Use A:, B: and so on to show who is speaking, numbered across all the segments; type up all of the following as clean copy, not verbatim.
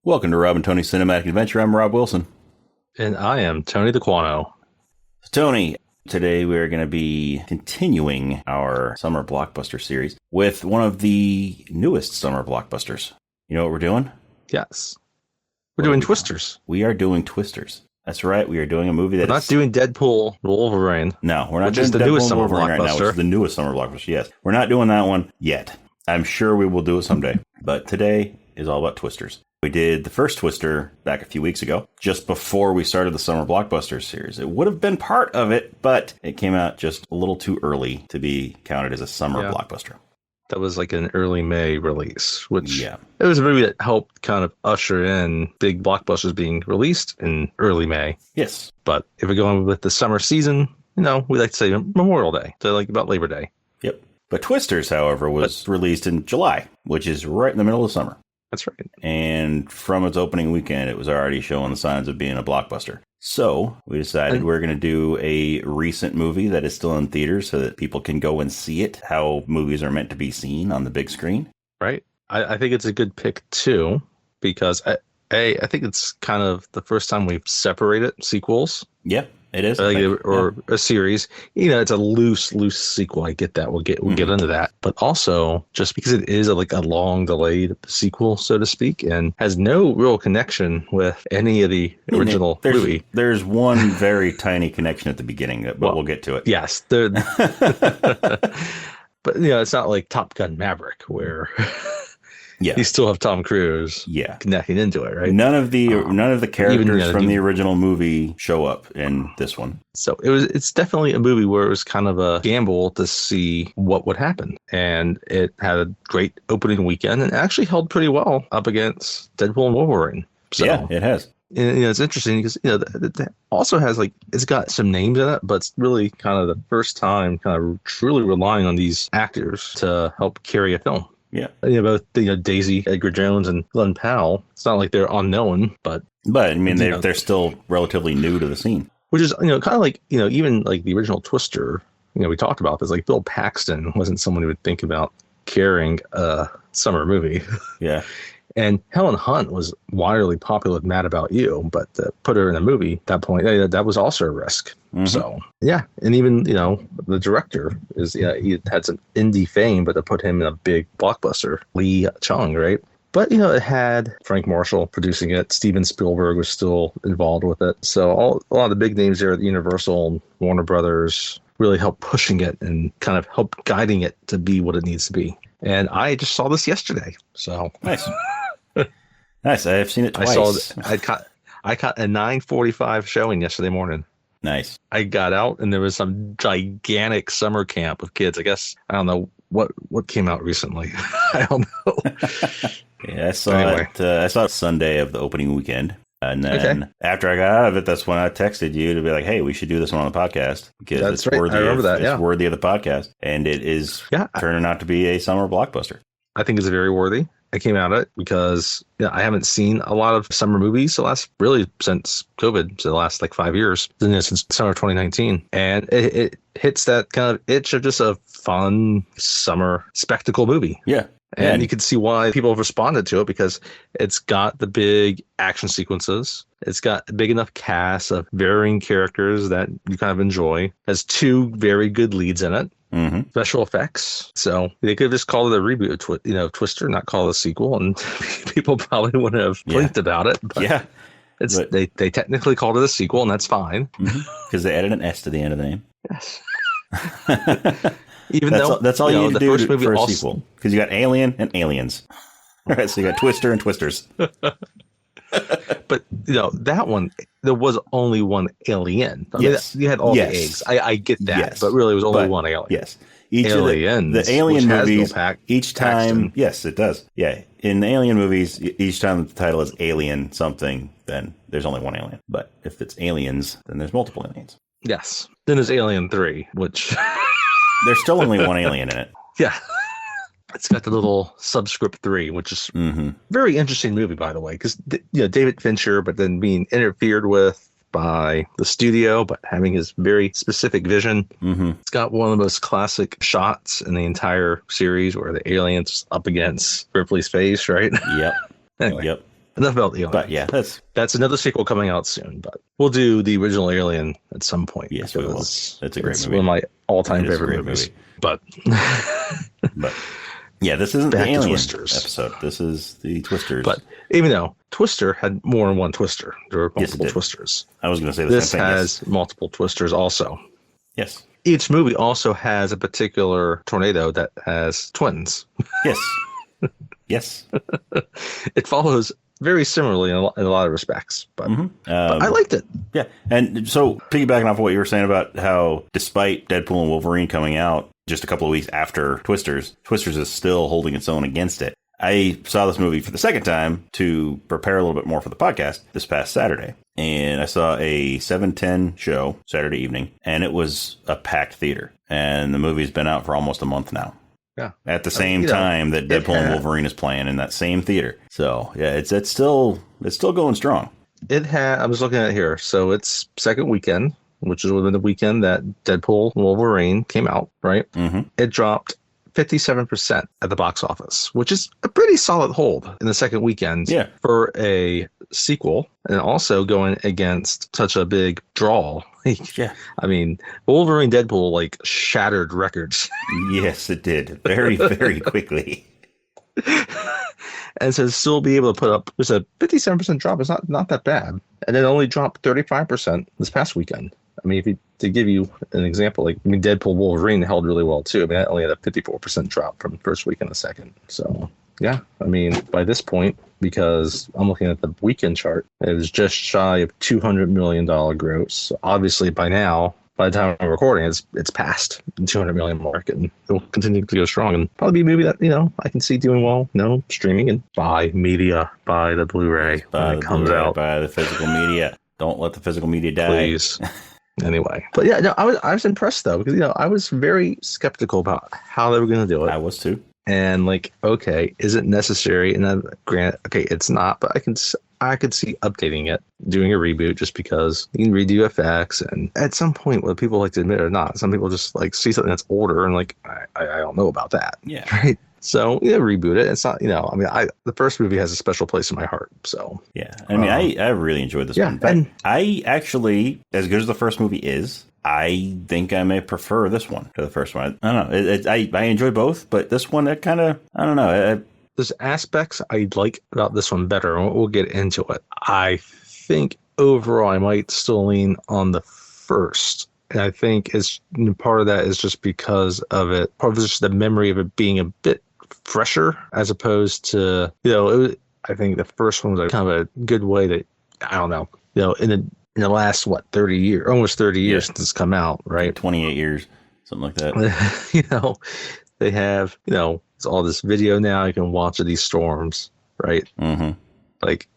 A: Welcome to Rob and Tony's Cinematic Adventure. I'm Rob Wilson.
B: And I am Tony the Quano.
A: Tony, today we're going to be continuing our summer blockbuster series with one of the newest summer blockbusters. You know what we're doing?
B: Yes. We're doing Twisters.
A: We are doing Twisters. That's right. We are doing a movie that's...
B: We're not doing Deadpool Wolverine.
A: No, we're not doing
B: the
A: Deadpool
B: newest summer
A: Wolverine right now,
B: blockbuster.
A: which is the newest summer blockbuster. Yes. We're not doing that one yet. I'm sure we will do it someday. But today is all about Twisters. We did the first Twister back a few weeks ago, just before we started the Summer Blockbusters series. It would have been part of it, but it came out just a little too early to be counted as a summer blockbuster.
B: That was like an early May release, which
A: it
B: was a movie that helped kind of usher in big blockbusters being released in early May.
A: Yes.
B: But if we're going with the summer season, we like to say Memorial Day, so like about Labor Day.
A: Yep. But Twisters, however, was released in July, which is right in the middle of summer.
B: That's right.
A: And from its opening weekend, it was already showing the signs of being a blockbuster. So we decided we're going to do a recent movie that is still in theaters so that people can go and see it, how movies are meant to be seen on the big screen.
B: Right. I think it's a good pick, too, because I think it's kind of the first time we've separated sequels.
A: Yeah, it is.
B: Or a series. It's a loose sequel. I get that. We'll get into that. But also, just because it is a long delayed sequel, so to speak, and has no real connection with any of the original movie.
A: There's one very tiny connection at the beginning, but we'll get to it.
B: Yes. But it's not like Top Gun Maverick where you still have Tom Cruise connecting into it, right?
A: None of the characters from the original movie show up in this one.
B: So it's definitely a movie where it was kind of a gamble to see what would happen. And it had a great opening weekend and actually held pretty well up against Deadpool and Wolverine. So,
A: yeah, it has.
B: And, it's interesting because, it also has it's got some names in it, but it's really kind of the first time kind of truly relying on these actors to help carry a film.
A: Yeah.
B: Both Daisy, Edgar-Jones, and Glen Powell. It's not like they're unknown, but
A: I mean, they're still relatively new to the scene.
B: Which is, kind of like, even like the original Twister, we talked about this, like Bill Paxton wasn't someone who would think about carrying a summer movie.
A: Yeah.
B: And Helen Hunt was wildly popular with Mad About You, but to put her in a movie at that point, that was also a risk. Mm-hmm. So, yeah. And even, the director he had some indie fame, but to put him in a big blockbuster, Lee Chung, right? But, it had Frank Marshall producing it. Steven Spielberg was still involved with it. So a lot of the big names there at Universal and Warner Brothers really helped pushing it and kind of helped guiding it to be what it needs to be. And I just saw this yesterday. So
A: nice. Nice. I have seen it twice.
B: I caught a 9:45 showing yesterday morning.
A: Nice.
B: I got out and there was some gigantic summer camp of kids. I guess, I don't know what came out recently. I don't know.
A: Yeah, I saw it Sunday of the opening weekend. And then after I got out of it, that's when I texted you to be like, hey, we should do this one on the podcast. Because
B: that's right. I remember that.
A: It's worthy of the podcast. And it is turning out to be a summer blockbuster. I
B: think it's very worthy. I came out of it because I haven't seen a lot of summer movies since COVID, so the last 5 years, since summer 2019. And it hits that kind of itch of just a fun summer spectacle movie.
A: Yeah.
B: And you can see why people have responded to it because it's got the big action sequences. It's got a big enough cast of varying characters that you kind of enjoy. Has two very good leads in it. Mm-hmm. Special effects. So they could have just called it a reboot of Twister, not call it a sequel. And people probably wouldn't have blinked about it. But they technically called it a sequel, and that's fine.
A: Because they added an S to the end of the name.
B: Yes.
A: That's all you need to do for a sequel. Because you got Alien and Aliens. All right, so you got Twister and Twisters.
B: But that one, there was only one alien. You had all the eggs. I get that, but really it was only one alien.
A: Yes, each Aliens, the Alien movies. Each time, yes, it does. Yeah, in the Alien movies, each time the title is Alien something, then there's only one alien. But if it's Aliens, then there's multiple aliens.
B: Yes. Then there's Alien 3, which
A: there's still only one alien in it.
B: Yeah. It's got the little subscript 3, which is very interesting movie, by the way, because David Fincher, but then being interfered with by the studio, but having his very specific vision. Mm-hmm. It's got one of the most classic shots in the entire series where the alien's up against Ripley's face, right?
A: Yep.
B: Anyway.
A: Yep.
B: enough about the Alien.
A: But yeah,
B: that's another sequel coming out soon. But we'll do the original Alien at some point.
A: Yes, we will. It's a great movie.
B: One of my all-time favorite movies. But
A: yeah, this isn't
B: Back
A: the Alien
B: Twisters.
A: episode. This is the Twisters.
B: But even though Twister had more than one Twister, there were multiple Twisters.
A: I was going to say the same thing.
B: This has multiple Twisters also.
A: Yes.
B: Each movie also has a particular tornado that has twins.
A: Yes. Yes.
B: It follows very similarly in a lot of respects, but, but I liked it.
A: Yeah. And so piggybacking off what you were saying about how despite Deadpool and Wolverine coming out just a couple of weeks after Twisters is still holding its own against it. I saw this movie for the second time to prepare a little bit more for the podcast this past Saturday. And I saw a 7:10 show Saturday evening, and it was a packed theater. And the movie's been out for almost a month now.
B: Yeah.
A: At the same time that Deadpool and Wolverine is playing in that same theater. So yeah, it's still going strong.
B: I was looking at it here. So it's second weekend, which is within the weekend that Deadpool and Wolverine came out, right? Mm-hmm. It dropped 57% at the box office, which is a pretty solid hold in the second weekend for a sequel, and also going against such a big draw.
A: Yeah.
B: I mean, Wolverine Deadpool like shattered records.
A: Yes, it did. Very, very quickly.
B: And to still be able to put up just a 57% drop is not that bad. And it only dropped 35% this past weekend. I mean, to give you an example, Deadpool Wolverine held really well too. I mean, that only had a 54% drop from the first weekend to second. So, yeah, I mean, by this point, because I'm looking at the weekend chart, it was just shy of $200 million gross. So obviously, by now, by the time I'm recording, it's past the 200 million mark, and it will continue to go strong, and probably be a movie that I can see doing well. Streaming and buy media, buy the Blu-ray when it comes out,
A: buy the physical media. Don't let the physical media die,
B: please. Anyway, but yeah, no, I was impressed though, because I was very skeptical about how they were going to do it.
A: I was too.
B: And okay, is it necessary? And then granted, okay, it's not, but I could see updating it, doing a reboot, just because you can redo effects. And at some point, whether people like to admit it or not, some people just see something that's older and I don't know about that.
A: Yeah.
B: Right. So reboot it. It's not, the first movie has a special place in my heart. So
A: yeah, I mean, I really enjoyed this one. But I actually, as good as the first movie is, I think I may prefer this one to the first one. I don't know. I enjoy both, but this one, it kind of, I don't know.
B: There's aspects I like about this one better, and we'll get into it. I think overall I might still lean on the first. And I think part of that is just because of it, part of it's just the memory of it being a bit fresher, as opposed to, I think the first one was kind of a good way to, I don't know, in the last, 30 years, almost 30 years since it's come out, right?
A: 28 years, something like that.
B: They have, it's all this video now. You can watch of these storms, right? Mm-hmm.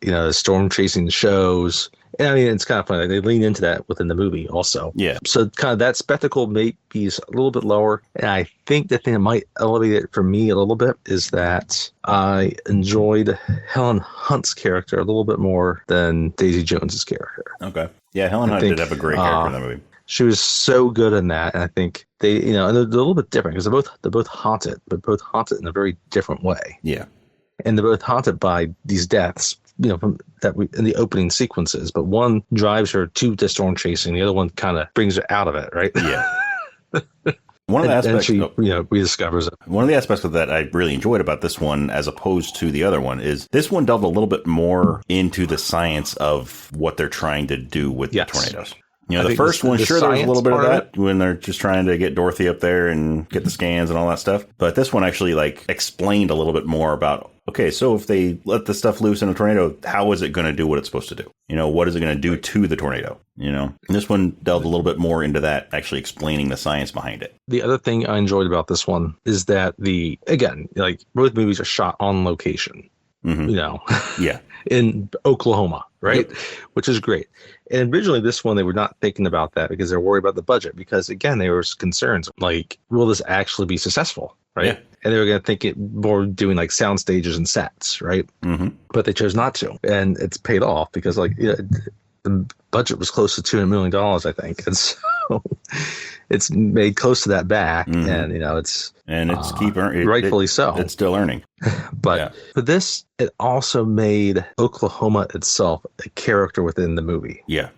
B: The storm chasing shows. And I mean, it's kind of funny. They lean into that within the movie also. Yeah. So kind of that spectacle may be a little bit lower. And I think the thing that might elevate it for me a little bit is that I enjoyed Helen Hunt's character a little bit more than Daisy Jones's character.
A: Okay. Yeah, Helen Hunt did have a great character in that movie.
B: She was so good in that. And I think they, and they're a little bit different because they're both haunted, but both haunted in a very different way. Yeah. And they're both haunted by these deaths, from in the opening sequences, but one drives her to the storm chasing, the other one kind of brings her out of it, right? Yeah. One of the aspects, and she, rediscovers it.
A: One of the aspects of that I really enjoyed about this one, as opposed to the other one, is this one delved a little bit more into the science of what they're trying to do with the tornadoes. The first one, sure, there's a little bit of that when they're just trying to get Dorothy up there and get the scans and all that stuff. But this one actually explained a little bit more about, okay, so if they let the stuff loose in a tornado, how is it going to do what it's supposed to do? What is it going to do to the tornado? And this one delved a little bit more into that, actually explaining the science behind it.
B: The other thing I enjoyed about this one is that both movies are shot on location. Mm-hmm. Yeah. In Oklahoma, right? Yep. Which is great. And originally this one, they were not thinking about that because they're worried about the budget, because again, there was concerns will this actually be successful? Right. Yeah. And they were going to think it more doing sound stages and sets. Right. Mm-hmm. But they chose not to. And it's paid off because the budget was close to $200 million, I think. And so it's made close to that back, and it's rightfully so.
A: It's still earning.
B: But for this, it also made Oklahoma itself a character within the movie.
A: Yeah,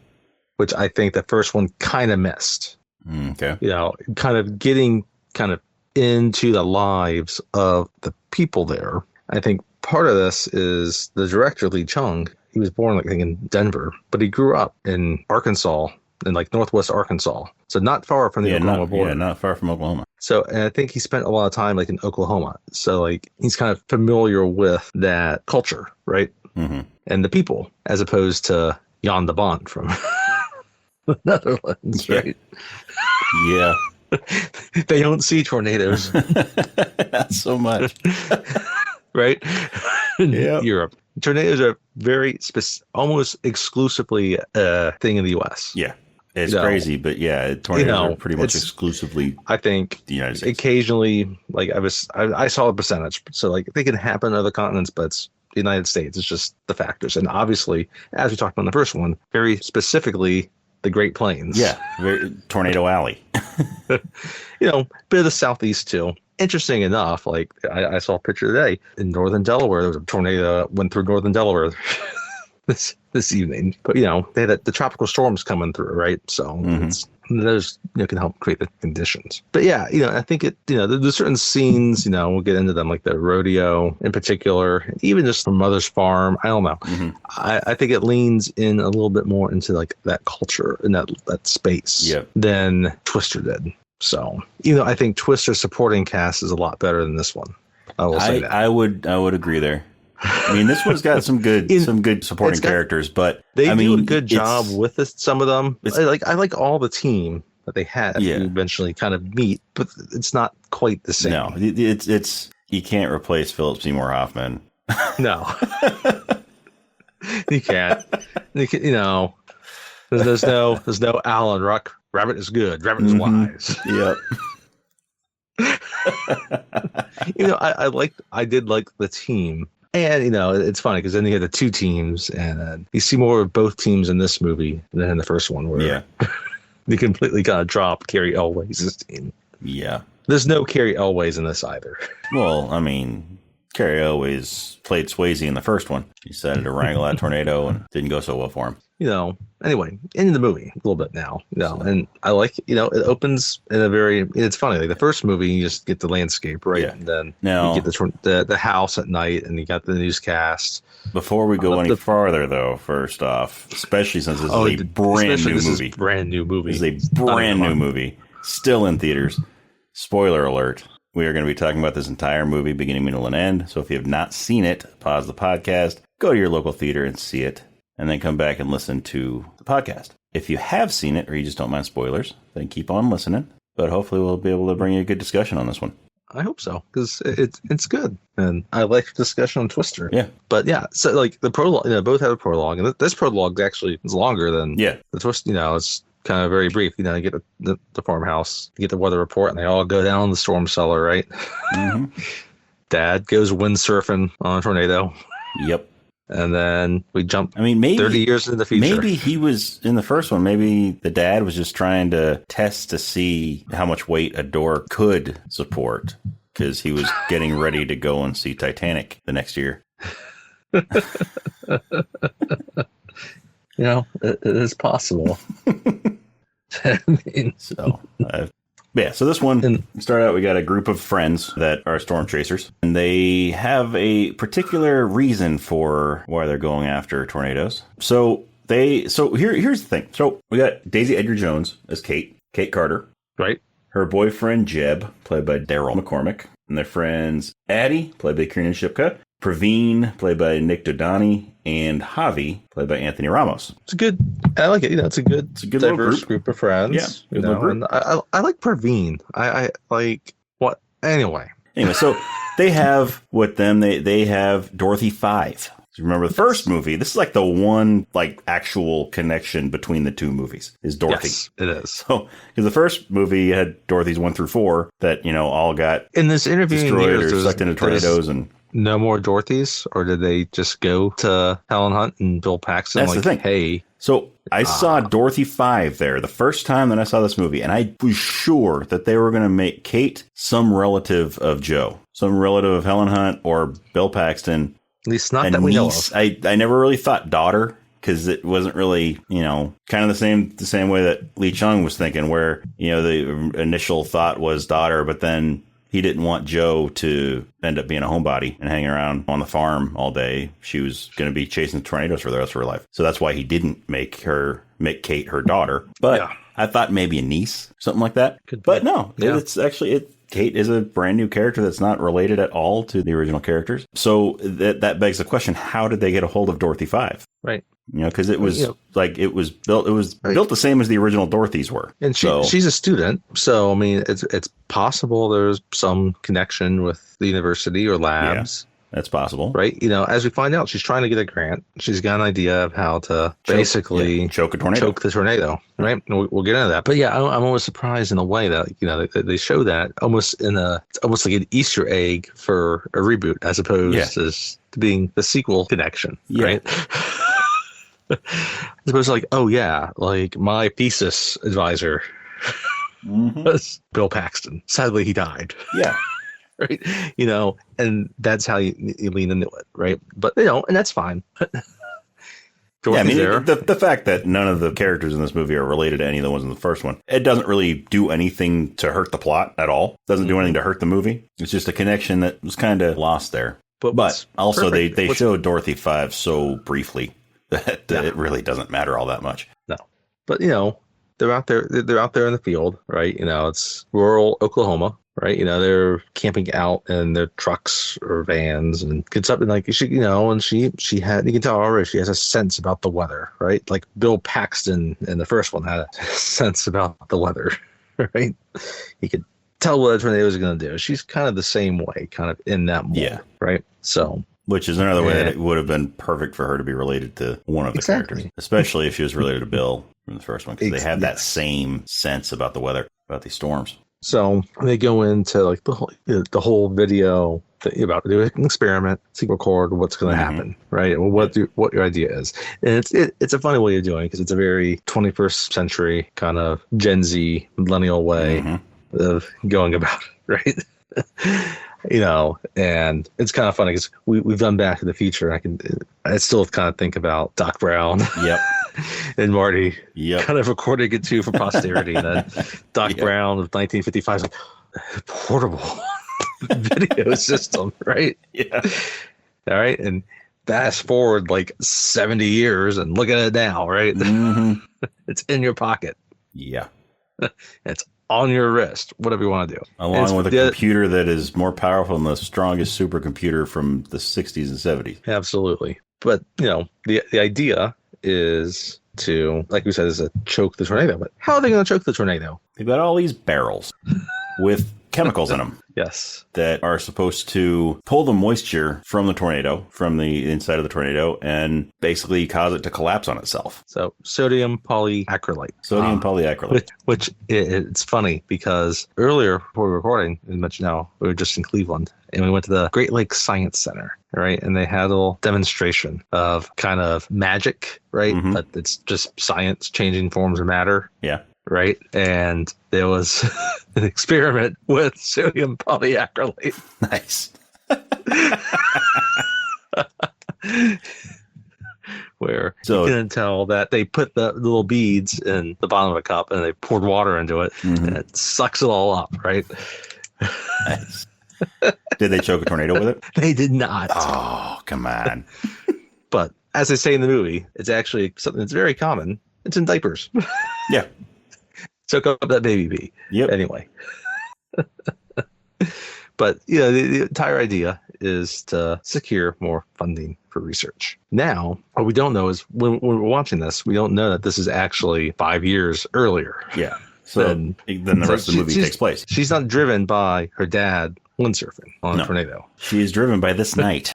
B: which I think the first one kind of missed.
A: Okay,
B: kind of getting into the lives of the people there. I think part of this is the director Lee Chung. He was born, I think, in Denver, but he grew up in Arkansas, in northwest Arkansas, so not far from the Oklahoma border.
A: Yeah, not far from Oklahoma.
B: So, and I think he spent a lot of time in Oklahoma. So he's kind of familiar with that culture, right? Mm-hmm. And the people, as opposed to Jan de Bont from the Netherlands, right?
A: Yeah.
B: They don't see tornadoes.
A: Not so much.
B: Right? In Europe. Tornadoes are very almost exclusively a thing in the U.S.
A: Yeah. It's crazy, but tornadoes are pretty much exclusively,
B: I think,
A: the United States.
B: Occasionally, I saw a percentage. So they can happen in other continents, but it's the United States. It's just the factors. And obviously, as we talked about in the first one, very specifically, the Great Plains.
A: Yeah. Tornado Alley.
B: Bit of the Southeast too. Interesting enough, I saw a picture today in northern Delaware. There was a tornado that went through northern Delaware this evening. But they had the tropical storms coming through, right? So those can help create the conditions. But I think there's certain scenes, we'll get into them, like the rodeo in particular, even just from Mother's Farm. I don't know. Mm-hmm. I think it leans in a little bit more into that culture and that space than Twister did. So, I think Twister's supporting cast is a lot better than this one. I will say that.
A: I would agree there. I mean, this one's got some good supporting characters, but
B: they do a good job with some of them. I like all the team that they had. You eventually kind of meet, but it's not quite the same.
A: No, it's you can't replace Philip Seymour Hoffman.
B: No, you can't. There's no Alan Ruck. Rabbit is good. Rabbit is wise.
A: Yep.
B: I did like the team. And, it's funny because then you have the two teams, and you see more of both teams in this movie than in the first one, where they completely kind of dropped Carrie Elway's team.
A: Yeah.
B: There's no Carrie Elways in this either.
A: Well, I mean, Carrie Elways played Swayze in the first one. He decided to wrangle that tornado and didn't go so well for him.
B: Anyway, into the movie a little bit now, and I like, it opens in it's funny, the first movie, you just get the landscape, right? Yeah. And then you get the house at night, and you got the newscast.
A: Before we go any farther, though, first off, especially since this is a brand new movie. This is a brand new movie, still in theaters. Spoiler alert. We are going to be talking about this entire movie, beginning, middle, and end. So if you have not seen it, pause the podcast, go to your local theater and see it, and then come back and listen to the podcast. If you have seen it, or you just don't mind spoilers, then keep on listening. But hopefully we'll be able to bring you a good discussion on this one.
B: I hope so, because it's good. And I like discussion on Twister.
A: Yeah.
B: But so the prologue, both have a prologue. And this prologue actually is longer than the Twist. It's kind of very brief. You get the farmhouse, you get the weather report, and they all go down the storm cellar, right? Mm-hmm. Dad goes windsurfing on a tornado.
A: Yep.
B: And then we jump
A: maybe
B: 30 years into the future.
A: Maybe he was, in the first one, maybe the dad was just trying to test to see how much weight a door could support, because he was getting ready to go and see Titanic the next year.
B: It is possible.
A: So this one, start out, we got a group of friends that are storm chasers, and they have a particular reason for why they're going after tornadoes. So here's the thing. So we got Daisy Edgar-Jones as Kate Carter.
B: Right.
A: Her boyfriend, Jeb, played by Daryl McCormick, and their friends, Addie, played by Kiernan Shipka, Praveen, played by Nick Dodani, and Javi, played by Anthony Ramos.
B: I like it. It's a good diverse group of friends.
A: Yeah, group.
B: And I like Praveen. I like what? Anyway,
A: so they have with them. They have Dorothy 5. Remember the first movie? This is like the one actual connection between the two movies is Dorothy.
B: Yes, it is.
A: So because the first movie had Dorothy's 1 through 4 that all got
B: in this interview
A: destroyed or sucked into tornadoes and.
B: no more Dorothys, or did they just go to Helen Hunt and Bill Paxton?
A: That's
B: like,
A: the thing.
B: Hey,
A: so I saw Dorothy 5 there the first time that I saw this movie, and I was sure that they were going to make Kate some relative of Joe, some relative of Helen Hunt or Bill Paxton.
B: at least not that we know of.
A: I never really thought daughter, because it wasn't really, kind of the same way that Lee Chung was thinking, where, the initial thought was daughter, but then he didn't want Joe to end up being a homebody and hanging around on the farm all day. She was going to be chasing tornadoes for the rest of her life. So that's why he didn't make Kate her daughter. But I thought maybe a niece, something like that. But no, it's actually, Kate is a brand new character that's not related at all to the original characters. So that begs the question, how did they get a hold of Dorothy 5?
B: Right.
A: Because it was built the same as the original Dorothy's were.
B: And she's a student. So, I mean, it's possible there's some connection with the university or labs. Yeah,
A: that's possible.
B: Right. As we find out, she's trying to get a grant. She's got an idea of how to basically
A: choke a tornado.
B: Choke the tornado. Right. We'll get into that. But yeah, I'm almost surprised in a way that, they show that it's almost like an Easter egg for a reboot as opposed to being the sequel connection. Yeah. Right. As opposed to like, oh yeah, like my thesis advisor was Bill Paxton. Sadly, he died.
A: Yeah.
B: Right. And that's how you lean into it. Right. But, and that's fine.
A: The fact that none of the characters in this movie are related to any of the ones in the first one, it doesn't really do anything to hurt the plot at all. Doesn't do anything to hurt the movie. It's just a connection that was kind of lost there. But also they showed Dorothy 5 so briefly that it really doesn't matter all that much.
B: No. But, they're out there in the field, right? It's rural Oklahoma, right? They're camping out in their trucks or vans and gets up and like, she had, you can tell already she has a sense about the weather, right? Like Bill Paxton in the first one had a sense about the weather, right? He could tell what a tornado was going to do. She's kind of the same way, kind of in that mold, right? So.
A: Which is another way that it would have been perfect for her to be related to one of the characters, especially if she was related to Bill from the first one, because they have that same sense about the weather, about these storms.
B: So they go into like the whole video about doing an experiment, to record what's going to happen, right? What your idea is, and it's a funny way of doing it because it's a very 21st century kind of Gen Z millennial way of going about it, right? And it's kind of funny because we've done Back to the Future. I still kind of think about Doc Brown.
A: Yep.
B: And Marty kind of recording it too for posterity. And then Doc Brown of 1955 is like, portable video system, right?
A: Yeah.
B: All right. And fast forward like 70 years and look at it now, right? It's in your pocket.
A: Yeah.
B: It's on your wrist, whatever you want to do.
A: Along with a computer that is more powerful than the strongest supercomputer from the 60s and 70s.
B: Absolutely. But, the idea is to, like we said, is to choke the tornado. But how are they going to choke the tornado?
A: They've got all these barrels with chemicals in them.
B: Yes.
A: That are supposed to pull the moisture from the tornado, from the inside of the tornado, and basically cause it to collapse on itself.
B: So sodium polyacrylate.
A: Polyacrylate.
B: Which it's funny because earlier before we were recording, as mentioned now, we were just in Cleveland and we went to the Great Lakes Science Center, right? And they had a little demonstration of kind of magic, right? But it's just science changing forms of matter.
A: Yeah.
B: Right. And there was an experiment with sodium polyacrylate.
A: Nice.
B: Where you can tell that they put the little beads in the bottom of a cup and they poured water into it and it sucks it all up. Right.
A: Nice. Did they choke a tornado with it?
B: They did not.
A: Oh, come on.
B: But as they say in the movie, it's actually something that's very common. It's in diapers.
A: Yeah.
B: Soak up that baby pee.
A: Yep.
B: Anyway. But, the entire idea is to secure more funding for research. Now, what we don't know is when we're watching this, we don't know that this is actually 5 years earlier.
A: Yeah. So then the rest of the movie takes place.
B: She's not driven by her dad windsurfing on a tornado.
A: She is driven by this night.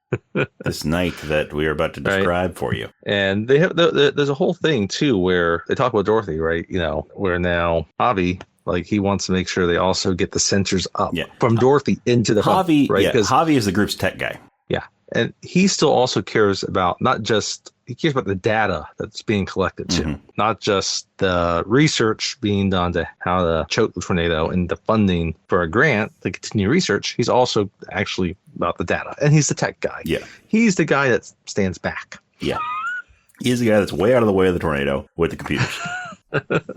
A: This night that we are about to describe for you.
B: And they have there's a whole thing too where they talk about Dorothy, right? Where now Javi, like he wants to make sure they also get the sensors up from Dorothy into the
A: Javi.
B: right?
A: Because Javi is the group's tech guy.
B: Yeah. And he still also cares about he cares about the data that's being collected too, not just the research being done to how to choke the tornado and the funding for a grant to continue research. He's also actually about the data, and he's the tech guy.
A: Yeah.
B: He's the guy that stands back.
A: Yeah. He's the guy that's way out of the way of the tornado with the computers.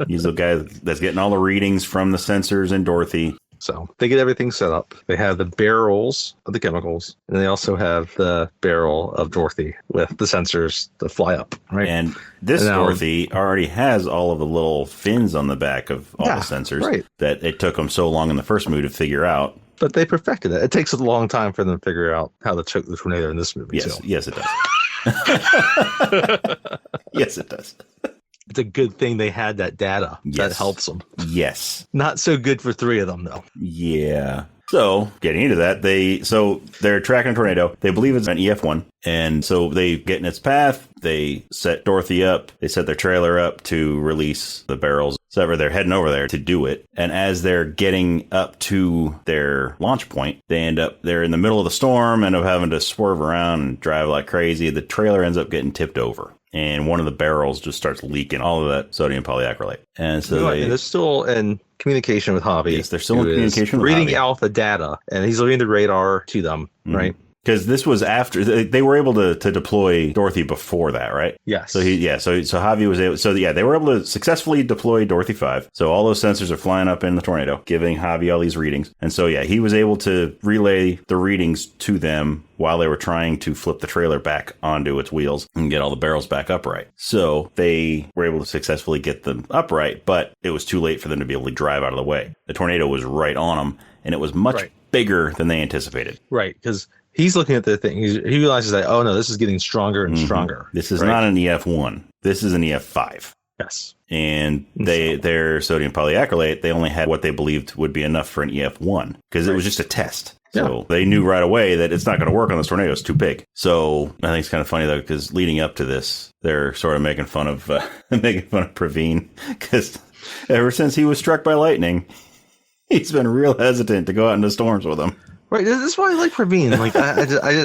A: He's the guy that's getting all the readings from the sensors in Dorothy.
B: So they get everything set up. They have the barrels of the chemicals, and they also have the barrel of Dorothy with the sensors that fly up. Right.
A: And this Dorothy already has all of the little fins on the back of all the sensors that it took them so long in the first movie to figure out.
B: But they perfected it. It takes a long time for them to figure out how to choke the tornado in this movie.
A: Yes,
B: too.
A: Yes, it does. Yes, it does.
B: It's a good thing they had that data. That helps them.
A: Yes.
B: Not so good for three of them, though.
A: Yeah. So getting into that, they're tracking a tornado. They believe it's an EF1. And so they get in its path. They set Dorothy up. They set their trailer up to release the barrels. So they're heading over there to do it. And as they're getting up to their launch point, they're in the middle of the storm, end up having to swerve around and drive like crazy. The trailer ends up getting tipped over. And one of the barrels just starts leaking all of that sodium polyacrylate. And so
B: they're still in communication with Javi.
A: Yes, they're still in communication with Javi.
B: Reading out the data, and he's reading the radar to them, right?
A: Because this was after they were able to deploy Dorothy before that, right?
B: Yes.
A: So Javi was able. So they were able to successfully deploy Dorothy 5. So all those sensors are flying up in the tornado, giving Javi all these readings. And so he was able to relay the readings to them while they were trying to flip the trailer back onto its wheels and get all the barrels back upright. So they were able to successfully get them upright, but it was too late for them to be able to drive out of the way. The tornado was right on them, and it was much bigger than they anticipated.
B: Right, because he's looking at the thing. He realizes that, oh, no, this is getting stronger and stronger.
A: This is not an EF1. This is an EF5.
B: Yes.
A: And their sodium polyacrylate, they only had what they believed would be enough for an EF1 because it was just a test. So they knew right away that it's not going to work on this tornado. It's too big. So I think it's kind of funny, though, because leading up to this, they're sort of making fun of Praveen because ever since he was struck by lightning, he's been real hesitant to go out into storms with him.
B: Right. This is why I like Praveen. Like,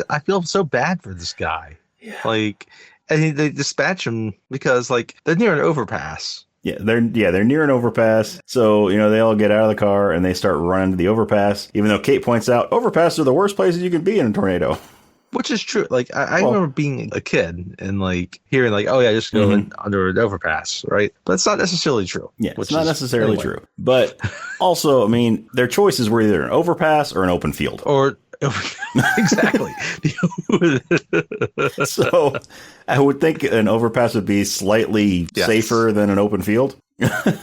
B: I feel so bad for this guy. Yeah. Like, and they dispatch him because, like, they're near an overpass.
A: They're near an overpass. So, they all get out of the car and they start running to the overpass, even though Kate points out overpasses are the worst places you can be in a tornado.
B: Which is true. Like, I remember being a kid and, like, hearing, like, oh, yeah, just go in under an overpass, right? But it's not necessarily true.
A: Yeah, it's not necessarily true. But also, I mean, their choices were either an overpass or an open field.
B: Or exactly.
A: So I would think an overpass would be slightly safer than an open field.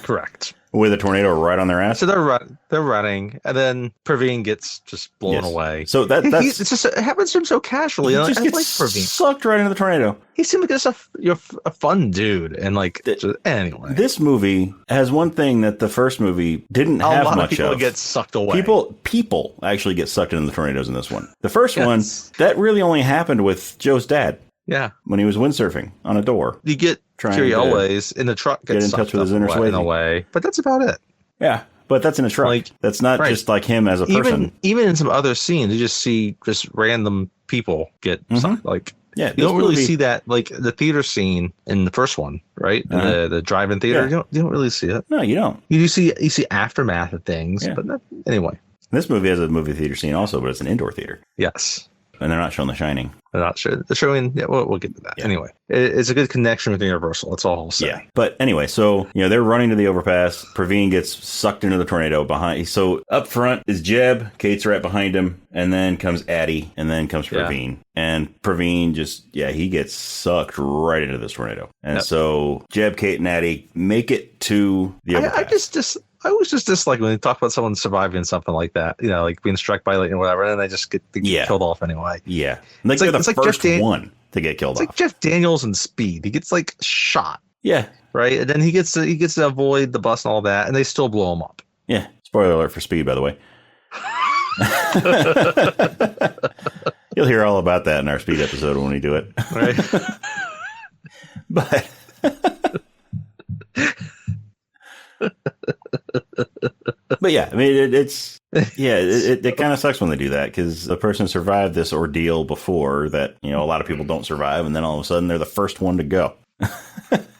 B: Correct.
A: With a tornado right on their ass.
B: So they're running, and then Praveen gets just blown away.
A: So that's
B: it's just, it happens to him so casually.
A: He just gets like Praveen. Sucked right into the tornado.
B: He seemed like just a fun dude, and like anyway.
A: This movie has one thing that the first movie didn't have much of.
B: People get sucked away.
A: People actually get sucked into the tornadoes in this one. The first one that really only happened with Joe's dad.
B: Yeah,
A: when he was windsurfing on a door.
B: You get Jerry always in the truck, get in touch with his inner sway, but that's about it.
A: Yeah, but that's in a truck. Like, that's not just like him as a person.
B: Even in some other scenes, you just see just random people get sucked. Like, you don't really see that, like the theater scene in the first one, right? The drive-in theater. You don't really see it.
A: No, you don't.
B: You see aftermath of things, but anyway.
A: This movie has a movie theater scene also, but it's an indoor theater.
B: Yes.
A: And they're not showing The Shining.
B: They're not sure. They're showing. Yeah, we'll get to that. Yeah. Anyway, it's a good connection with Universal. That's all I'll say.
A: Yeah. But anyway, so they're running to the overpass. Praveen gets sucked into the tornado behind. So up front is Jeb. Kate's right behind him, and then comes Addie, and then comes Praveen. And Praveen just he gets sucked right into this tornado. And so Jeb, Kate, and Addie make it to the overpass.
B: I always just dislike when they talk about someone surviving something like that, like being struck by lightning or whatever, and then they just get killed off anyway.
A: Yeah. Like they're the first one to get killed off.
B: It's like Jeff Daniels in Speed. He gets like shot.
A: Yeah.
B: Right? And then he gets to avoid the bus and all that, and they still blow him up.
A: Yeah. Spoiler alert for Speed, by the way. You'll hear all about that in our Speed episode when we do it.
B: Right.
A: But yeah, I mean, it's Yeah, it kind of sucks when they do that because the person survived this ordeal before that, a lot of people don't survive. And then all of a sudden they're the first one to go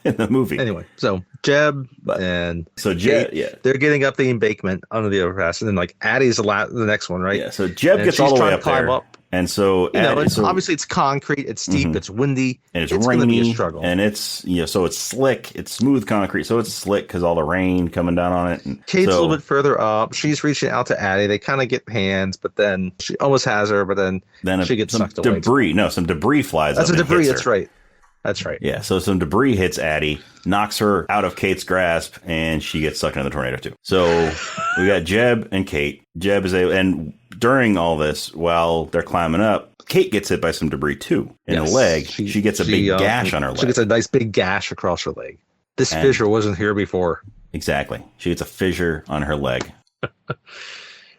A: in the movie.
B: Anyway, so Jeb and
A: Jeb,
B: Kate, they're getting up the embankment under the overpass. And then like Addie's the next one, right?
A: Yeah, so Jeb gets all the way up there. Up. And so,
B: obviously it's concrete, it's steep, it's windy,
A: and it's
B: rainy.
A: Gonna
B: be a struggle.
A: And it's so it's slick, it's smooth concrete, so it's slick because all the rain coming down on it. And
B: Kate's a little bit further up. She's reaching out to Addie. They kind of get hands, but then she almost has her, but then she gets sucked away. Some debris flies. That's
A: up
B: a debris.
A: That's
B: right. That's right.
A: Yeah, so some debris hits Addie, knocks her out of Kate's grasp, and she gets sucked into the tornado too. So we got Jeb and Kate. Jeb is and during all this, while they're climbing up, Kate gets hit by some debris too in the leg. She gets a big gash on her leg.
B: She gets a nice big gash across her leg. This fissure wasn't here before.
A: Exactly. She gets a fissure on her leg.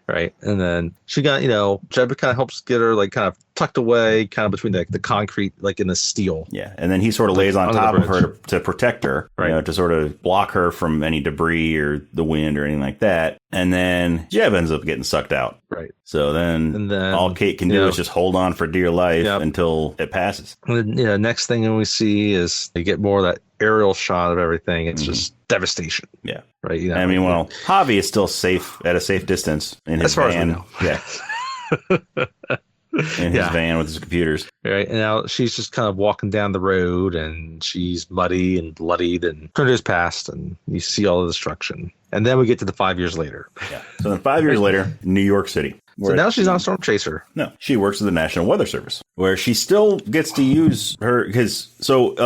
B: Right. And then she got, Jeb kind of helps get her like kind of tucked away, kind of between the concrete, like in the steel.
A: Yeah. And then he sort of lays on top of her to protect her, right? To sort of block her from any debris or the wind or anything like that. And then Jeb ends up getting sucked out.
B: Right.
A: So then all Kate can do is just hold on for dear life until it passes.
B: And then, next thing we see is you get more of that aerial shot of everything. It's just devastation.
A: Yeah.
B: Right.
A: Javi is still safe at a safe distance in his van. Yeah. In his van with his computers.
B: Right. And now she's just kind of walking down the road and she's muddy and bloodied and tornadoes passed and you see all the destruction. And then we get to the 5 years later.
A: Yeah. So then 5 years later, New York City.
B: So now she's not a storm chaser.
A: No, she works at the National Weather Service, where she still gets to use her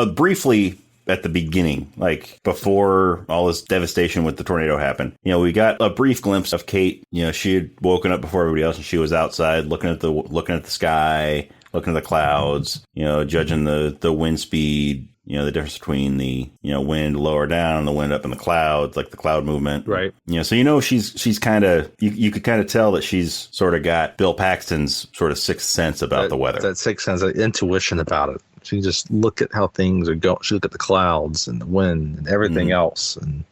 A: briefly at the beginning, like before all this devastation with the tornado happened. We got a brief glimpse of Kate. She had woken up before everybody else, and she was outside looking at the sky, looking at the clouds. Judging the wind speed. The difference between the wind lower down and the wind up in the clouds, like the cloud movement.
B: Right.
A: So she's kind of you could kind of tell that she's sort of got Bill Paxton's sort of sixth sense about the weather.
B: That sixth sense, that intuition about it. She just look at how things are going. She look at the clouds and the wind and everything else, and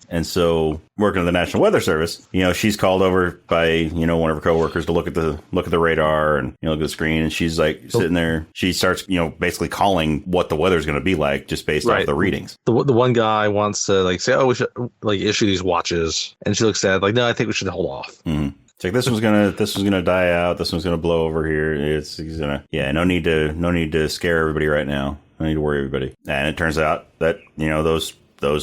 B: And
A: so, working at the National Weather Service, she's called over by one of her coworkers to look at the radar and look at the screen, and she's like sitting there. She starts basically calling what the weather's going to be like just based off the readings.
B: The one guy wants to say, we should issue these watches, and she looks at it no, I think we should hold off.
A: Mm-hmm. It's like this one's gonna die out. This one's gonna blow over here. It's gonna no need to scare everybody right now. No need to worry everybody. And it turns out that those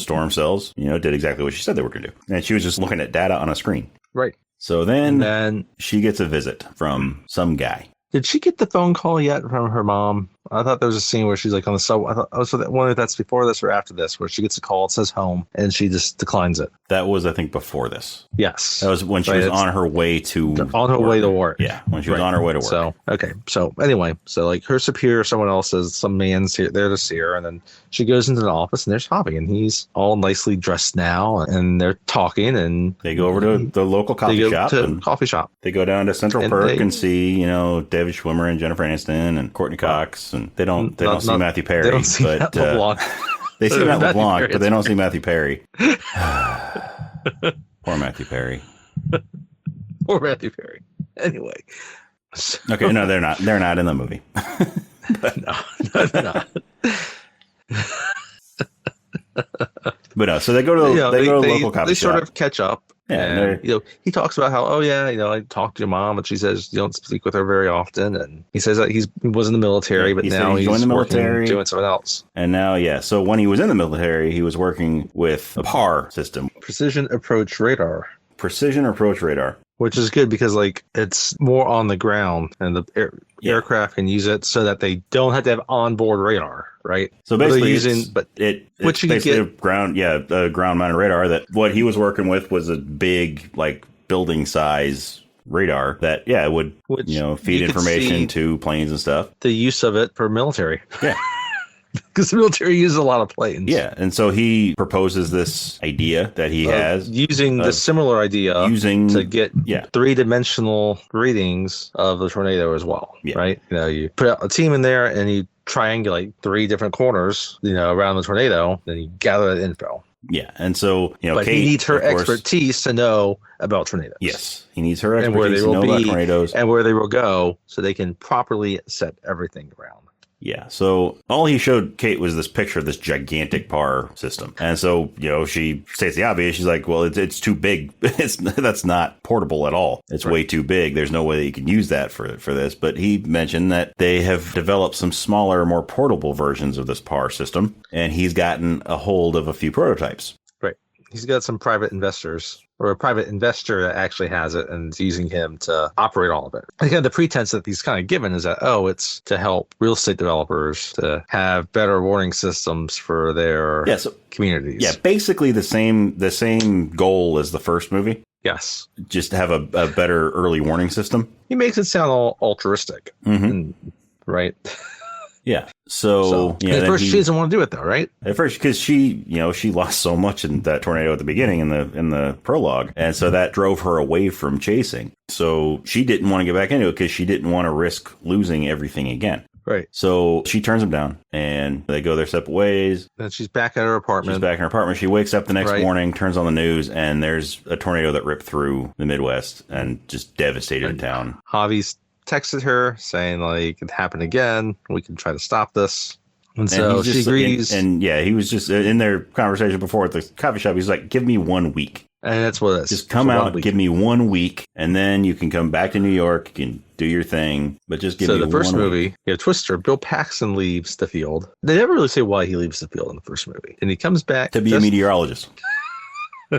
A: storm cells did exactly what she said they were gonna do. And she was just looking at data on a screen.
B: Right.
A: So then she gets a visit from some guy.
B: Did she get the phone call yet from her mom? I thought there was a scene where she's like on the subway. I wonder if that's before this or after this, where she gets a call, it says home, and she just declines it.
A: That was, I think, before this.
B: Yes.
A: That was when she was on her way to
B: work.
A: Yeah, when she was on her way to work.
B: So, okay. So, anyway, her superior, someone else says some man's there to see her, and then she goes into the office, and there's Javi, and he's all nicely dressed now, and they're talking, and
A: they go over to the local coffee shop. They go down to Central Perk and see, David Schwimmer and Jennifer Aniston and Courtney Cox. And they don't see Matthew Perry.
B: They don't see Matt LeBlanc.
A: They see Matt LeBlanc, but they don't see Matthew Perry. Poor Matthew Perry.
B: Poor Matthew Perry. Anyway.
A: Okay, no, they're not. They're not in the movie.
B: No, they're not.
A: But no, so they go to the local coffee shop.
B: They sort of catch up.
A: Yeah,
B: and, he talks about how, I talked to your mom, but she says you don't speak with her very often. And he says that he was in the military, but now he's
A: joined the military,
B: doing something else.
A: And now, so when he was in the military, he was working with a PAR system.
B: Precision Approach Radar.
A: Which
B: is good because it's more on the ground and the aircraft can use it so that they don't have to have onboard radar, right?
A: So basically, it's basically a ground mounted radar. That what he was working with was a big building size radar that would feed information to planes and stuff.
B: The use of it for military.
A: Yeah.
B: Because the military uses a lot of planes.
A: Yeah, and so he proposes this idea that he has.
B: Using the similar idea to get three-dimensional readings of the tornado as well, right? You put out a team in there and you triangulate three different corners, around the tornado, then you gather that info.
A: Yeah, and so
B: but
A: Kate,
B: he needs her
A: of course,
B: expertise to know about tornadoes.
A: Yes, he needs her
B: and where
A: expertise
B: they
A: to
B: will
A: know about
B: be
A: tornadoes.
B: and where they will go, so they can properly set everything around.
A: Yeah, so all he showed Kate was this picture of this gigantic PAR system. And so, she states the obvious. She's like, well, it's too big. That's not portable at all. It's way too big. There's no way that you can use that for this. But he mentioned that they have developed some smaller, more portable versions of this PAR system. And he's gotten a hold of a few prototypes.
B: Right. He's got some private investors, or a private investor that actually has it and is using him to operate all of it. Again, the pretense that he's kind of given is that, it's to help real estate developers to have better warning systems for their communities. Yeah,
A: basically the same goal as the first movie.
B: Yes.
A: Just to have a better early warning system.
B: He makes it sound all altruistic.
A: Mm-hmm.
B: Right?
A: Yeah. So
B: at first she doesn't want to do it though, right?
A: At first, because she lost so much in that tornado at the beginning in the prologue, and so that drove her away from chasing. So she didn't want to get back into it because she didn't want to risk losing everything again.
B: Right.
A: So she turns him down, and they go their separate ways.
B: Then she's back at her apartment.
A: She wakes up the next morning, turns on the news, and there's a tornado that ripped through the Midwest and just devastated the town.
B: Javi's texted her saying, like, it happened again. We can try to stop this. And so she agrees.
A: He was just in their conversation before at the coffee shop. He's like, give me 1 week.
B: And that's what it is.
A: Just come out, give me 1 week, and then you can come back to New York. You can do your thing, but just give me 1 week. So the first movie,
B: Twister, Bill Paxton leaves the field. They never really say why he leaves the field in the first movie. And he comes back
A: to be a meteorologist. No,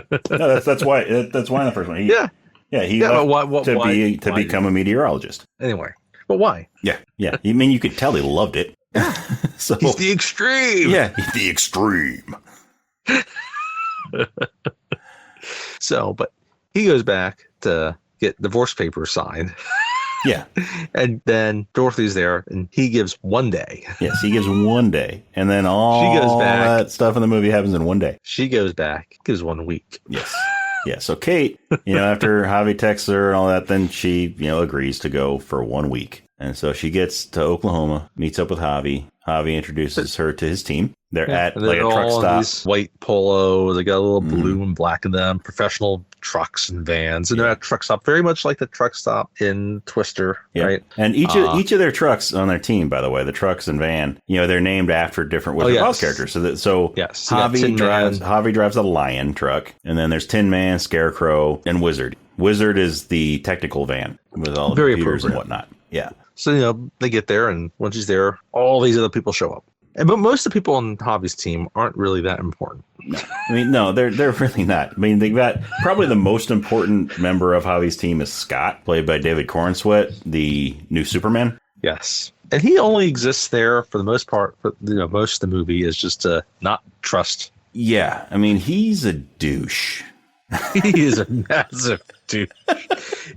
A: that's why. That's why in the first one. He left to become a meteorologist.
B: Anyway, but why?
A: Yeah. I mean, you could tell he loved it. So
B: he's the extreme.
A: Yeah, he's the extreme.
B: So, but he goes back to get divorce papers signed.
A: Yeah.
B: And then Dorothy's there, and he gives 1 day.
A: Yes, he gives 1 day. And then all that stuff in the movie happens in 1 day.
B: She goes back, gives 1 week.
A: Yes. Yeah, so Kate, after Javi texts her and all that, then she, agrees to go for 1 week. And so she gets to Oklahoma, meets up with Javi. Javi introduces her to his team. They're at like a truck stop.
B: These white polos. They got a little blue and black in them. Professional trucks and vans. And they're at a truck stop, very much like the truck stop in Twister, right?
A: And each of their trucks on their team, by the way, the trucks and van, they're named after different Wizard of Oz characters. So Javi drives the Lion truck, and then there's Tin Man, Scarecrow, and Wizard. Wizard is the technical van with all the computers and whatnot. Yeah.
B: So, they get there, and once he's there, all these other people show up. But most of the people on Javi's team aren't really that important.
A: No. I mean, no, they're really not. I mean, they've got probably the most important member of Javi's team is Scott, played by David Cornsweet, the new Superman.
B: Yes. And he only exists there for the most part. For, most of the movie is just to not trust.
A: Yeah. I mean, he's a douche.
B: He is a massive douche.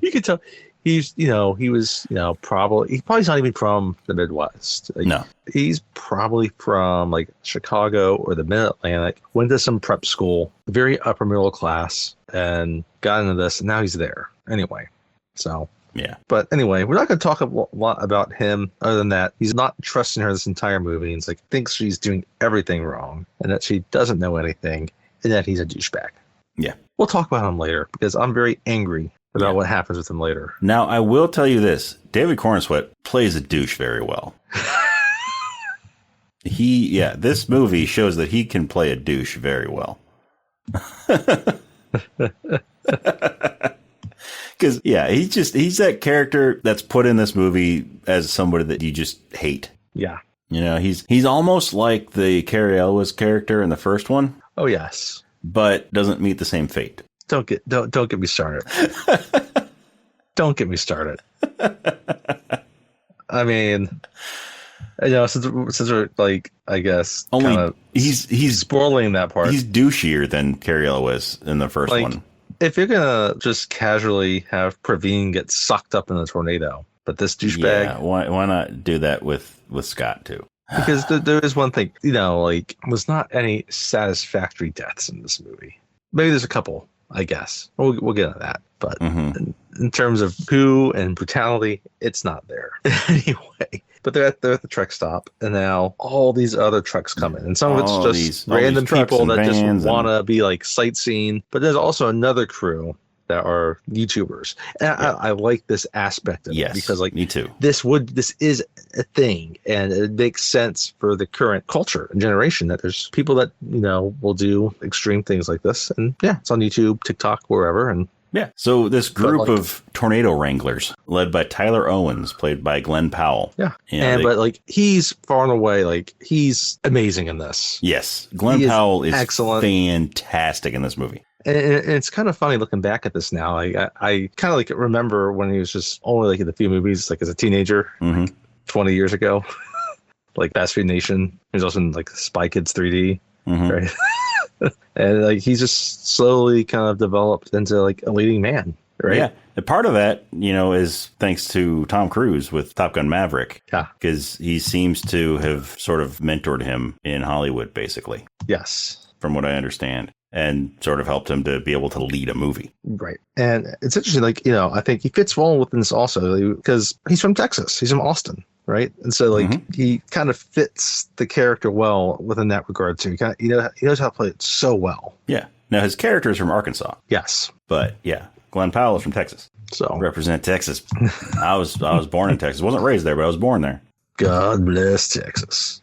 B: You can tell. He's, he was, probably not even from the Midwest.
A: No.
B: He's probably from like Chicago or the Mid-Atlantic, went to some prep school, very upper middle class, and got into this, and now he's there. Anyway, so.
A: Yeah.
B: But anyway, we're not going to talk a lot about him other than that. He's not trusting her this entire movie. And thinks she's doing everything wrong and that she doesn't know anything and that he's a douchebag.
A: Yeah.
B: We'll talk about him later because I'm very angry about what happens with him later.
A: Now, I will tell you this. David Cornsweet plays a douche very well. This movie shows that he can play a douche very well. Because, he's that character that's put in this movie as somebody that you just hate.
B: Yeah.
A: He's almost like the Cary Elwes character in the first one.
B: Oh, yes.
A: But doesn't meet the same fate.
B: Don't get me started. Don't get me started. I mean, since we're like, I guess
A: only he's
B: spoiling that part.
A: He's douchier than Cary Elwes in the first one.
B: If you're gonna just casually have Praveen get sucked up in a tornado, but this douchebag,
A: why not do that with Scott too?
B: Because there is one thing, was not any satisfactory deaths in this movie. Maybe there's a couple. I guess we'll get into that, but in terms of poo and brutality, it's not there. Anyway, But they're at the truck stop, and now all these other trucks come in, and some of it's just random people that just want to be like sightseeing. But there's also another crew that are YouTubers, and I like this aspect of it because, like,
A: me too.
B: This is a thing, and it makes sense for the current culture and generation that there's people that will do extreme things like this, and it's on YouTube, TikTok, wherever, and.
A: Yeah. So this group of tornado wranglers led by Tyler Owens, played by Glen Powell.
B: Yeah. But he's far and away, he's amazing in this.
A: Yes. Glen Powell is excellent. Fantastic in this movie.
B: And it's kind of funny looking back at this now. I kind of remember when he was just only in a few movies, as a teenager, 20 years ago, like Fast Food Nation. He was also in Spy Kids 3D, right? And he's just slowly kind of developed into a leading man, right?
A: Yeah. And part of that, is thanks to Tom Cruise with Top Gun Maverick.
B: Yeah.
A: Because he seems to have sort of mentored him in Hollywood, basically.
B: Yes.
A: From what I understand. And sort of helped him to be able to lead a movie.
B: Right. And it's interesting, I think he fits well within this also because he's from Texas. He's from Austin. Right. And so he kind of fits the character well within that regard, too. He knows how to play it so well.
A: Yeah. Now, his character is from Arkansas.
B: Yes.
A: But Glen Powell is from Texas.
B: So
A: represent Texas. I was born in Texas. Wasn't raised there, but I was born there.
B: God bless Texas.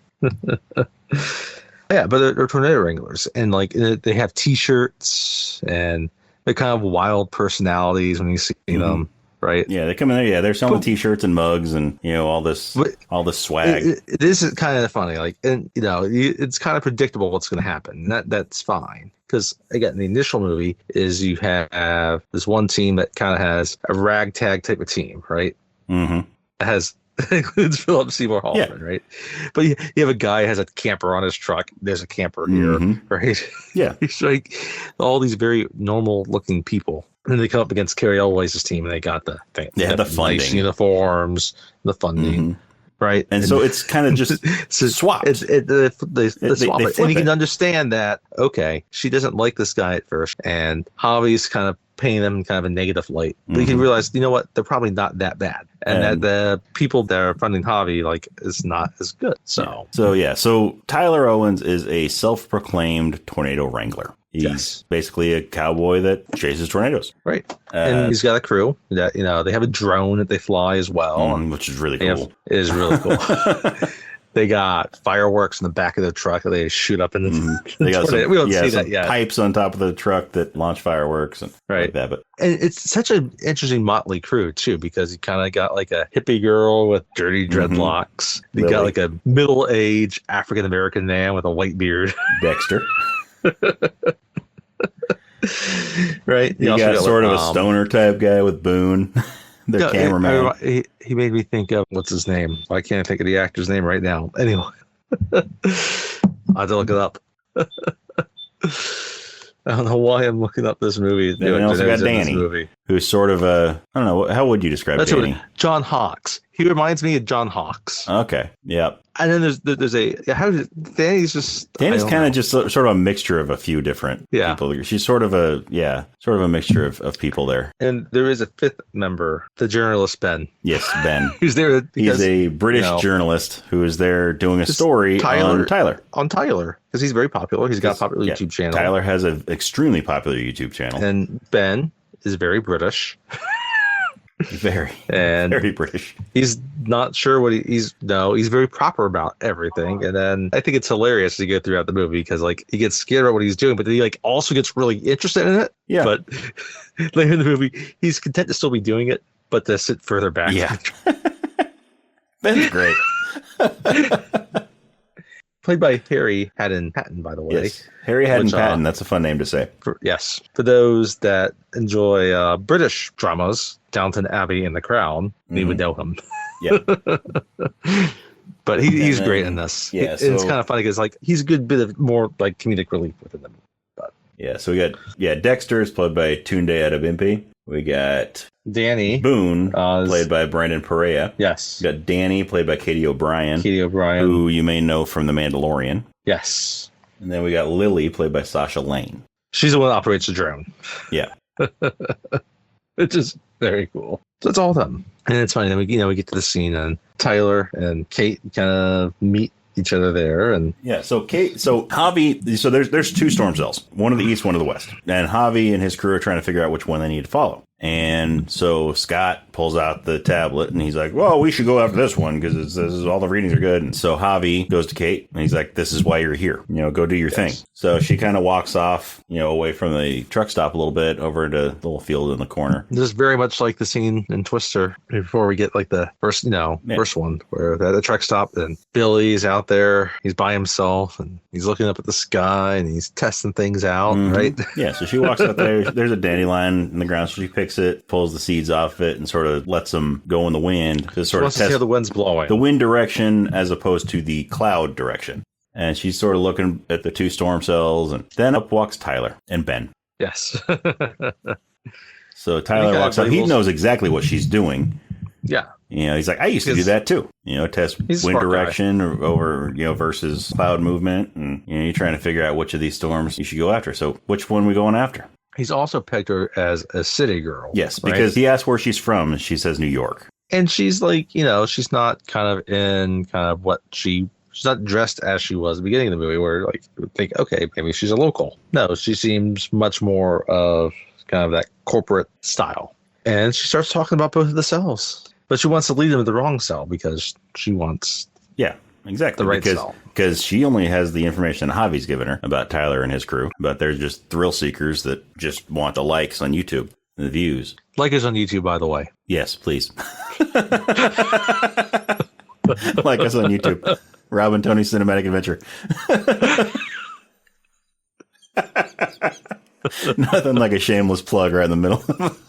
B: Yeah, but they're tornado wranglers, and they have T-shirts, and they're kind of wild personalities when you see them, right?
A: Yeah, they come in there. Yeah, they're selling T-shirts and mugs, and all this swag.
B: This is kind of funny, it's kind of predictable what's going to happen. That's fine, because again, the initial movie is you have this one team that kind of has a ragtag type of team, right?
A: Mm-hmm.
B: It has. Includes Philip Seymour Hoffman, right? But you have a guy who has a camper on his truck. There's a camper here, right?
A: Yeah.
B: It's all these very normal-looking people. And then they come up against Carrie Elway's team, and they got the thing.
A: They have the funding.
B: Nice uniforms, the funding, right?
A: And so it's kind of just swapped.
B: They swap it. And you can
A: it.
B: Understand that, okay, she doesn't like this guy at first, and Javi's kind of painting them in kind of a negative light. But you can realize, what? They're probably not that bad. And that the people that are funding Javi, is not as good. So
A: Tyler Owens is a self-proclaimed tornado wrangler. He's basically a cowboy that chases tornadoes.
B: Right. And he's got a crew that, they have a drone that they fly as well.
A: Which is really cool.
B: It is really cool. They got fireworks in the back of the truck that they shoot up in the
A: They got
B: we don't see that yet.
A: Pipes on top of the truck that launch fireworks and like that. But
B: and it's such an interesting motley crew too, because you kind of got a hippie girl with dirty dreadlocks. You got a middle-aged African American man with a white beard,
A: Dexter.
B: Right.
A: You got sort of a stoner type guy with Boone. The cameraman.
B: He made me think of, what's his name? I can't think of the actor's name right now. Anyway, I have to look it up. I don't know why I'm looking up this movie.
A: Then we also got Danny, who's sort of I don't know, how would you describe Danny?
B: John Hawkes. He reminds me of John Hawkes.
A: Okay, yep.
B: And then there's Danny's
A: kind of just sort of a mixture of a few different people. She's sort of a mixture of people there.
B: And there is a fifth member, the journalist Ben.
A: Yes, Ben.
B: Who's there because,
A: he's a British journalist who is there doing a story on Tyler.
B: On Tyler, because he's very popular. He's got a popular YouTube channel.
A: Tyler has an extremely popular YouTube channel.
B: And Ben is very British.
A: Very British.
B: He's not sure what he's very proper about everything. And then I think it's hilarious to go throughout the movie because he gets scared about what he's doing, but then he also gets really interested in it.
A: Yeah.
B: But later in the movie, he's content to still be doing it, but to sit further back.
A: Yeah. Ben's great.
B: Played by Harry Haddon Patton, by the way.
A: Yes. Harry Haddon Patton. That's a fun name to say.
B: For those that enjoy British dramas, Downton Abbey and The Crown, they would know him.
A: Yeah.
B: But he's great in this.
A: Yeah.
B: It's kind of funny because he's a good bit of more comedic relief within the movie. But
A: yeah. So we got Dexter is played by Tunde Adebimpe. We got
B: Danny
A: Boone, played by Brandon Perea.
B: Yes.
A: We got Danny, played by Katie O'Brien. Who you may know from The Mandalorian.
B: Yes.
A: And then we got Lily, played by Sasha Lane.
B: She's the one that operates the drone.
A: Yeah.
B: which is very cool. So it's all them. And it's funny. Then we get to the scene and Tyler and Kate kind of meet each other there. And
A: yeah, so Javi, so there's two storm cells, one to the east, one to the west. And Javi and his crew are trying to figure out which one they need to follow. And so Scott pulls out the tablet and he's like, well, we should go after this one because this is all the readings are good. And so Javi goes to Kate and he's like, this is why you're here. Go do your thing. So she kind of walks off, away from the truck stop a little bit over to the little field in the corner.
B: This is very much like the scene in Twister before we get like the first, first one where the truck stop and Billy's out there. He's by himself and he's looking up at the sky and he's testing things out, right?
A: Yeah. So she walks out there. There's a dandelion in the ground. So she picks it, pulls the seeds off it, and sort of lets them go in the wind to sort of test
B: how the wind's blowing.
A: The wind direction as opposed to the cloud direction. And she's sort of looking at the two storm cells, and then up walks Tyler and Ben.
B: Yes.
A: So Tyler walks up. He knows exactly what she's doing.
B: Yeah.
A: He's like, I used to do that too. Test wind direction over, versus cloud movement. And, you're trying to figure out which of these storms you should go after. So which one are we going after?
B: He's also pegged her as a city girl.
A: Yes, because he asked where she's from, and she says New York.
B: And she's like, she's not kind of in kind of what she's not dressed as she was at the beginning of the movie, where like you would think, okay, maybe she's a local. No, she seems much more of kind of that corporate style. And she starts talking about both of the cells. But she wants to lead them to the wrong cell because she wants
A: exactly.
B: The right cell.
A: Because she only has the information Javi's given her about Tyler and his crew, but they're just thrill seekers that just want the likes on YouTube, the views.
B: Like us on YouTube, by the way.
A: Yes, please. Like us on YouTube. Rob and Tony's Cinematic Adventure. Nothing like a shameless plug right in the middle of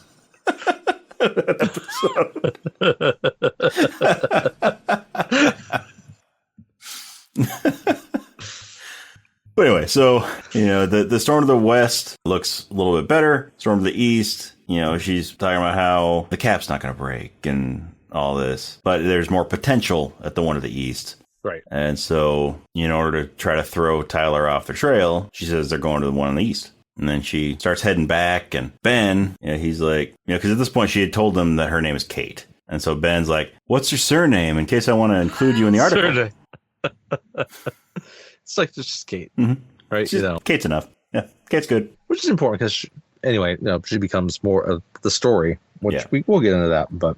A: But anyway, so, the storm to the west looks a little bit better. Storm to the east, she's talking about how the cap's not going to break and all this. But there's more potential at the one to the east.
B: Right.
A: And so, in order to try to throw Tyler off the trail, she says they're going to the one on the east. And then she starts heading back. And Ben, he's like, because at this point she had told them that her name is Kate. And so Ben's like, what's your surname in case I want to include you in the article?
B: It's like just Kate, right?
A: Kate's enough. Yeah, Kate's good.
B: Which is important because, she becomes more of the story, which we'll get into that. But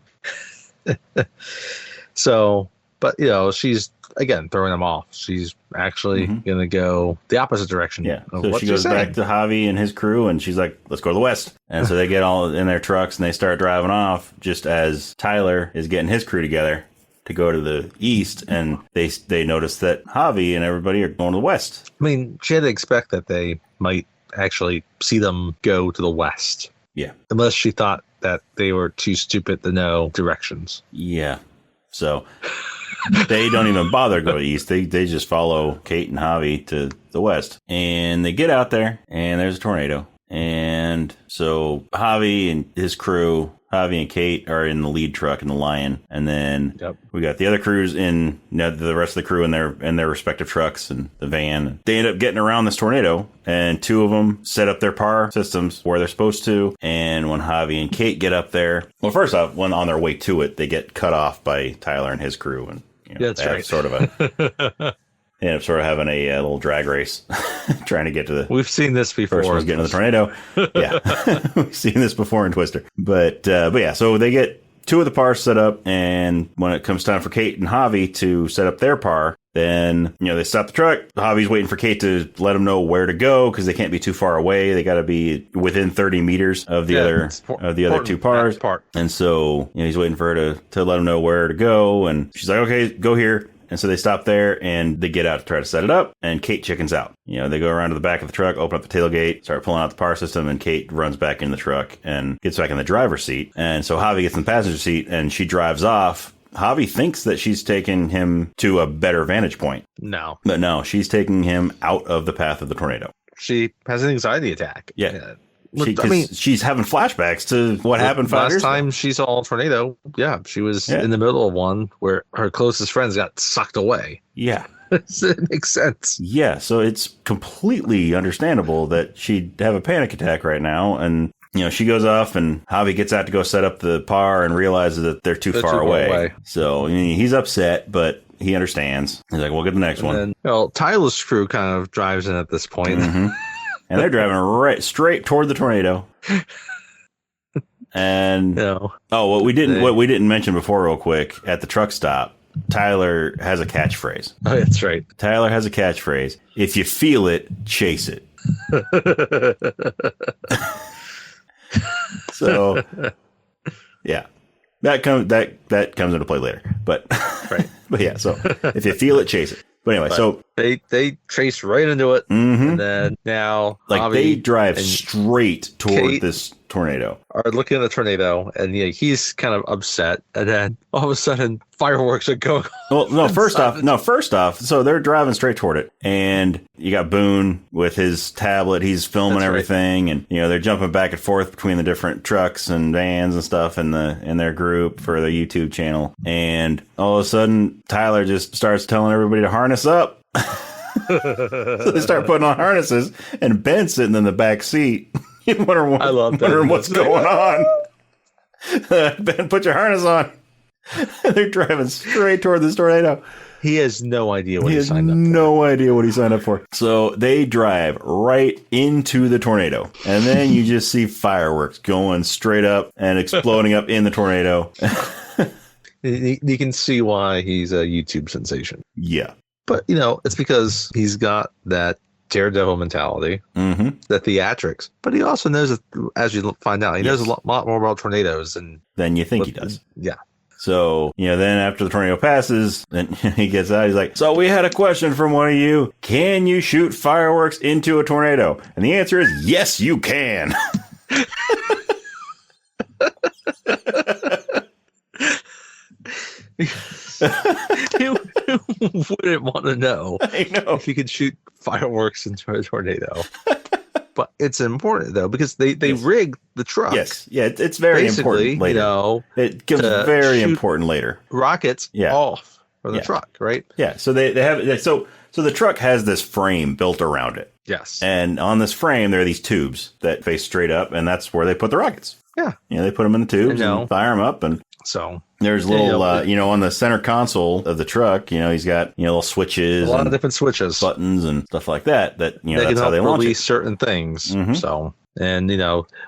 B: she's, again, throwing them off. She's actually going to go the opposite direction.
A: Yeah, so she goes back to Javi and his crew, and she's like, let's go to the west. And so they get all in their trucks, and they start driving off just as Tyler is getting his crew together to go to the east, and they notice that Javi and everybody are going to the west.
B: I mean, she had to expect that they might actually see them go to the west.
A: Yeah.
B: Unless she thought that they were too stupid to know directions.
A: Yeah. So they don't even bother to go east. They just follow Kate and Javi to the west. And they get out there, and there's a tornado. And so Javi and his crew, Javi and Kate, are in the lead truck in the Lion, and then we got the other crews in, the rest of the crew in their respective trucks and the van. They end up getting around this tornado, and two of them set up their power systems where they're supposed to. And when Javi and Kate get up there, well, first off, when on their way to it, they get cut off by Tyler and his crew, and
B: that's right.
A: Sort of a. They end up sort of having a little drag race, trying to get to the.
B: We've seen this before.
A: First one's getting to the tornado. Yeah, we've seen this before in Twister. But yeah, so they get two of the pars set up, and when it comes time for Kate and Javi to set up their par, then they stop the truck. Javi's waiting for Kate to let them know where to go because they can't be too far away. They got to be within 30 meters of the other two pars. And so he's waiting for her to let him know where to go, and she's like, "Okay, go here." And so they stop there, and they get out to try to set it up, and Kate chickens out. They go around to the back of the truck, open up the tailgate, start pulling out the power system, and Kate runs back in the truck and gets back in the driver's seat. And so Javi gets in the passenger seat, and she drives off. Javi thinks that she's taking him to a better vantage point.
B: No.
A: But no, she's taking him out of the path of the tornado.
B: She has an anxiety attack.
A: Yeah. She's having flashbacks to what happened 5 years ago.
B: Last time she saw a tornado, she was in the middle of one where her closest friends got sucked away.
A: Yeah.
B: It makes sense.
A: Yeah, so it's completely understandable that she'd have a panic attack right now. And she goes off and Javi gets out to go set up the par and realizes that they're too far away. So he's upset, but he understands. He's like, we'll get the next one.
B: Then, Tyler's crew kind of drives in at this point.
A: Mm-hmm. And they're driving right straight toward the tornado. And what we didn't mention before real quick, at the truck stop, Tyler has a catchphrase.
B: Oh, that's right.
A: Tyler has a catchphrase. If you feel it, chase it. So, yeah, that comes into play later. But
B: right.
A: But yeah, so if you feel it, chase it. But anyway, so
B: they trace right into it,
A: mm-hmm.
B: and then now
A: they drive straight toward this tornado.
B: Are looking at the tornado, and he's kind of upset, and then all of a sudden fireworks are going.
A: Well, no, first off, so they're driving straight toward it, and you got Boone with his tablet. He's filming everything, right. And they're jumping back and forth between the different trucks and vans and stuff in their group for their YouTube channel. And all of a sudden, Tyler just starts telling everybody to harness up. So they start putting on harnesses, and Ben's sitting in the back seat. Wondering what's going on. Ben, put your harness on. They're driving straight toward this tornado.
B: He has no idea what he signed up for.
A: No idea what he signed up for. So they drive right into the tornado. And then you just see fireworks going straight up and exploding up in the tornado.
B: You can see why he's a YouTube sensation.
A: Yeah.
B: But, it's because he's got that daredevil mentality,
A: mm-hmm.
B: the theatrics. But he also knows, as you find out, he knows a lot more about tornadoes
A: than you think he does.
B: Yeah.
A: So, then after the tornado passes, then he gets out. He's like, so we had a question from one of you. Can you shoot fireworks into a tornado? And the answer is, yes, you can.
B: Who wouldn't want to know?
A: I know.
B: If you could shoot fireworks into a tornado. But it's important, though, because they rig the truck.
A: Yes. Yeah, it's very important later. It becomes very important later.
B: Rockets off from the truck, right?
A: Yeah. So they have so the truck has this frame built around it.
B: Yes.
A: And on this frame, there are these tubes that face straight up, and that's where they put the rockets.
B: Yeah.
A: They put them in the tubes and fire them up, and
B: so
A: there's little, on the center console of the truck, he's got, little switches.
B: A lot of different switches.
A: Buttons and stuff like that, that's how they launch it.
B: Certain things.
A: Mm-hmm.
B: So, and,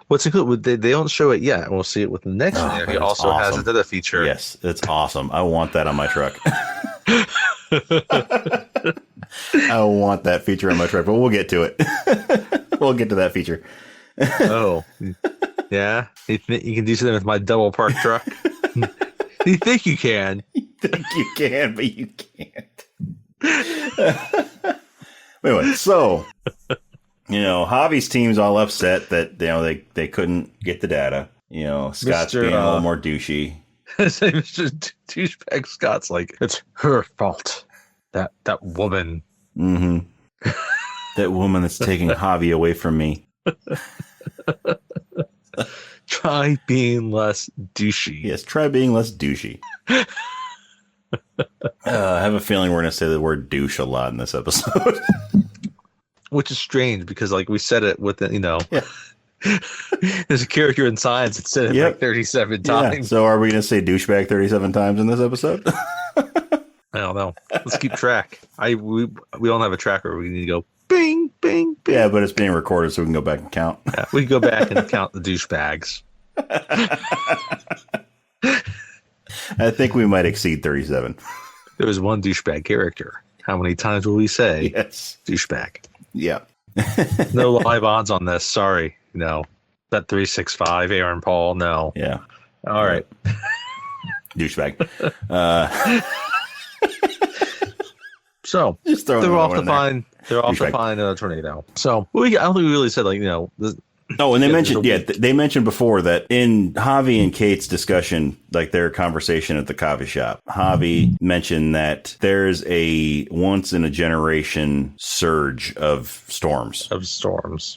B: what's included, they don't show it yet. We'll see it with the next one. He also has another feature.
A: Yes, it's awesome. I want that on my truck. I want that feature on my truck, but we'll get to it. We'll get to that feature.
B: Oh, yeah. You can do something with my double park truck? You think you can?
A: You think you can, but you can't. Anyway, so Javi's team's all upset that they couldn't get the data. Scott's being a little more douchey.
B: Mr. Douchebag Scott's like, it's her fault. That woman.
A: Mm-hmm. That woman that's taking Javi away from me.
B: Try being less douchey.
A: Yes, try being less douchey. I have a feeling we're going to say the word douche a lot in this episode.
B: Which is strange because, we said it with there's a character in Science that said it 37 times. Yeah.
A: So are we going to say douchebag 37 times in this episode?
B: I don't know. Let's keep track. We don't have a tracker. We need to go bing, bing, bing.
A: Yeah, but it's being recorded so we can go back and count.
B: Yeah, we can go back and count the douchebags.
A: I think we might exceed 37.
B: There was one douchebag character. How many times will we say douchebag?
A: Yeah.
B: No live odds on this. Sorry. No. Bet 365, Aaron Paul. No.
A: Yeah.
B: All right.
A: Douchebag.
B: So they're off to find a tornado. So I don't think we really said
A: and they mentioned before that in Javi and Kate's discussion, their conversation at the coffee shop, Javi mentioned that there's a once in a generation surge of storms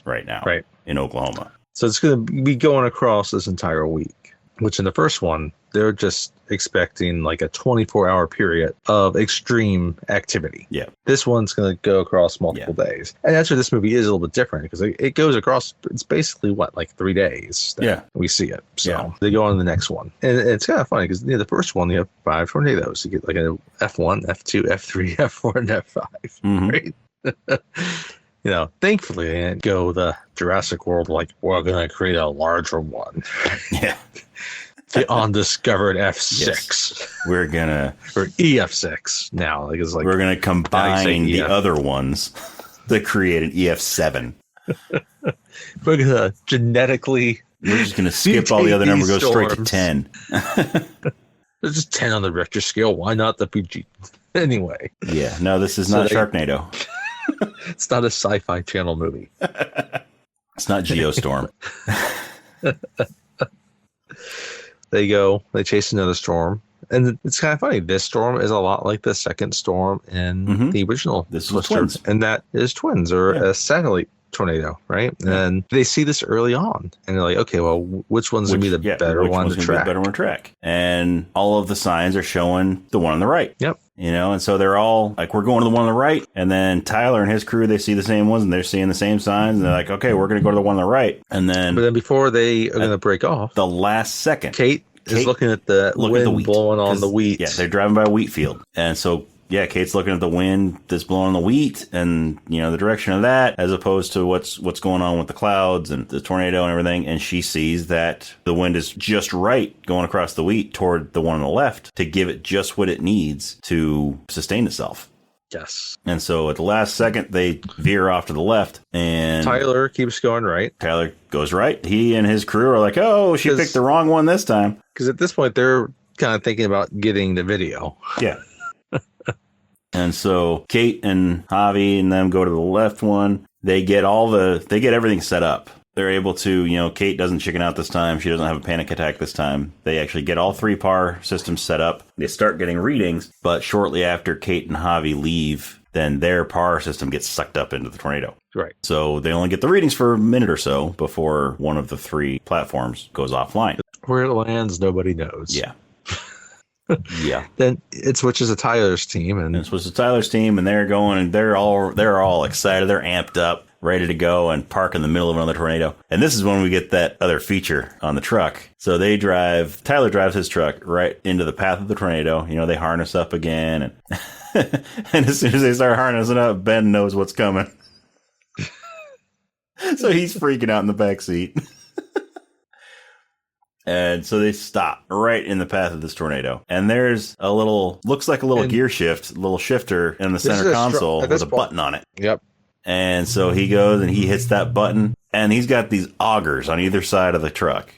A: right now, in Oklahoma.
B: So it's going to be going across this entire week, which in the first one, they're just expecting like a 24-hour period of extreme activity.
A: Yeah.
B: This one's going to go across multiple days. And that's where this movie is a little bit different because it goes across, it's basically like 3 days that we see it. So they go on to the next one. And it's kind of funny because the first one, you have 5 tornadoes. You get like an F1, F2, F3, F4, and F5, right? Thankfully, they didn't go the Jurassic World like, we're going to create a larger one.
A: Yeah.
B: The undiscovered F6.
A: Yes. We're going to...
B: Or EF6 now. Like, it's like
A: we're going to combine the other ones to create an EF7.
B: We're going to genetically...
A: We're just going to skip all the other numbers, go straight to 10.
B: There's just 10 on the Richter scale. Why not the PG? Anyway.
A: Yeah. No, this is not Sharknado.
B: It's not a sci-fi channel movie.
A: It's not Geostorm.
B: They chase another storm. And it's kind of funny. This storm is a lot like the second storm in the original.
A: This is twins.
B: And that is twins or a satellite tornado, right? Yeah. And they see this early on. And they're like, okay, well, which one's going to be the better one to track?
A: Better one to track. And all of the signs are showing the one on the right.
B: Yep.
A: And so they're all like, we're going to the one on the right. And then Tyler and his crew, they see the same ones and they're seeing the same signs. And they're like, okay, we're going to go to the one on the right. And then...
B: But then before they are going to break off...
A: The last second...
B: Kate is looking at the wind blowing on the wheat.
A: Yeah, they're driving by a wheat field. And so... Yeah, Kate's looking at the wind that's blowing the wheat and, the direction of that as opposed to what's going on with the clouds and the tornado and everything. And she sees that the wind is just right going across the wheat toward the one on the left to give it just what it needs to sustain itself.
B: Yes.
A: And so at the last second, they veer off to the left and...
B: Tyler keeps going right.
A: Tyler goes right. He and his crew are like, oh, she picked the wrong one this time.
B: Because at this point, they're kind of thinking about getting the video.
A: Yeah. And so Kate and Javi and them go to the left one. They get everything set up. They're able to, Kate doesn't chicken out this time. She doesn't have a panic attack this time. They actually get all 3 power systems set up. They start getting readings, but shortly after Kate and Javi leave, then their power system gets sucked up into the tornado.
B: Right.
A: So they only get the readings for a minute or so before one of the 3 platforms goes offline.
B: Where it lands, nobody knows.
A: Yeah. Yeah.
B: Then it switches to Tyler's team, and
A: they're going, and they're all excited. They're amped up, ready to go, and park in the middle of another tornado. And this is when we get that other feature on the truck. So Tyler drives his truck right into the path of the tornado. They harness up again, and and as soon as they start harnessing up, Ben knows what's coming. So he's freaking out in the back seat. And so they stop right in the path of this tornado. And there's looks like a little gear shift, a little shifter in the center console with a button on it.
B: Yep.
A: And so he goes and he hits that button, and he's got these augers on either side of the truck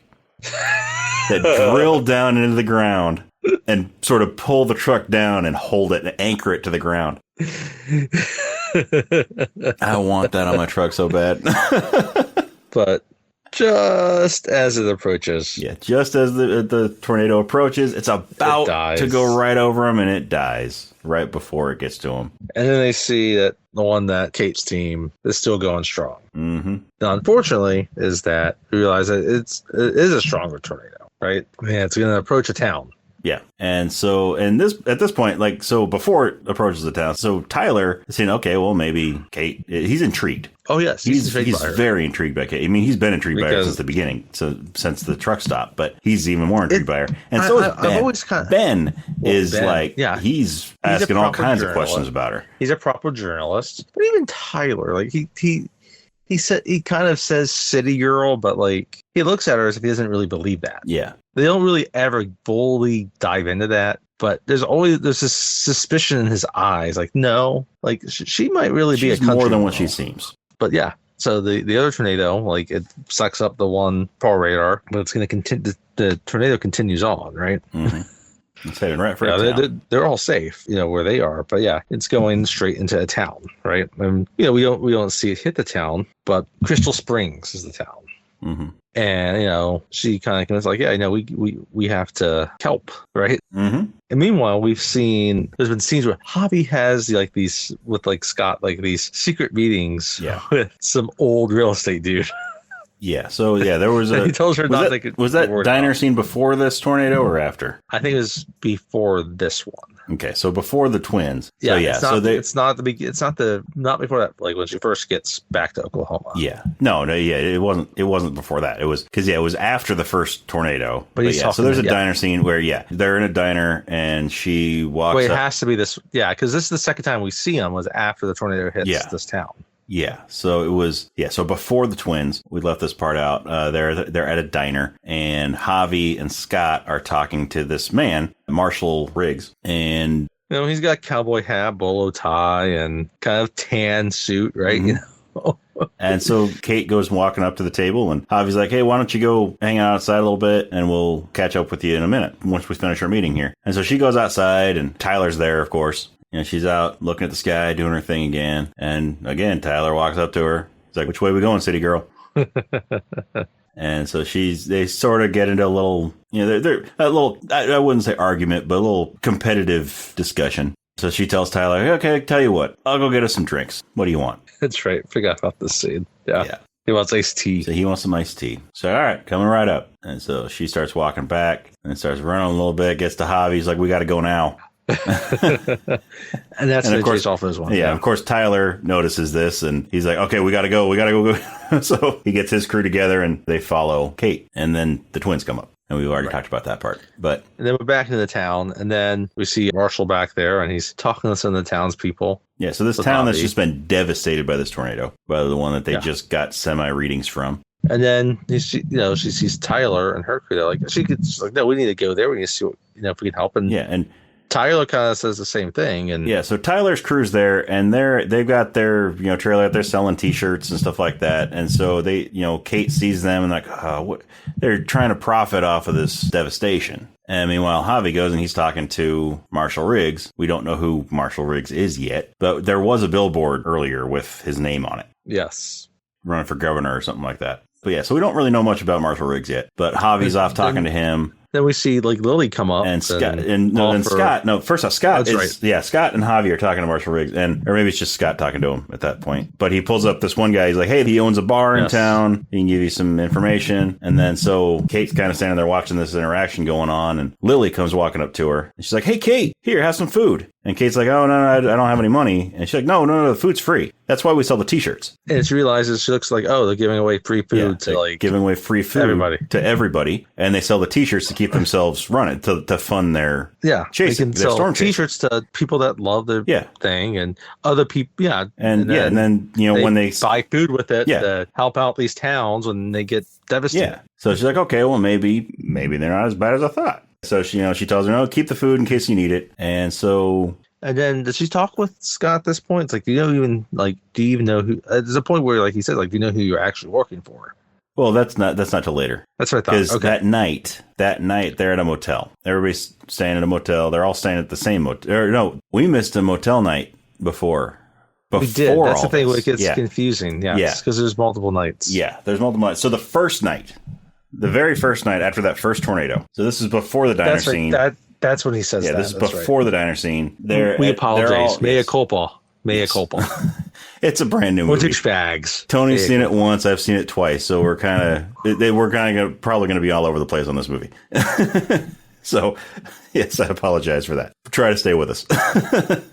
A: that drill down into the ground and sort of pull the truck down and hold it and anchor it to the ground. I want that on my truck so bad.
B: But... just as it approaches.
A: Yeah, just as the tornado approaches, it's about to go right over him, and it dies right before it gets to him.
B: And then they see that the one that Kate's team is still going strong.
A: Mm-hmm.
B: Now, unfortunately, is that we realize that it is a stronger tornado, right? Yeah, it's going to approach a town.
A: Yeah. And so, at this point, before it approaches the town, so Tyler is saying, okay, well, maybe Kate, he's intrigued.
B: Oh, yes.
A: He's very intrigued by Kate. I mean, he's been intrigued by her since the beginning, since the truck stop, but he's even more intrigued by her. And so is Ben. He's asking all kinds of questions about her.
B: He's a proper journalist. But even Tyler, he kind of says city girl, but he looks at her as if he doesn't really believe that.
A: Yeah.
B: They don't really ever fully dive into that, but there's this suspicion in his eyes. She might really be a country
A: more than what
B: girl.
A: she seems.
B: But yeah, so the other tornado, it sucks up the one power radar, but it's going to continue. The tornado continues on, right?
A: Mm-hmm. It's heading right for a town.
B: They're all safe, where they are. But yeah, it's going straight into a town, right? And we don't see it hit the town, but Crystal Springs is the town.
A: Mm-hmm.
B: And she kind of comes we have to help, right?
A: Mm-hmm.
B: And meanwhile, there's been scenes where Javi has these with Scott, these secret meetings with some old real estate dude.
A: Yeah. So yeah, there was a.
B: He tells her not to.
A: Was that diner scene before this tornado or after?
B: I think it was before this one.
A: Okay, so before the twins.
B: Yeah,
A: so, yeah.
B: It's not before that. Like when she first gets back to Oklahoma.
A: Yeah. No. Yeah. It wasn't before that. It was because it was after the first tornado.
B: But yeah.
A: So there's a diner scene where they're in a diner and she walks.
B: Wait, it has to be this. Yeah, because this is the second time we see them was after the tornado hits this town.
A: Yeah, so it was so before the twins, we left this part out. They're at a diner, and Javi and Scott are talking to this man, Marshall Riggs, and
B: he's got a cowboy hat, bolo tie, and kind of tan suit, right?
A: Mm-hmm. And so Kate goes walking up to the table, and Javi's like, "Hey, why don't you go hang out outside a little bit, and we'll catch up with you in a minute once we finish our meeting here." And so she goes outside, and Tyler's there, of course. She's out looking at the sky, doing her thing again. And again, Tyler walks up to her. He's like, "Which way we going, city girl?" And so they sort of get into a little, they're a little, I wouldn't say argument, but a little competitive discussion. So she tells Tyler, "Okay, tell you what, I'll go get us some drinks. What do you want?"
B: That's right. Forgot about this scene. Yeah. He wants iced tea.
A: So he wants some iced tea. So, all right, coming right up. And so she starts walking back and starts running a little bit, gets to Javi. He's like, "We got to go now."
B: And of course, off as one.
A: Yeah, of course, Tyler notices this and he's like, "Okay, we gotta go. So he gets his crew together and they follow Kate, and then the twins come up. And we've already talked about that part. And
B: then we're back into the town, and then we see Marshall back there, and he's talking to some of the townspeople.
A: Yeah, so this town that's just been devastated by this tornado, by the one that they just got semi-readings from.
B: And then she sees Tyler and her crew. They're like, "No, we need to go there. We need to see what, if we can help." And Tyler kind of says the same thing. And
A: so Tyler's crew's there, and they've got their trailer out there selling T-shirts and stuff like that. And so they, Kate sees them and they're trying to profit off of this devastation. And meanwhile, Javi goes and he's talking to Marshall Riggs. We don't know who Marshall Riggs is yet, but there was a billboard earlier with his name on it.
B: Yes,
A: running for governor or something like that. But so we don't really know much about Marshall Riggs yet. But Javi's off talking to him.
B: Then we see Lily come up
A: and Scott Scott. No, first off, Scott Scott and Javi are talking to Marshall Riggs, or maybe it's just Scott talking to him at that point. But he pulls up this one guy. He's like, "Hey, he owns a bar in town. He can give you some information." And then so Kate's kind of standing there watching this interaction going on, and Lily comes walking up to her, and she's like, "Hey, Kate, here, have some food." And Kate's like, "Oh, no, I don't have any money." And she's like, No, the food's free. That's why we sell the T-shirts.
B: And she realizes, she looks like, they're giving away free food
A: giving away free food to everybody. And they sell the T-shirts to keep themselves running, to fund their chasing.
B: They can sell T-shirts to people that love their thing and other people. And
A: then when they
B: buy food with it to help out these towns when they get devastated.
A: Yeah. So she's like, okay, well, maybe they're not as bad as I thought. So she tells her, "No, keep the food in case you need it." And
B: then does she talk with Scott at this point? It's like, do you even know who? There's a point where, he said, do you know who you're actually working for?
A: Well, that's not till later.
B: That's what I thought.
A: Because that night they're at a motel. Everybody's staying at a motel. They're all staying at the same motel. Or no, we missed a motel night before.
B: We did. That's the thing where it gets confusing. Yeah. Because there's multiple nights.
A: Yeah, there's multiple nights. So the first night. The very first night after that first tornado. So this is before the diner scene.
B: That's when he says that.
A: Yeah, this is before the diner scene.
B: We apologize. Mea culpa.
A: It's a brand new movie.
B: We're douchebags.
A: Tony's seen it once. I've seen it twice. So we're probably going to be all over the place on this movie. So, yes, I apologize for that. Try to stay with us.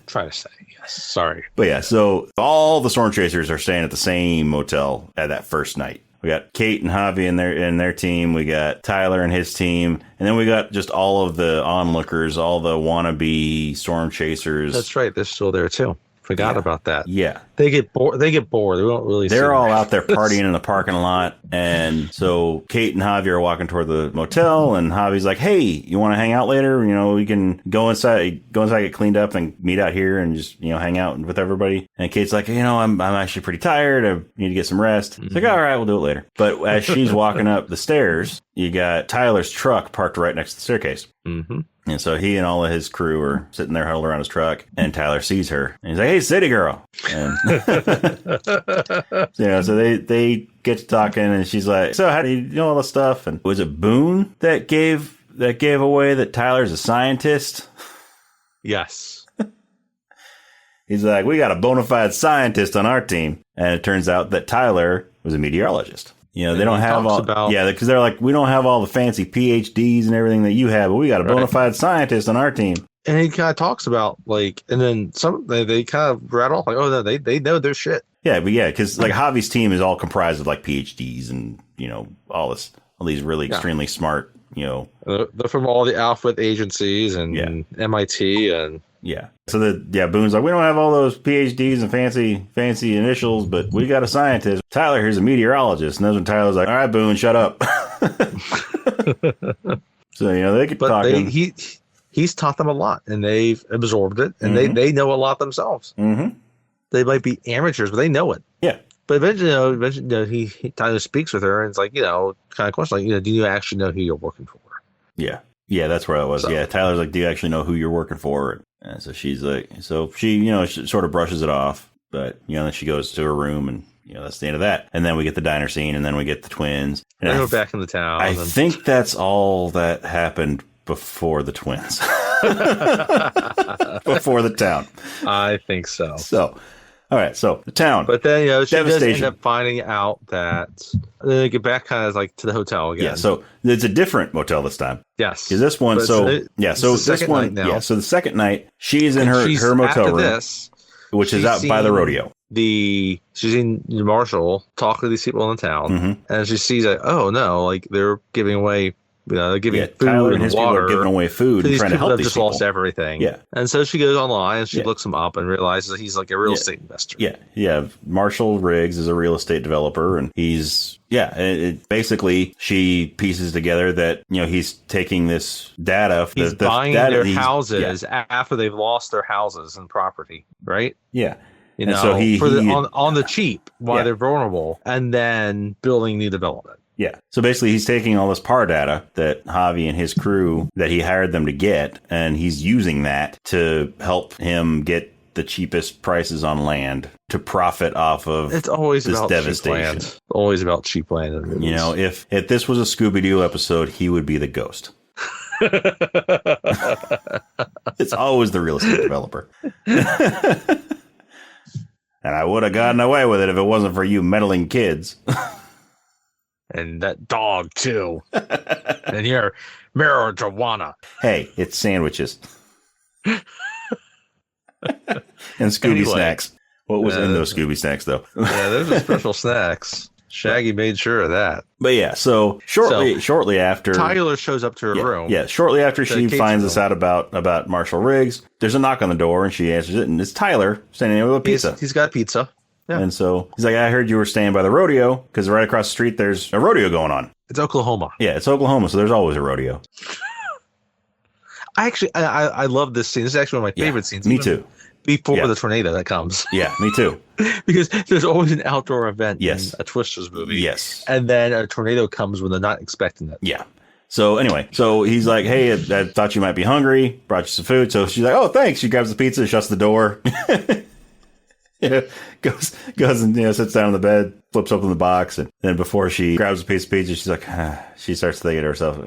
B: Try to stay. Yes. Sorry.
A: But so all the storm chasers are staying at the same motel at that first night. We got Kate and Javi and their team. We got Tyler and his team. And then we got just all of the onlookers, all the wannabe storm chasers.
B: That's right. They're still there, too. Forgot about that.
A: Yeah.
B: They get bored. They don't really.
A: They're all out there partying in the parking lot. And so Kate and Javi are walking toward the motel, and Javi's like, "Hey, you want to hang out later? We can go inside, get cleaned up and meet out here and just, hang out with everybody." And Kate's like, I'm actually pretty tired. I need to get some rest. It's like, all right, we'll do it later. But as she's walking up the stairs, you got Tyler's truck parked right next to the staircase.
B: Mm-hmm.
A: And so he and all of his crew are sitting there huddled around his truck, and Tyler sees her. And he's like, "Hey, city girl." And so they get to talking, and she's like, "So how do you know all this stuff?" And was it Boone that gave away that Tyler's a scientist?
B: Yes.
A: He's like, "We got a bona fide scientist on our team." And it turns out that Tyler was a meteorologist. You know, they don't have all, because they're like, we don't have all the fancy PhDs and everything that you have, but we got a bona fide scientist on our team.
B: And he kind of talks about like, and then they kind of rattle off like, oh, no, they know their shit.
A: Yeah, but because like Javi's team is all comprised of like PhDs and, you know, all these really extremely smart, you know.
B: They're from all the Alphabet agencies and MIT and.
A: Yeah. So Boone's like, we don't have all those PhDs and fancy initials, but we got a scientist. Tyler here's a meteorologist. And that's when Tyler's like, all right, Boone, shut up. So, you know, they could talk.
B: He's taught them a lot and they've absorbed it and they know a lot themselves. Mm-hmm. They might be amateurs, but they know it. Yeah. But eventually, Tyler speaks with her and it's like, you know, kind of question, like, you know, do you actually know who you're working for? Yeah.
A: Yeah, that's where I was. So, yeah, Tyler's like, do you actually know who you're working for? And so she's like, she, you know, she sort of brushes it off, but, you know, then she goes to her room and, you know, that's the end of that. And then we get the diner scene and then we get the twins. And
B: we're back in the town.
A: I think that's all that happened before the twins. Before the town.
B: I think so.
A: So, all right, so the town.
B: But then, you know, she does end up finding out that they get back kind of like to the hotel again.
A: Yeah, so it's a different motel this time.
B: Yes.
A: Because this one, so this one, so the second night, she's in her motel room, which is out by the rodeo. She's seen Marshall talking to these people in the town, and she sees that, oh no, like they're giving away. You know, they're giving food Tyler
B: and
A: his
B: water.
A: People are giving away food and trying to help these
B: just
A: people.
B: Lost everything.
A: Yeah. And
B: so she goes online and she looks him up and realizes that he's like a real estate investor.
A: Yeah. Yeah. Marshall Riggs is a real estate developer and he's, basically she pieces together that, you know, he's taking this data.
B: He's buying their houses after they've lost their houses and property, right?
A: Yeah.
B: You know, so on the cheap while they're vulnerable and then building new development.
A: Yeah. So basically, he's taking all this PAR data that Javi and his crew that he hired them to get, and he's using that to help him get the cheapest prices on land to profit off of
B: it's always
A: this
B: about
A: devastation.
B: Cheap land. Always about cheap land.
A: You know, if this was a Scooby-Doo episode, he would be the ghost. It's always the real estate developer. And I would have gotten away with it if it wasn't for you meddling kids.
B: And that dog, too. And your marijuana.
A: Hey, it's sandwiches. And Scooby snacks. What was in those Scooby snacks, though?
B: Yeah, those are special snacks. Shaggy made sure of that.
A: But yeah, so shortly after...
B: Tyler shows up to her room.
A: Yeah, shortly after she finds this out about Marshall Riggs, there's a knock on the door, and she answers it, and it's Tyler standing there with a pizza.
B: He's got pizza. Yeah.
A: And so he's like, I heard you were staying by the rodeo because right across the street, there's a rodeo going on.
B: It's Oklahoma.
A: Yeah, it's Oklahoma. So there's always a rodeo.
B: I love this scene. This is actually one of my favorite scenes.
A: Me too.
B: Before the tornado that comes.
A: Yeah, me too.
B: Because there's always an outdoor event in a Twisters movie.
A: Yes.
B: And then a tornado comes when they're not expecting it.
A: Yeah. So anyway, he's like, hey, I thought you might be hungry. Brought you some food. So she's like, oh, thanks. She grabs the pizza, shuts the door. Goes and sits down on the bed, flips open the box, and then before she grabs a piece of pizza, she's like, she starts thinking to herself,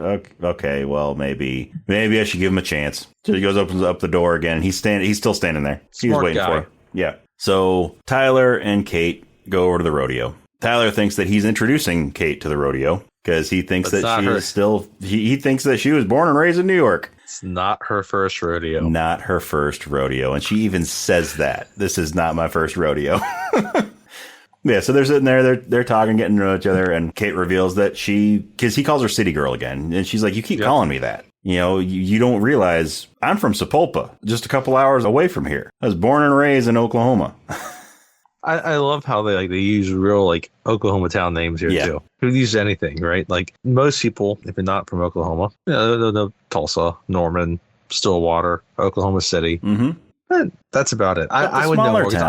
A: okay, well, maybe I should give him a chance. So she opens up the door again. He's still standing there. He's waiting for her. Yeah. So Tyler and Kate go over to the rodeo. Tyler thinks that he's introducing Kate to the rodeo because he thinks that she is still. He thinks that she was born and raised in New York.
B: It's not her first rodeo.
A: Not her first rodeo. And she even says that. This is not my first rodeo. Yeah, so they're sitting there, they're talking, getting to know each other, and Kate reveals that because he calls her City Girl again, and she's like, you keep calling me that. You know, you don't realize I'm from Sapulpa, just a couple hours away from here. I was born and raised in Oklahoma.
B: I love how they use real Oklahoma town names here too. Who use anything, right? Like most people, if they're not from Oklahoma, they're Tulsa, Norman, Stillwater, Oklahoma City. Mm-hmm. And that's about it. I would know more because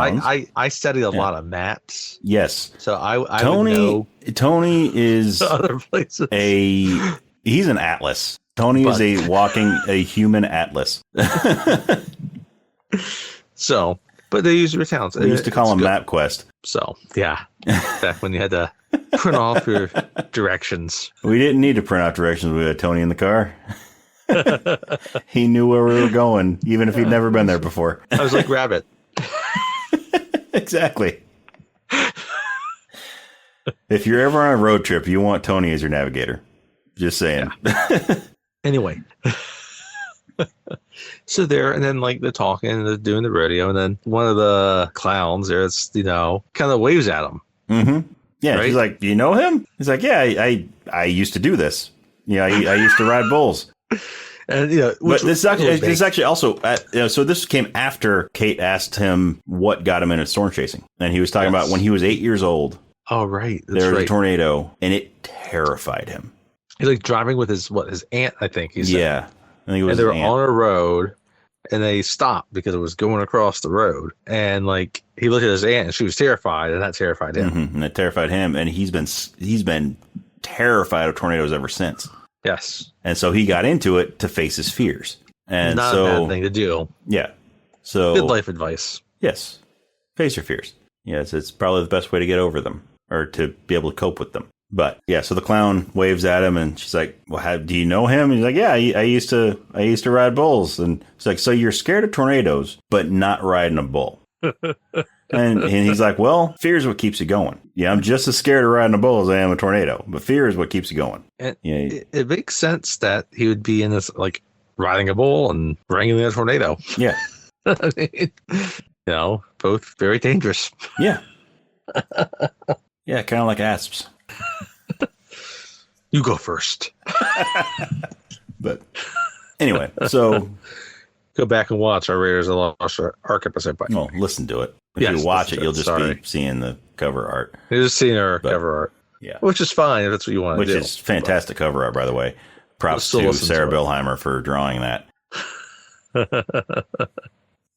B: I studied a lot of maps.
A: Yes.
B: So I would know.
A: Tony is
B: other places.
A: He's an atlas. Tony is a human atlas.
B: So. But they use your towns.
A: We used to call them MapQuest.
B: So, yeah. Back when you had to print off your directions.
A: We didn't need to print out directions. We had Tony in the car. He knew where we were going, even if he'd never been there before.
B: I was like, Rabbit.
A: Exactly. If you're ever on a road trip, you want Tony as your navigator. Just saying.
B: Yeah. Anyway. So there, and then like they're talking and they're doing the radio, and then one of the clowns there, it's kind of waves at him.
A: Mm-hmm. Yeah, right? She's like, "Do you know him?" He's like, "Yeah, I used to do this. Yeah, I used to ride bulls."
B: And
A: but this is actually also so this came after Kate asked him what got him into storm chasing, and he was talking about when he was 8 years old.
B: Oh, right,
A: there was a tornado, and it terrified him.
B: He's like driving with his aunt, I think. He said.
A: Yeah. I think it was
B: and they were on a road, and they stopped because it was going across the road. And like he looked at his aunt, and she was terrified, and that terrified him.
A: Mm-hmm. And that terrified him, and he's been terrified of tornadoes ever since.
B: Yes.
A: And so he got into it to face his fears. And
B: not a bad thing to do.
A: Yeah. So
B: good life advice.
A: Yes. Face your fears. Yes, it's probably the best way to get over them or to be able to cope with them. But yeah, so the clown waves at him, and she's like, "Well, do you know him?" And he's like, "Yeah, I used to ride bulls." And she's like, "So you're scared of tornadoes, but not riding a bull?" and he's like, "Well, fear is what keeps you going. Yeah, I'm just as scared of riding a bull as I am a tornado, but fear is what keeps you going."
B: And it makes sense that he would be in this like riding a bull and wrangling a tornado.
A: Yeah,
B: I mean, both very dangerous.
A: Yeah, yeah, kind of like asps.
B: You go first.
A: But anyway, so
B: go back and watch our Raiders of the Lost Ark episode.
A: Oh, listen to it. If you watch it, you'll just be seeing the cover art.
B: You're just seeing our cover art.
A: Yeah.
B: Which is fine if that's what you want to do.
A: Which is fantastic cover art, by the way. Props to Sarah Bilhimer for drawing that.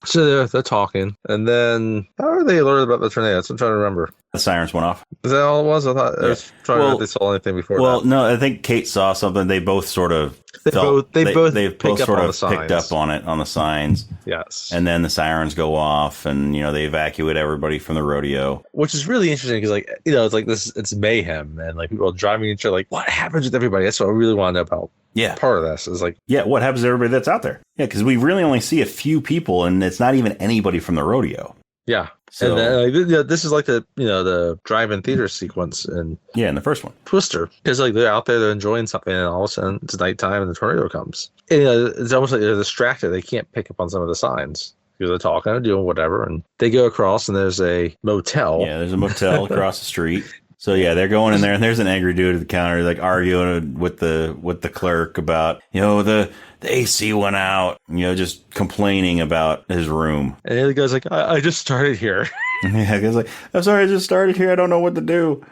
B: So they're talking, and then how are they alerted about the tornadoes? I'm trying to remember.
A: The sirens went off.
B: Is that all it was? I thought I was trying to know if they saw anything before.
A: Well, no, I think Kate saw something. They both sort of
B: they both
A: sort of picked up on it on the signs.
B: Yes.
A: And then the sirens go off, and they evacuate everybody from the rodeo,
B: which is really interesting because it's like this. It's mayhem, and like people are driving each other. Like, what happens with everybody? That's what I really want to know about.
A: Yeah.
B: Part of this is like,
A: what happens to everybody that's out there? Yeah, because we really only see a few people, and it's not even anybody from the rodeo.
B: Yeah. So, and then, this is like the drive-in theater sequence in
A: the first one,
B: Twister, because like they're out there, they're enjoying something, and all of a sudden it's nighttime and the tornado comes. And, it's almost like they're distracted. They can't pick up on some of the signs because they're talking or doing whatever, and they go across, and there's a motel.
A: Yeah, there's a motel across the street. So yeah, they're going in there, and there's an angry dude at the counter, like arguing with the clerk about the AC went out, just complaining about his room.
B: And the other guy's like, I just started here.
A: Yeah, the guy's like, I'm sorry, I just started here. I don't know what to do.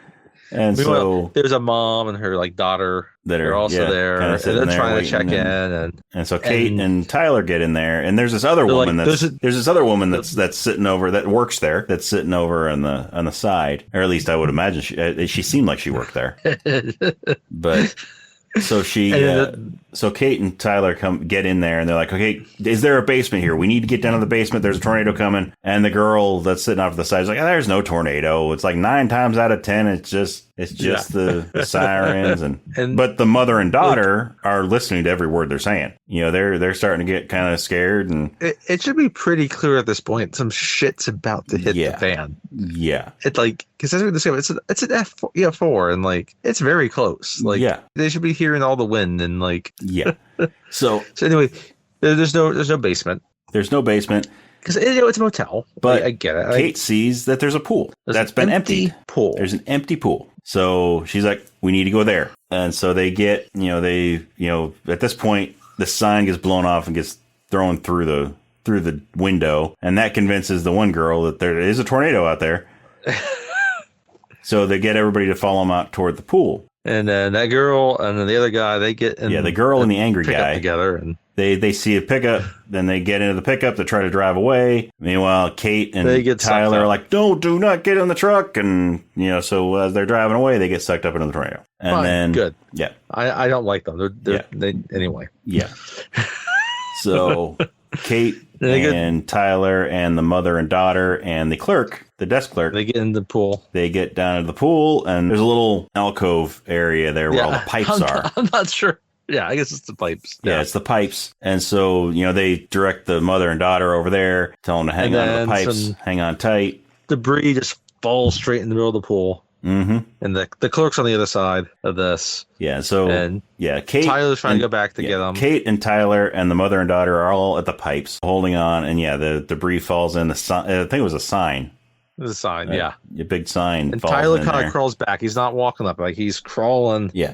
A: And so
B: there's a mom and her daughter that are also there, and they're trying to check in, and so
A: Kate and Tyler get in there, and there's this other woman there's this other woman that's sitting over, that works there, that's sitting over on the side, or at least I would imagine she seemed like she worked there, but. So so Kate and Tyler get in there, and they're like, "Okay, is there a basement here? We need to get down to the basement. There's a tornado coming." And the girl that's sitting off to the side is like, "There's no tornado. It's like 9 times out of 10, it's just the sirens." And but the mother and daughter are listening to every word they're saying. They're starting to get kind of scared, and
B: it should be pretty clear at this point. Some shit's about to hit the fan.
A: Yeah,
B: it's like, because that's what they say. It's an F4, and like it's very close. Like they should be hearing all the wind and like So anyway, there's no basement.
A: There's no basement
B: because it's a motel.
A: But
B: I get it.
A: Kate sees that there's a pool that's been emptied. There's an empty pool. So she's like, "We need to go there." And so they get at this point the sign gets blown off and gets thrown through the window, and that convinces the one girl that there is a tornado out there. So they get everybody to follow them out toward the pool.
B: And then that girl and then the other guy, they get in
A: the girl and the angry guy
B: together, and
A: they see a pickup. Then they get into the pickup to try to drive away. Meanwhile, Kate and Tyler are like, "Do not get in the truck." And so as they're driving away, they get sucked up into the tornado. And then
B: good,
A: yeah,
B: I don't like them. They anyway.
A: Yeah. So Kate and Tyler and the mother and daughter and the clerk, the desk clerk,
B: they get in the pool. They
A: get down to the pool, and there's a little alcove area there where all the pipes are.
B: I'm not sure. Yeah, I guess it's the pipes.
A: Yeah, it's the pipes. And so, they direct the mother and daughter over there, tell them to hang on to the pipes, hang on tight.
B: Debris just falls straight in the middle of the pool.
A: Mm-hmm.
B: And the clerk's on the other side of this.
A: Yeah. So
B: And
A: Kate.
B: Tyler's trying to go back to get them.
A: Kate and Tyler and the mother and daughter are all at the pipes holding on. And the debris falls in. I think it was a sign.
B: There's a sign,
A: A big sign.
B: And
A: falls
B: Tyler
A: in
B: kind
A: there.
B: of crawls back. He's not walking up. Like, he's crawling.
A: Yeah.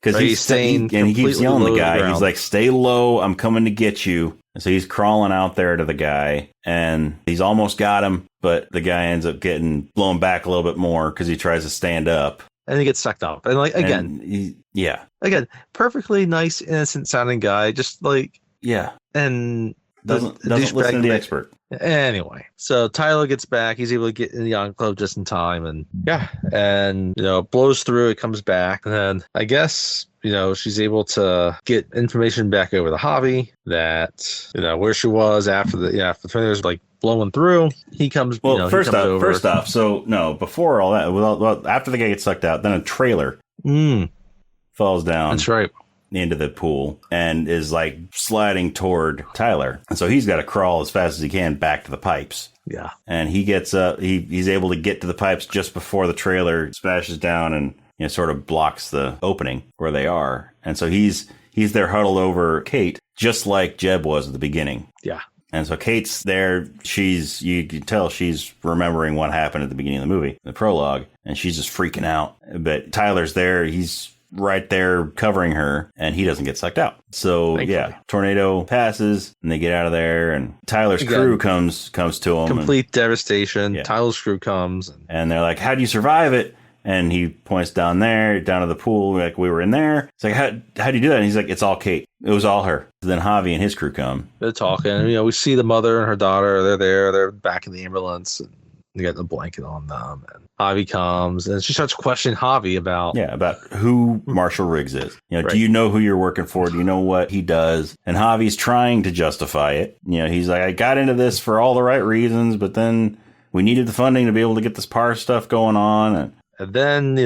A: Because
B: He's staying
A: he keeps
B: completely
A: yelling
B: low
A: at
B: to
A: the
B: the
A: guy.
B: ground.
A: He's like, "Stay low! I'm coming to get you." And so he's crawling out there to the guy, and he's almost got him, but the guy ends up getting blown back a little bit more because he tries to stand up.
B: And he gets sucked up. And like, again, again, perfectly nice, innocent sounding guy. Just like, and
A: doesn't listen to the expert.
B: Anyway, so Tyler gets back. He's able to get in the enclave just in time, and blows through. It comes back, and then I guess she's able to get information back over to Javi that where she was after the tornado's like blowing through. He comes.
A: Well, first off, so no, before all that, well, after the guy gets sucked out, then a trailer falls down.
B: That's right.
A: Into the pool and is like sliding toward Tyler. And so he's got to crawl as fast as he can back to the pipes.
B: Yeah.
A: And he gets up, he's able to get to the pipes just before the trailer smashes down and sort of blocks the opening where they are. And so he's there huddled over Kate, just like Jeb was at the beginning.
B: Yeah.
A: And so Kate's there. You can tell she's remembering what happened at the beginning of the movie, the prologue, and she's just freaking out. But Tyler's there. He's right there covering her, and he doesn't get sucked out. So
B: Thankfully.
A: Tornado passes, and they get out of there, and Tyler's crew comes to him.
B: Complete devastation. Yeah. Tyler's crew comes,
A: and they're like, "How do you survive it?" And he points down to the pool, like, "We were in there." It's like, how do you do that? And he's like, "It's all Kate. It was all her." So then Javi and his crew come.
B: They're talking. We see the mother and her daughter. They're there. They're back in the ambulance, and they got the blanket on them. And Javi comes, and she starts questioning Javi about
A: who Marshall Riggs is. Do you know who you're working for? Do you know what he does? And Javi's trying to justify it. He's like, "I got into this for all the right reasons, but then we needed the funding to be able to get this power stuff going on."
B: And then,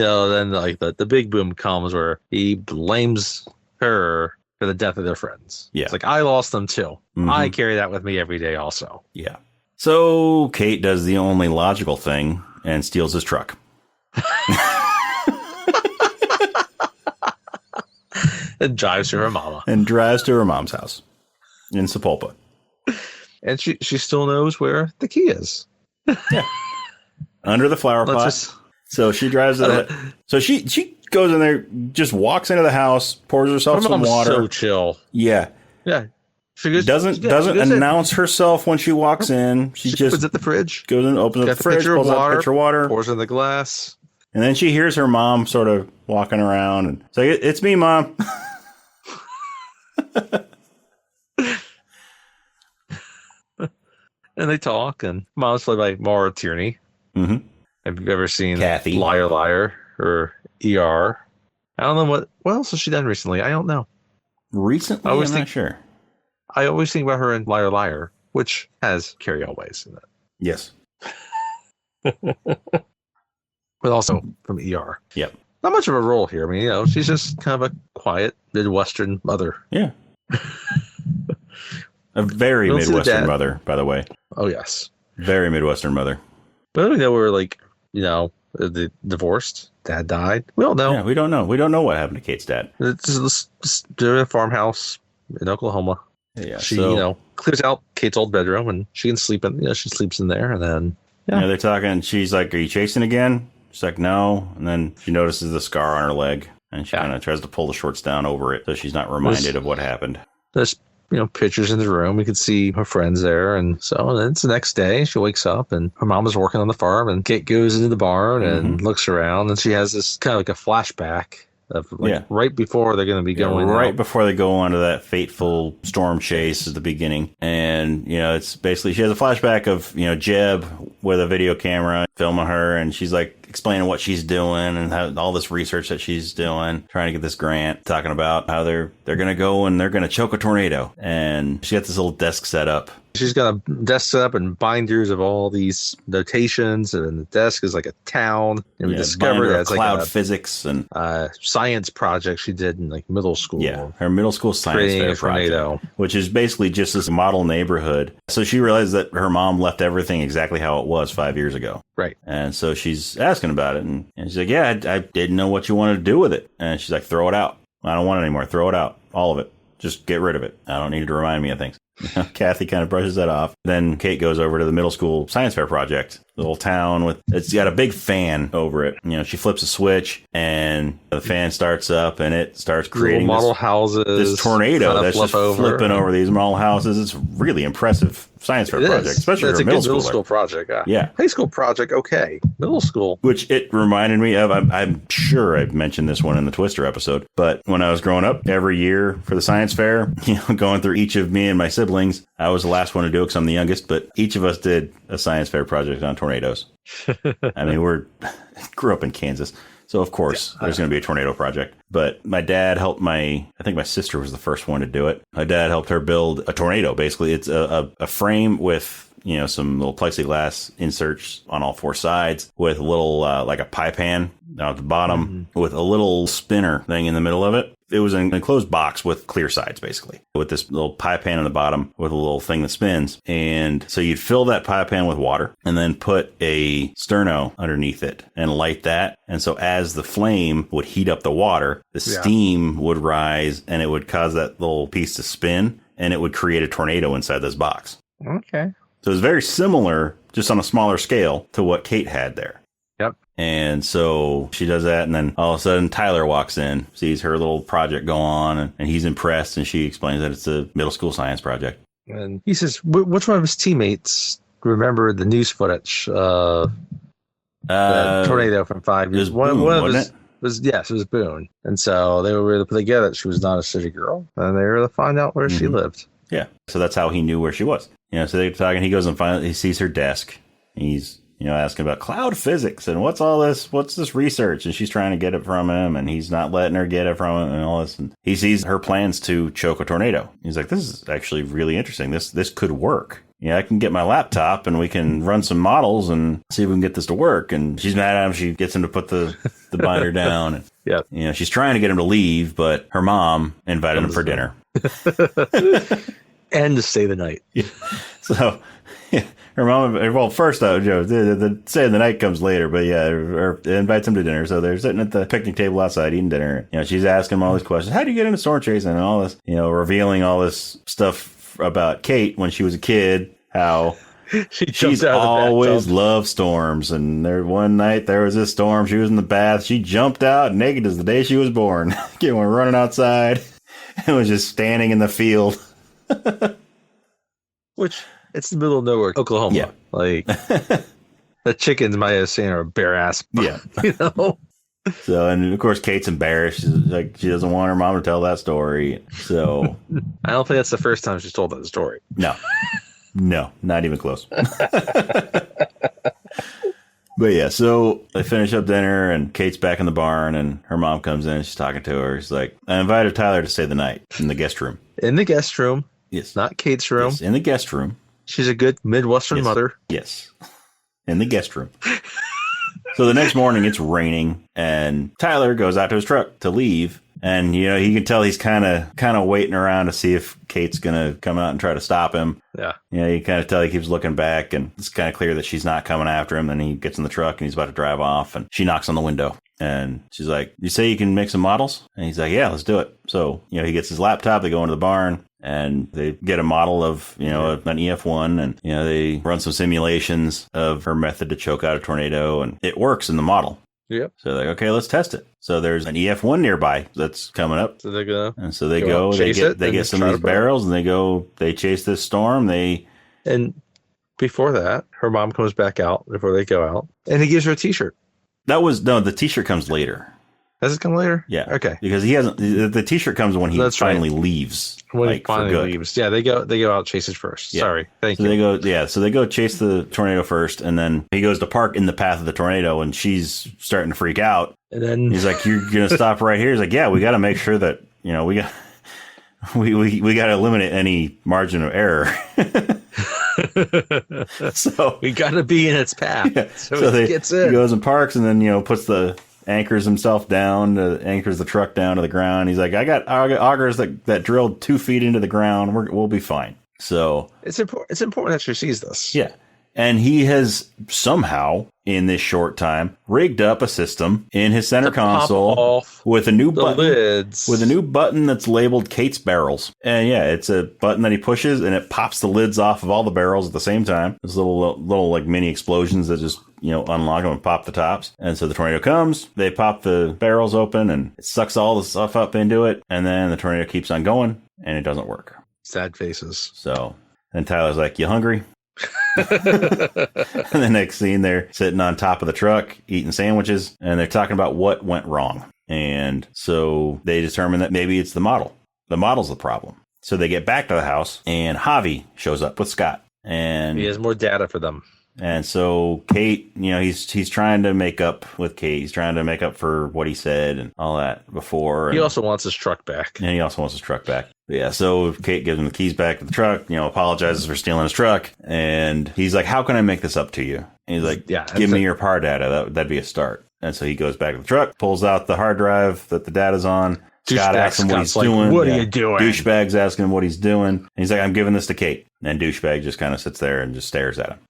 B: like the big boom comes where he blames her for the death of their friends.
A: Yeah.
B: It's like, I lost them too.
A: Mm-hmm.
B: I carry that with me every day also.
A: Yeah. So Kate does the only logical thing and steals his truck.
B: And drives to her mama.
A: And drives to her mom's house in Sepulpa.
B: And she still knows where the key is.
A: Yeah. Under the flower pot. So she drives it. So she goes in there, just walks into the house, pours herself some water.
B: So chill.
A: Yeah.
B: Yeah.
A: Doesn't announce herself when she walks in. She just
B: puts it in the fridge.
A: Goes in, opens up the fridge, pulls out a pitcher of water,
B: pours in the glass.
A: And then she hears her mom sort of walking around and say, "It's me, Mom."
B: And they talk, and Mom's played by Maura Tierney.
A: Mm-hmm.
B: Have you ever seen
A: Kathy?
B: Liar Liar or ER? I don't know what else has she done recently. I don't know.
A: Recently, I'm not sure.
B: I always think about her in Liar Liar, which has Carrie Elways in it.
A: Yes.
B: But also from ER.
A: Yep.
B: Not much of a role here. I mean, she's just kind of a quiet Midwestern mother.
A: Yeah. A very Midwestern mother, by the way.
B: Oh, yes.
A: Very Midwestern mother.
B: But we know we're the divorced. Dad died. We don't know.
A: Yeah, we don't know. We don't know what happened to Kate's dad.
B: They're in a farmhouse in Oklahoma.
A: Yeah.
B: She, clears out Kate's old bedroom and she can sleep in. She sleeps in there, and then
A: they're talking. She's like, "Are you chasing again?" She's like, "No." And then she notices the scar on her leg, and she kind of tries to pull the shorts down over it so she's not reminded of what happened.
B: There's pictures in the room. We could see her friends there, and then it's the next day. She wakes up, and her mom is working on the farm, and Kate goes into the barn and looks around, and she has this kind of like a flashback of right before they're going to be going
A: before they go on to that fateful storm chase at the beginning. And it's basically she has a flashback of Jeb with a video camera filming her, and she's like explaining what she's doing and all this research that she's doing, trying to get this grant, talking about how they're going to go and they're going to choke a tornado. And she got this little desk set up
B: She's got a desk set up and binders of all these notations, and the desk is like a town. And we discovered that it's
A: cloud
B: like
A: physics and
B: science project she did in like middle school.
A: Yeah, her middle school science fair project, which is basically just this model neighborhood. So she realized that her mom left everything exactly how it was 5 years ago.
B: Right.
A: And so she's asking about it, and she's like, yeah, I didn't know what you wanted to do with it. And she's like, throw it out. I don't want it anymore. Throw it out. All of it. Just get rid of it. I don't need it to remind me of things. Kathy kind of brushes that off. Then Kate goes over to the middle school science fair project. The little town it's got a big fan over it. She flips a switch and the fan starts up and it starts creating
B: model houses.
A: This tornado that's just flipping over these model houses. It's a really impressive science fair project, especially for a middle
B: school project.
A: Yeah.
B: High school project, okay. Middle school.
A: Which it reminded me of, I'm sure I've mentioned this one in the Twister episode, but when I was growing up, every year for the science fair, going through each of me and my siblings, I was the last one to do it because I'm the youngest, but each of us did a science fair project on tornadoes. I mean, grew up in Kansas. So, of course, there's going to be a tornado project. But my dad helped I think my sister was the first one to do it. My dad helped her build a tornado. Basically, it's a frame with, some little plexiglass inserts on all four sides with a little, like a pie pan down at the bottom with a little spinner thing in the middle of it. It was an enclosed box with clear sides, basically, with this little pie pan on the bottom with a little thing that spins. And so you'd fill that pie pan with water and then put a sterno underneath it and light that. And so as the flame would heat up the water, the steam would rise and it would cause that little piece to spin and it would create a tornado inside this box.
B: Okay.
A: So it's very similar, just on a smaller scale, to what Kate had there.
B: Yep.
A: And so she does that, and then all of a sudden Tyler walks in, sees her little project go on, and he's impressed, and she explains that it's a middle school science project.
B: And he says, which one of his teammates remembered the news footage of the tornado from 5 years?
A: One of his,
B: it was Boone. And so they were able to put together that she was not a city girl, and they were able to find out where she lived.
A: Yeah, so that's how he knew where she was. So they're talking, he goes and he sees her desk, he's asking about cloud physics and what's all this, what's this research? And she's trying to get it from him and he's not letting her get it from him and all this. And he sees her plans to choke a tornado. He's like, this is actually really interesting. This could work. I can get my laptop and we can run some models and see if we can get this to work. And she's mad at him. She gets him to put the binder down. And, she's trying to get him to leave, but her mom invited him for dinner.
B: And to stay the night.
A: So... her mom, well, first, the stay of the night comes later, but invites him to dinner. So they're sitting at the picnic table outside eating dinner. She's asking him all these questions. How do you get into storm chasing and all this, revealing all this stuff about Kate when she was a kid, how she's always loved storms. And one night there was this storm. She was in the bath. She jumped out naked as the day she was born. Kid went running outside and was just standing in the field.
B: Which... it's the middle of nowhere, Oklahoma.
A: Yeah.
B: Like, the chickens might have seen her bare ass.
A: Yeah. So, and of course, Kate's embarrassed. She's like, she doesn't want her mom to tell that story. So.
B: I don't think that's the first time she's told that story.
A: No, not even close. But yeah, so they finish up dinner and Kate's back in the barn and her mom comes in and she's talking to her. She's like, I invited Tyler to stay the night in the guest room.
B: In the guest room.
A: Yes.
B: Not Kate's room.
A: Yes, in the guest room.
B: She's a good Midwestern mother.
A: Yes. In the guest room. So the next morning it's raining and Tyler goes out to his truck to leave. And, he can tell he's kind of waiting around to see if Kate's going to come out and try to stop him.
B: Yeah.
A: You kind of tell he keeps looking back and it's kind of clear that she's not coming after him. Then he gets in the truck and he's about to drive off and she knocks on the window. And she's like, you say you can make some models? And he's like, yeah, let's do it. So, he gets his laptop, they go into the barn and they get a model of, an EF1 and, they run some simulations of her method to choke out a tornado and it works in the model.
B: Yep.
A: So they're like, okay, let's test it. So there's an EF1 nearby that's coming up.
B: So they go.
A: And so they go, they get some of these barrels and they chase this storm.
B: And before that, her mom comes back out before they go out and he gives her a t-shirt.
A: The t-shirt comes later.
B: Does it come later?
A: Yeah.
B: Okay.
A: Because the t-shirt comes when he finally leaves.
B: When he finally leaves. Yeah, they go out chases first. Yeah. Sorry. Thank you.
A: So they go chase the tornado first and then he goes to park in the path of the tornado and she's starting to freak out.
B: And then
A: he's like, you're going to stop right here. He's like, yeah, we got to make sure that, we got to eliminate any margin of error. So
B: we got to be in its path.
A: yeah,
B: So he gets in.
A: He goes and parks, and then puts anchors himself down, anchors the truck down to the ground. He's like, I got augers that drilled 2 feet into the ground. We'll be fine. So
B: it's important that she sees this.
A: Yeah. And he has somehow, in this short time, rigged up a system in his center console with a new button that's labeled Kate's barrels. And yeah, it's a button that he pushes, and it pops the lids off of all the barrels at the same time. There's little like mini explosions that just unlock them and pop the tops. And so the tornado comes, they pop the barrels open, and it sucks all the stuff up into it. And then the tornado keeps on going, and it doesn't work.
B: Sad faces.
A: So then Tyler's like, "You hungry?" And the next scene, they're sitting on top of the truck eating sandwiches, and they're talking about what went wrong. And so they determine that maybe it's the model. The model's the problem. So they get back to the house, and Javi shows up with Scott, and
B: he has more data for them.
A: And so Kate, he's trying to make up with Kate. He's trying to make up for what he said and all that before.
B: He also wants his truck back.
A: And he also wants his truck back. Yeah, so Kate gives him the keys back to the truck, apologizes for stealing his truck. And he's like, how can I make this up to you? And he's like, give me your power data. That'd be a start. And so he goes back to the truck, pulls out the hard drive that the data's on. Scott asks him what he's doing.
B: What are you doing?
A: Douchebag's asking him what he's doing. And he's like, I'm giving this to Kate. And Douchebag just kind of sits there and just stares at him.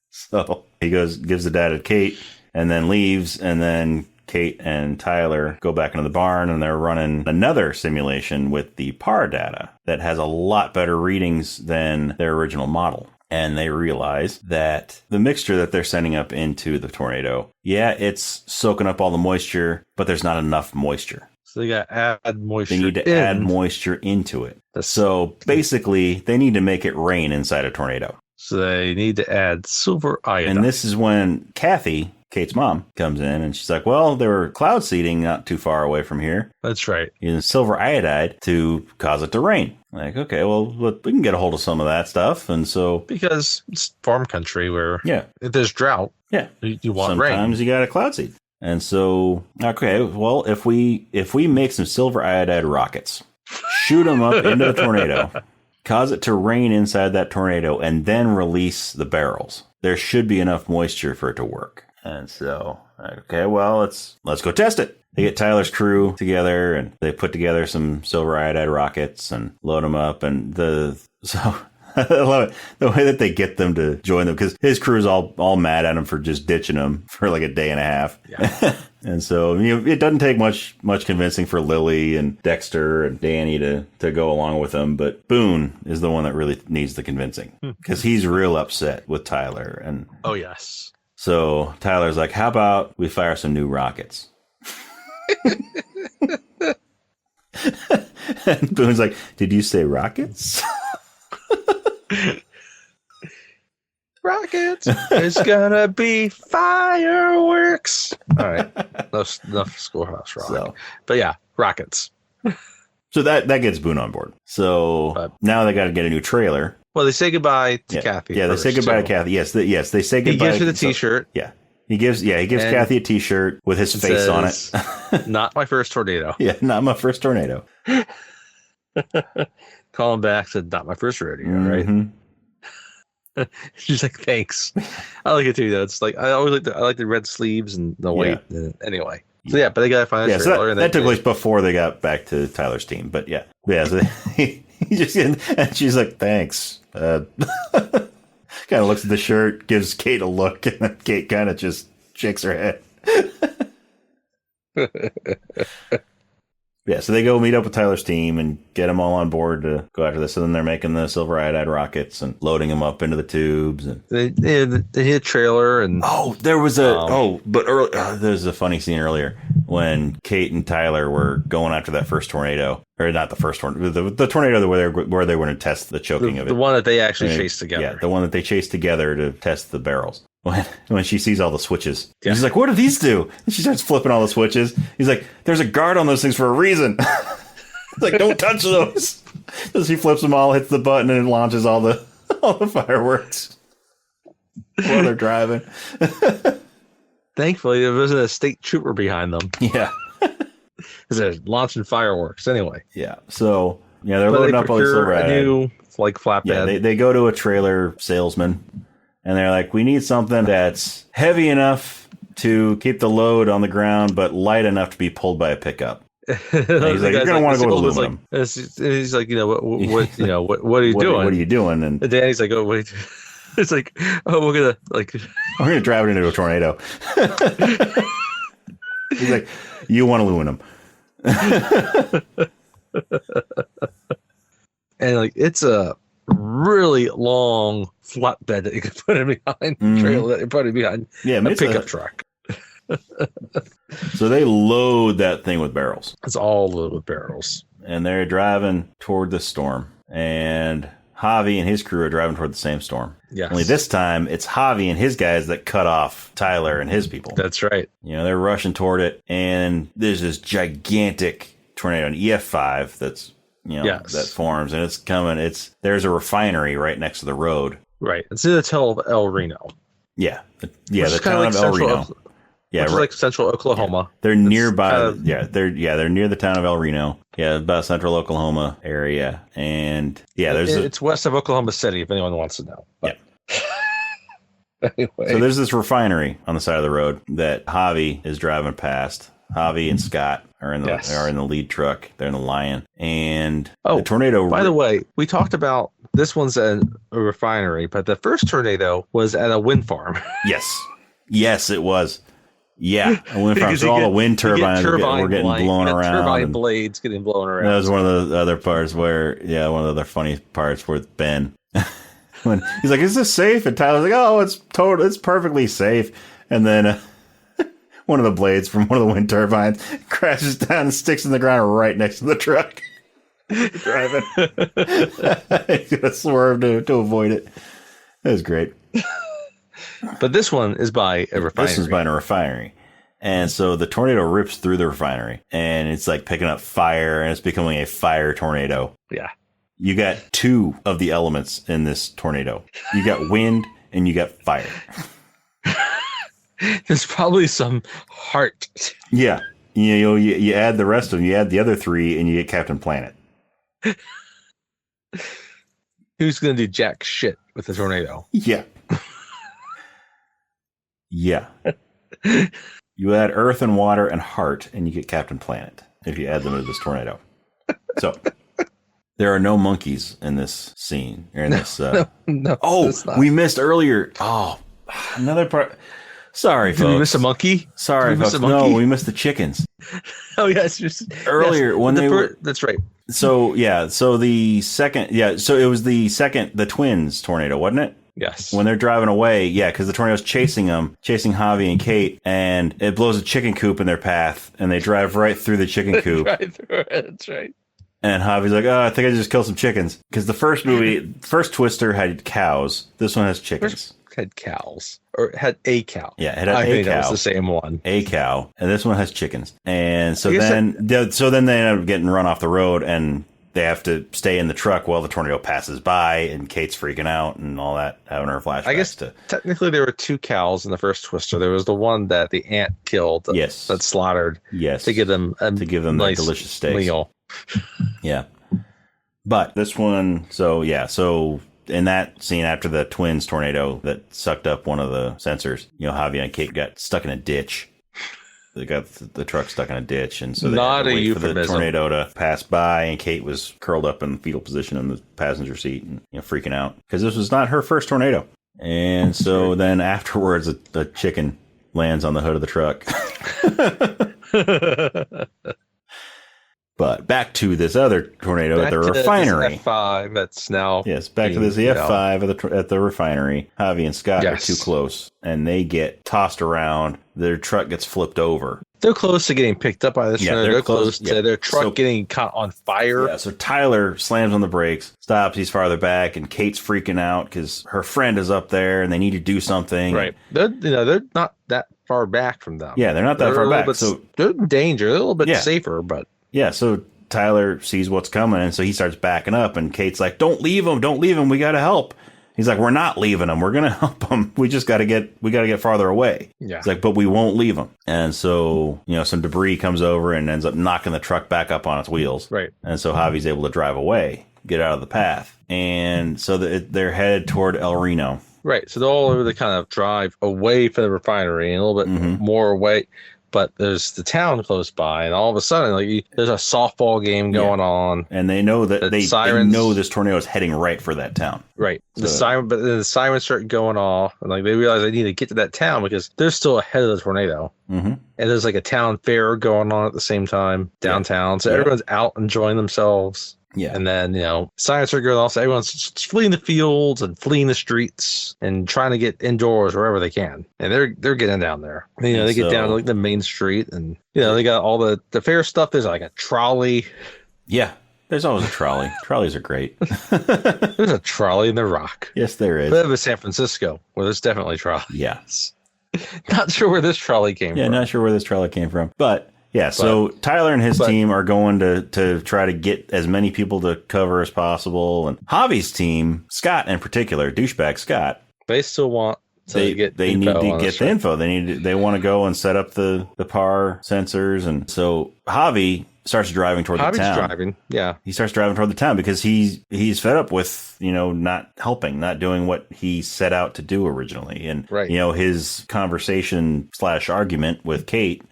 A: So he gives the data to Kate, and then leaves, and then Kate and Tyler go back into the barn, and they're running another simulation with the PAR data that has a lot better readings than their original model. And they realize that the mixture that they're sending up into the tornado, it's soaking up all the moisture, but there's not enough moisture.
B: So they got to add moisture.
A: They need to add moisture into it. So basically, they need to make it rain inside a tornado.
B: So they need to add silver iodide.
A: And this is when Kathy, Kate's mom, comes in, and she's like, well, there were cloud seeding not too far away from here.
B: That's right.
A: Using silver iodide to cause it to rain. Like, okay, well, we can get a hold of some of that stuff. And so... Because
B: it's farm country where if there's drought, you want rain.
A: Sometimes you got a cloud seed. And so, okay, well, if we make some silver iodide rockets, shoot them up into the tornado, cause it to rain inside that tornado, and then release the barrels, there should be enough moisture for it to work. And so, okay, well, let's go test it. They get Tyler's crew together, and they put together some silver iodide rockets and load them up. And I love it. The way that they get them to join them, because his crew's all mad at him for just ditching him for like a day and a half. Yeah. And so, it doesn't take much convincing for Lily and Dexter and Danny to go along with them. But Boone is the one that really needs the convincing, because he's real upset with Tyler. And
B: oh, yes.
A: So Tyler's like, how about we fire some new rockets? And Boone's like, did you say rockets?
B: Rockets. It's gonna be fireworks. All right, enough Schoolhouse Rock. But yeah, rockets.
A: So that gets Boone on board. So now they got to get a new trailer.
B: Well, they say goodbye to Kathy.
A: Yeah, they say goodbye to Kathy. Yes, they say goodbye.
B: He gives her the T-shirt.
A: Yeah. He gives Kathy a T-shirt with his face on it.
B: Not my first tornado.
A: Yeah, not my first tornado.
B: Calling back, said, not my first rodeo, right? She's like, thanks. I like it too, though. It's like, I like the red sleeves and the white. Anyway. So yeah, but they gotta find a trailer.
A: So that took place before they got back to Tyler's team. But yeah. So he just, and she's like, thanks. Kind of looks at the shirt, gives Kate a look, and then Kate kind of just shakes her head. Yeah, so they go meet up with Tyler's team and get them all on board to go after this. And then they're making the silver iodide rockets and loading them up into the tubes. And
B: they hit a trailer and
A: there's a funny scene earlier when Kate and Tyler were going after that first tornado, or not the first one, the tornado where they were going to test the choking of it.
B: The one that they actually chased together.
A: Yeah, the one that they chased together to test the barrels. When she sees all the switches, she's like, what do these do? And she starts flipping all the switches. He's like, there's a guard on those things for a reason. It's like, don't touch those. So she flips them all, hits the button, and it launches all the fireworks while they're driving.
B: Thankfully, there wasn't a state trooper behind them.
A: Yeah.
B: Because they're launching fireworks anyway.
A: Yeah. So Yeah, they're loading up all these silver
B: a new flatbed.
A: Yeah, they go to a trailer salesman, and they're like, we need something that's heavy enough to keep the load on the ground, but light enough to be pulled by a pickup. And he's like, you're gonna want to go with aluminum.
B: He's like, what are you doing?
A: What are you doing? And
B: Danny's like, oh wait. It's like, oh, we're gonna
A: drive it into a tornado. He's like, you want aluminum.
B: And like, it's a really long flatbed that you could put it behind, trailer that you put it behind a pickup truck.
A: So they load that thing with barrels.
B: It's all loaded with barrels.
A: And they're driving toward the storm. And Javi and his crew are driving toward the same storm.
B: Yes.
A: Only this time, it's Javi and his guys that cut off Tyler and his people.
B: That's right.
A: They're rushing toward it. And there's this gigantic tornado, an EF5 that's, that forms. And it's coming. There's a refinery right next to the road.
B: Right. It's in the town of El Reno.
A: Yeah. Yeah, the town of El Reno.
B: Yeah, right. Like central Oklahoma.
A: Yeah. They're nearby. They're near the town of El Reno. Yeah, about central Oklahoma area, and it's
B: west of Oklahoma City. If anyone wants to know. But. Yeah. Anyway,
A: so there's this refinery on the side of the road that Javi is driving past. Javi and Scott are in the lead truck. They're in the Lion, and the tornado.
B: By the way, we talked about this one's at a refinery, but the first tornado was at a wind farm.
A: Yes, it was. Yeah, a wind farm. So all the wind turbines were getting blown around.
B: Turbine blades getting blown around.
A: That was one of the other parts where, one of the other funny parts with Ben. When he's like, is this safe? And Tyler's like, oh, it's perfectly safe. And then one of the blades from one of the wind turbines crashes down and sticks in the ground right next to the truck. Driving. He's going to swerve to avoid it. That was great.
B: But this one is by a refinery.
A: This is by a refinery. And so the tornado rips through the refinery, and it's like picking up fire, and it's becoming a fire tornado.
B: Yeah.
A: You got two of the elements in this tornado. You got wind and you got fire.
B: There's probably some heart.
A: Yeah. You add the rest of them, you add the other three, and you get Captain Planet.
B: Who's going to do jack shit with the tornado?
A: Yeah. Yeah. You add earth and water and heart, and you get Captain Planet if you add them to this tornado. So there are no monkeys in this scene. Or in this.
B: No.
A: Oh, we missed earlier. Oh, another part. Sorry, folks.
B: Did we miss a monkey?
A: Sorry, folks. No, we missed the chickens.
B: Oh, yes.
A: Earlier when they were.
B: That's right.
A: So, yeah. So the second. Yeah. So it was the twins tornado, wasn't it?
B: Yes.
A: When they're driving away, because the tornado's chasing Javi and Kate, and it blows a chicken coop in their path, and they drive right through the chicken coop.
B: Right through it. That's right.
A: And Javi's like, I think I just killed some chickens. Because the first Twister had cows. This one has chickens.
B: Had cows. Or had a cow.
A: Yeah, it had a cow.
B: That was the same one.
A: A cow. And this one has chickens. And so then they end up getting run off the road, and they have to stay in the truck while the tornado passes by, and Kate's freaking out and all that, having her flashbacks.
B: I guess technically there were two cows in the first Twister. There was the one that the aunt killed, that slaughtered,
A: to
B: give them
A: nice delicious steaks.
B: Meal.
A: Yeah, but this one, so in that scene after the twins tornado that sucked up one of the sensors, Javi and Kate got stuck in a ditch. They got the truck stuck in a ditch, and so they had to wait for the tornado to pass by, and Kate was curled up in fetal position in the passenger seat and freaking out because this was not her first tornado. And so then afterwards, a chicken lands on the hood of the truck. But back to this other tornado at the refinery.
B: F5 that's now...
A: Yes, back to this F5 at the refinery. Javi and Scott are too close, and they get tossed around. Their truck gets flipped over.
B: They're close to getting picked up by this tornado. They're close to their truck getting caught on fire.
A: Yeah, so Tyler slams on the brakes, stops, he's farther back, and Kate's freaking out because her friend is up there, and they need to do something.
B: Right. They're not that far back from them.
A: Yeah, they're not that far back. So
B: they're in danger. They're a little bit safer, but...
A: Yeah, so Tyler sees what's coming, and so he starts backing up, and Kate's like, don't leave him, we gotta help. He's like, we're not leaving them. We're going to help them. We got to get farther away.
B: Yeah.
A: He's like, but we won't leave them. And so, some debris comes over and ends up knocking the truck back up on its wheels.
B: Right.
A: And so Javi's able to drive away, get out of the path. And so they're headed toward El Reno.
B: Right. So they're all over the kind of drive away from the refinery and a little bit more away. But there's the town close by, and all of a sudden, there's a softball game going on,
A: and they know that they know this tornado is heading right for that town.
B: Right. The sirens start going off, and they realize they need to get to that town because they're still ahead of the tornado. Mm-hmm. And there's a town fair going on at the same time downtown, so everyone's out enjoying themselves. Yeah. And then, science are going off, so everyone's fleeing the fields and fleeing the streets and trying to get indoors wherever they can. And they're getting down there. And, they get down to the main street and, they got all the fair stuff. There's a trolley.
A: Yeah. There's always a trolley. Trolleys are great.
B: There's a trolley in the Rock.
A: Yes, there is.
B: But it was San Francisco, where there's definitely trolleys.
A: Yeah.
B: Not sure where this trolley came from.
A: Yeah, not sure where this trolley came from. But... yeah, so Tyler and his team are going to try to get as many people to cover as possible. And Javi's team, Scott in particular, douchebag Scott,
B: they still want to
A: they need to get the info. They want to go and set up the PAR sensors. And so Javi starts driving toward the town. He starts driving toward the town because he's fed up with, not helping, not doing what he set out to do originally. And, his conversation / argument with Kate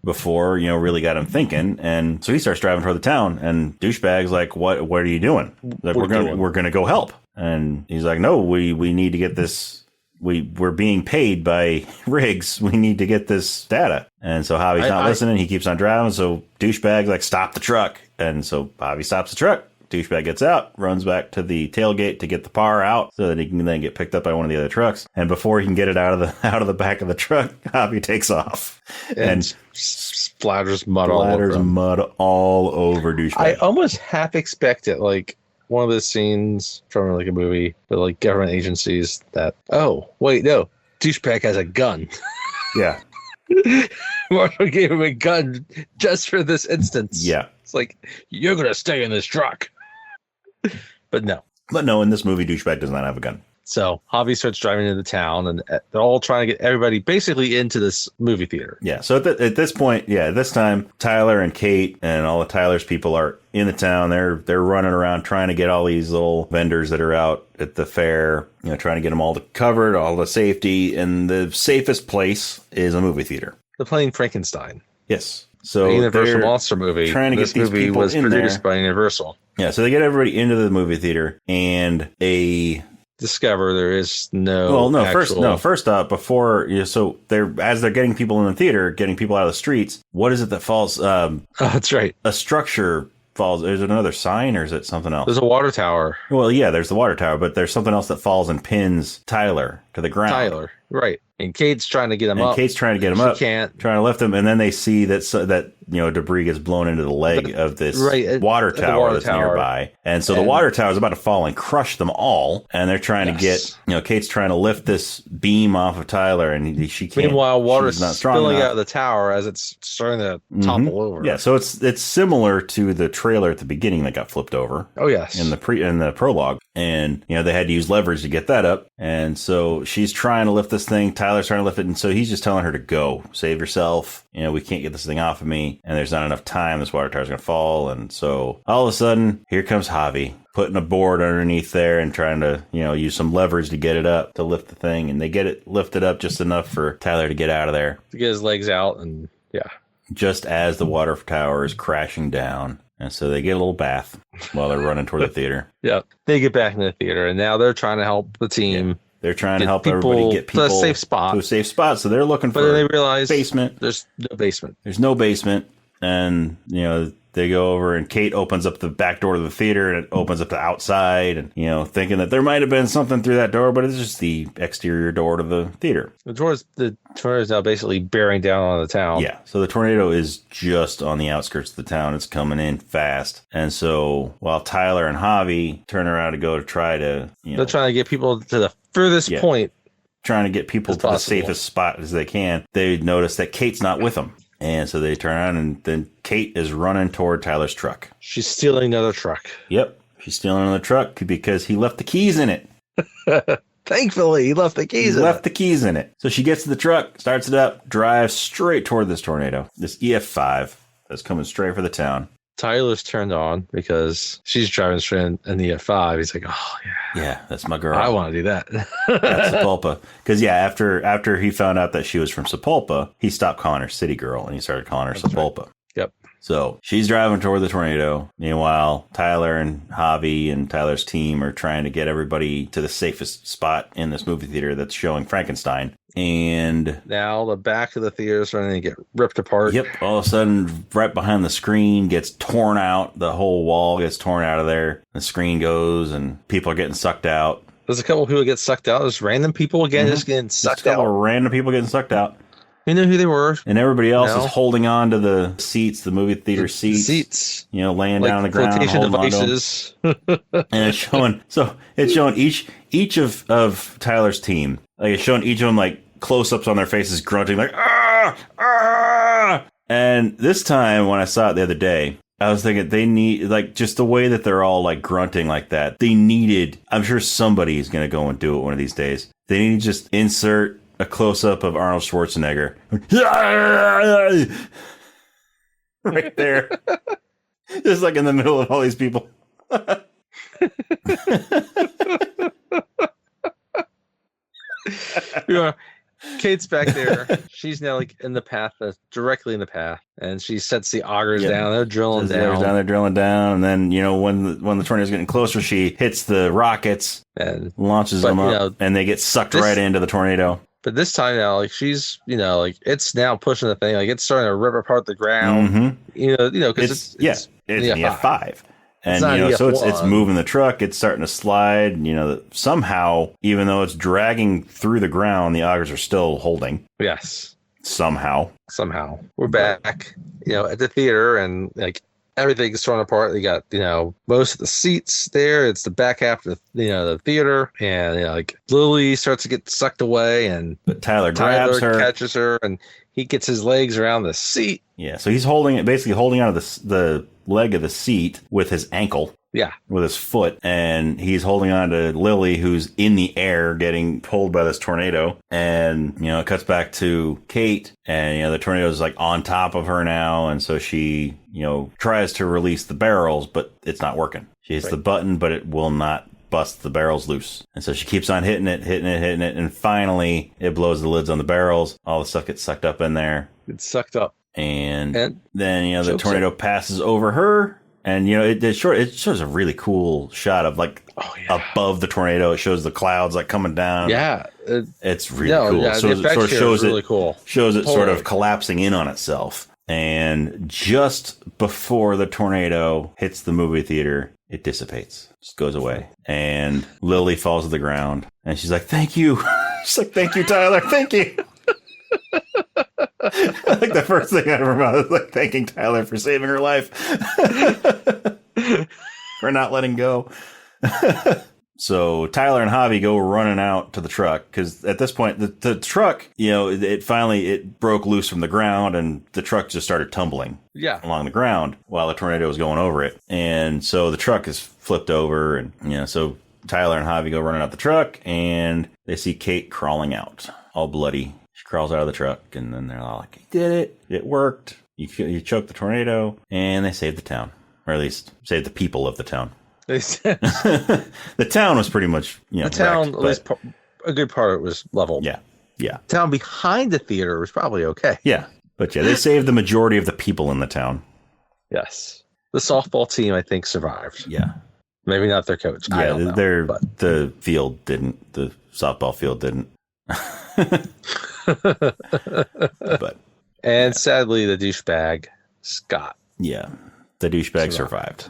A: before, really got him thinking. And so he starts driving toward the town, and douchebag's like, what are you doing? Like, we're gonna go help. And he's like, no, we need to get this. We're being paid by Riggs. We need to get this data. And so Javi's not listening. He keeps on driving. So douchebag's like, stop the truck. And so Javi stops the truck. Douchebag gets out, runs back to the tailgate to get the PAR out so that he can then get picked up by one of the other trucks. And before he can get it out of the back of the truck, Javi takes off and
B: splatters mud
A: all over douchebag.
B: I almost half expected one of those scenes from a movie with government agencies that, oh wait, no, douchebag has a gun.
A: Yeah.
B: Marshall gave him a gun just for this instance.
A: Yeah.
B: It's you're gonna stay in this truck. But no,
A: in this movie, douchebag does not have a gun.
B: So Javi starts driving into town, and they're all trying to get everybody basically into this movie theater.
A: Yeah. So at this point, at this time, Tyler and Kate and all of Tyler's people are in the town. They're running around trying to get all these little vendors that are out at the fair, trying to get them all covered, all the safety. And the safest place is a movie theater.
B: They're playing Frankenstein.
A: Yes. So
B: a Universal monster movie.
A: Trying to get these
B: movie
A: people
B: was
A: in
B: produced
A: there.
B: by Universal.
A: Yeah, so they get everybody into the movie theater, and
B: discover there is no.
A: First up, before so as they're getting people in the theater, getting people out of the streets. What is it that falls?
B: That's right.
A: A structure falls. Is it another sign, or is it something else?
B: There's a water tower.
A: Well, yeah, there's the water tower, but there's something else that falls and pins Tyler to the ground.
B: Right. And Kate's trying to get him up.
A: Kate's trying to get him up.
B: She can't.
A: Trying to lift him, and then they see that debris gets blown into the leg of this water tower that's nearby. And so the water tower is about to fall and crush them all. And they're trying to get, Kate's trying to lift this beam off of Tyler, and she can't.
B: Meanwhile, water's
A: not strong
B: spilling
A: enough
B: out of the tower as it's starting to topple over.
A: Yeah, so it's similar to the trailer at the beginning that got flipped over.
B: Oh yes,
A: in the prologue, and they had to use leverage to get that up. And so she's trying to lift this thing. Tyler's trying to lift it, and so he's just telling her to go, save yourself. We can't get this thing off of me, and there's not enough time. This water tower's going to fall. And so all of a sudden, here comes Javi, putting a board underneath there and trying to, use some leverage to get it up, to lift the thing. And they get it lifted up just enough for Tyler to get out of there.
B: To get his legs out, and
A: just as the water tower is crashing down. And so they get a little bath while they're running toward the theater.
B: Yeah. They get back in the theater, and now they're trying to help the team.
A: Yeah. They're trying to help everybody get people
B: to a safe spot.
A: So they're looking for
B: they realize
A: basement.
B: There's no basement.
A: There's no basement. And, they go over, and Kate opens up the back door to the theater, and it opens up the outside, and, thinking that there might have been something through that door, but it's just the exterior door to the theater.
B: The tornado is now basically bearing down on the town.
A: Yeah. So the tornado is just on the outskirts of the town. It's coming in fast. And so while Tyler and Javi turn around to go to try to,
B: they're trying to get people to the furthest point.
A: Trying to get people to the safest spot as they can. They notice that Kate's not with them. And so they turn around, and then Kate is running toward Tyler's truck.
B: She's stealing another truck.
A: Yep. She's stealing another truck because he left the keys in it.
B: Thankfully, he left the keys.
A: Left the keys in it. So she gets to the truck, starts it up, drives straight toward this tornado. This EF5 that's coming straight for the town.
B: Tyler's turned on because she's driving straight in the F5. He's like, oh, yeah.
A: Yeah, that's my girl.
B: I want to do that.
A: That's Sepulpa. Because, yeah, after he found out that she was from Sepulpa, he stopped calling her City Girl and he started calling her Sepulpa.
B: Right. Yep.
A: So she's driving toward the tornado. Meanwhile, Tyler and Javi and Tyler's team are trying to get everybody to the safest spot in this movie theater that's showing Frankenstein. And
B: now the back of the theater is starting to get ripped apart.
A: Yep. All of a sudden, right behind the screen gets torn out. The whole wall gets torn out of there. The screen goes and people are getting sucked out.
B: There's a couple of people get sucked out. There's random people again just getting sucked out.
A: A couple of random people getting sucked out.
B: You know who they were.
A: And everybody else is holding on to the seats, the movie theater seats. You know, laying down on the ground, holding devices. On to them. And it's showing each of Tyler's team. Like it's showing each of them like close-ups on their faces, grunting like ah. And this time, when I saw it the other day, I was thinking they need like just the way that they're all like grunting like that. They needed. I'm sure somebody's going to go and do it one of these days. They need to just insert a close-up of Arnold Schwarzenegger. Right there. Just like in the middle of all these people.
B: Yeah. Kate's back there. She's now like in the path, directly in the path, and she sets the augers down. They're drilling down.
A: They're drilling down, and then when the tornado's getting closer, she hits the rockets and launches them up, and they get sucked right into the tornado.
B: But this time now, like she's, like it's now pushing the thing, like it's starting to rip apart the ground.
A: Mm-hmm.
B: Because
A: it's an F5. And, so it's moving the truck. It's starting to slide. Somehow, even though it's dragging through the ground, the augers are still holding.
B: Yes.
A: Somehow.
B: We're back, at the theater, and like everything's torn apart. They got, most of the seats there. It's the back half of the theater. And, like Lily starts to get sucked away, but
A: Tyler grabs her,
B: catches her, and he gets his legs around the seat.
A: Yeah. So he's basically holding out of the leg of the seat with his ankle.
B: Yeah.
A: With his foot. And he's holding on to Lily, who's in the air getting pulled by this tornado. And, it cuts back to Kate. And, the tornado is like on top of her now. And so she, tries to release the barrels, but it's not working. She hits the button, but it will not bust the barrels loose. And so she keeps on hitting it. And finally, it blows the lids on the barrels. All the stuff gets sucked up in there.
B: It's sucked up.
A: And then, the tornado passes over her. And, it shows a really cool shot of like above the tornado. It shows the clouds like coming down.
B: Yeah.
A: It's really cool.
B: Yeah,
A: so it sort of shows
B: really cool.
A: Shows it sort of collapsing in on itself. And just before the tornado hits the movie theater, it dissipates. Just goes away. And Lily falls to the ground. And she's like, thank you. She's like, thank you, Tyler. Thank you. I think the first thing out of her mouth is like thanking Tyler for saving her life. For not letting go. So Tyler and Javi go running out to the truck because at this point the truck, it broke loose from the ground and the truck just started tumbling along the ground while the tornado was going over it. And so the truck is flipped over and so Tyler and Javi go running out the truck and they see Kate crawling out, all bloody. She crawls out of the truck, and then they're all like, "You did it! It worked! You choked the tornado!" And they saved the town, or at least saved the people of the town. The town was pretty much,
B: the town. Wrecked, at least a good part of it was leveled.
A: Yeah. The
B: town behind the theater was probably okay.
A: Yeah, but they saved the majority of the people in the town.
B: Yes, the softball team I think survived.
A: Yeah,
B: maybe not their coach.
A: Yeah,
B: I don't know,
A: the field didn't. The softball field didn't.
B: Sadly the douchebag Scott.
A: Yeah, the douchebag survived.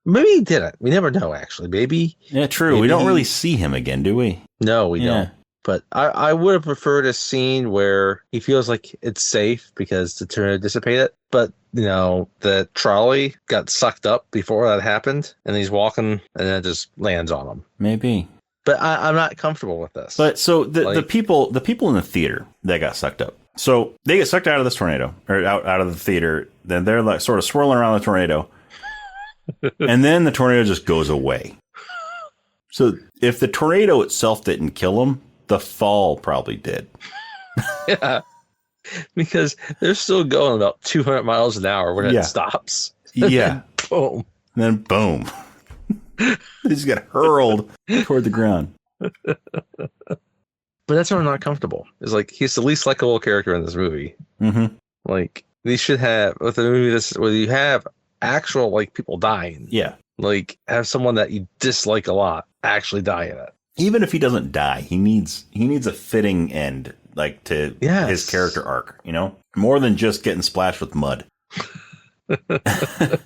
B: Maybe he didn't. We never know. Actually, maybe.
A: Yeah, true. We don't really see him again, do we?
B: No, we don't. But I would have preferred a scene where he feels like it's safe because the tornado dissipated. But the trolley got sucked up before that happened, and he's walking, and then it just lands on him.
A: Maybe.
B: But I'm not comfortable with this.
A: But so the people in the theater that got sucked up. So they get sucked out of this tornado or out of the theater. Then they're like sort of swirling around the tornado. And then the tornado just goes away. So if the tornado itself didn't kill him, the fall probably did.
B: Yeah. Because they're still going about 200 miles an hour when it stops.
A: Yeah.
B: Boom.
A: And then boom. They just got hurled toward the ground.
B: But that's why I'm not comfortable. It's like he's the least likable character in this movie.
A: Mm-hmm.
B: Like they should have with a movie this where you have actual like people dying.
A: Yeah.
B: Like have someone that you dislike a lot actually die in it.
A: Even if he doesn't die, he needs a fitting end, like to his character arc. You know, more than just getting splashed with mud.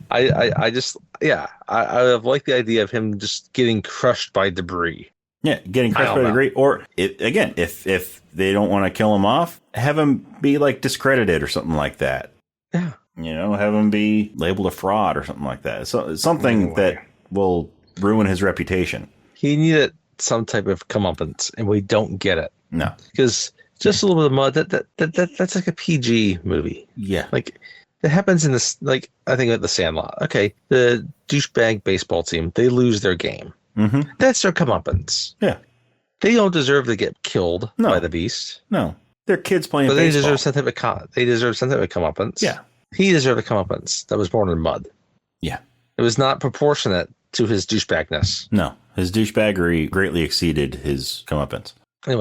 B: I just I like the idea of him just getting crushed by debris.
A: Yeah, getting crushed by debris. Or again, if they don't want to kill him off, have him be like discredited or something like that.
B: Yeah,
A: you know, have him be labeled a fraud or something like that. So something that will ruin his reputation.
B: He needed some type of comeuppance, and we don't get it.
A: No,
B: because just a little bit of mud. That's like a PG movie.
A: Yeah,
B: like. It happens in this, like, I think at the Sandlot. Okay, the douchebag baseball team, they lose their game.
A: Mm-hmm.
B: That's their comeuppance.
A: Yeah.
B: They don't deserve to get killed by the beast.
A: No. They're kids playing
B: baseball.
A: But
B: they deserve some type of comeuppance.
A: Yeah.
B: He deserved a comeuppance that was born in mud.
A: Yeah.
B: It was not proportionate to his douchebagness.
A: No. His douchebaggery greatly exceeded his comeuppance.
B: The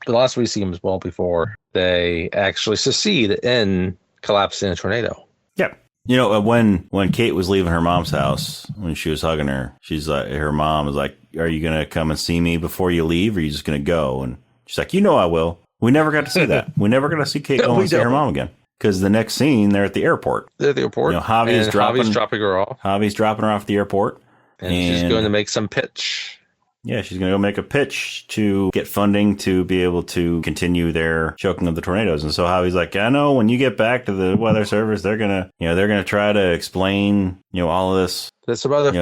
B: last we see him is well before they actually succeed in collapsing a tornado.
A: Yeah. You know, when Kate was leaving her mom's house, when she was hugging her, she's like, her mom was like, "Are you going to come and see me before you leave, or are you just going to go?" And she's like, "You know I will." We never got to see that. We never got to see Kate go and see her mom again. Because the next scene, they're at the airport.
B: They're at the airport.
A: You know, Javi's
B: dropping her off.
A: Javi's dropping her off at the airport.
B: And she's going to make some pitch.
A: Yeah, she's going to go make a pitch to get funding to be able to continue their choking of the tornadoes. And so Javi's like, I know when you get back to the weather service, they're going to try to explain, all of this.
B: There's some other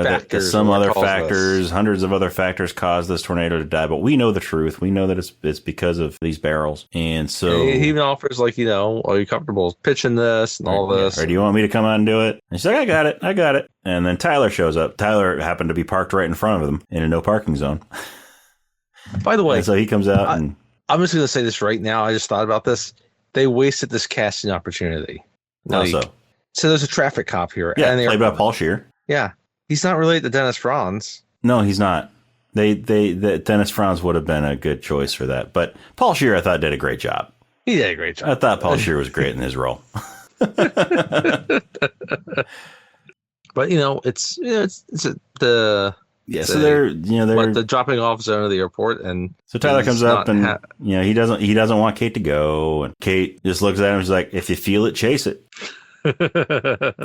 B: factors.
A: Hundreds of other factors caused this tornado to die. But we know the truth. We know that it's because of these barrels. And so
B: he even offers are you comfortable pitching this and all this?
A: Or do you want me to come out and do it? And she's like, I got it. And then Tyler shows up. Tyler happened to be parked right in front of them in a no parking zone.
B: By the way,
A: and so he comes out
B: I'm just going to say this right now. I just thought about this. They wasted this casting opportunity.
A: How so?
B: So there's a traffic cop here.
A: Yeah, played by Paul Scheer.
B: Yeah. He's not related to Dennis Franz.
A: No, he's not. Dennis Franz would have been a good choice for that. But Paul Scheer, I thought, did a great job.
B: He did a great job.
A: I thought Paul Scheer was great in his role.
B: But it's the the dropping off zone of the airport, and
A: so Tyler comes up and he doesn't want Kate to go, and Kate just looks at him. She's like, "If you feel it, chase it."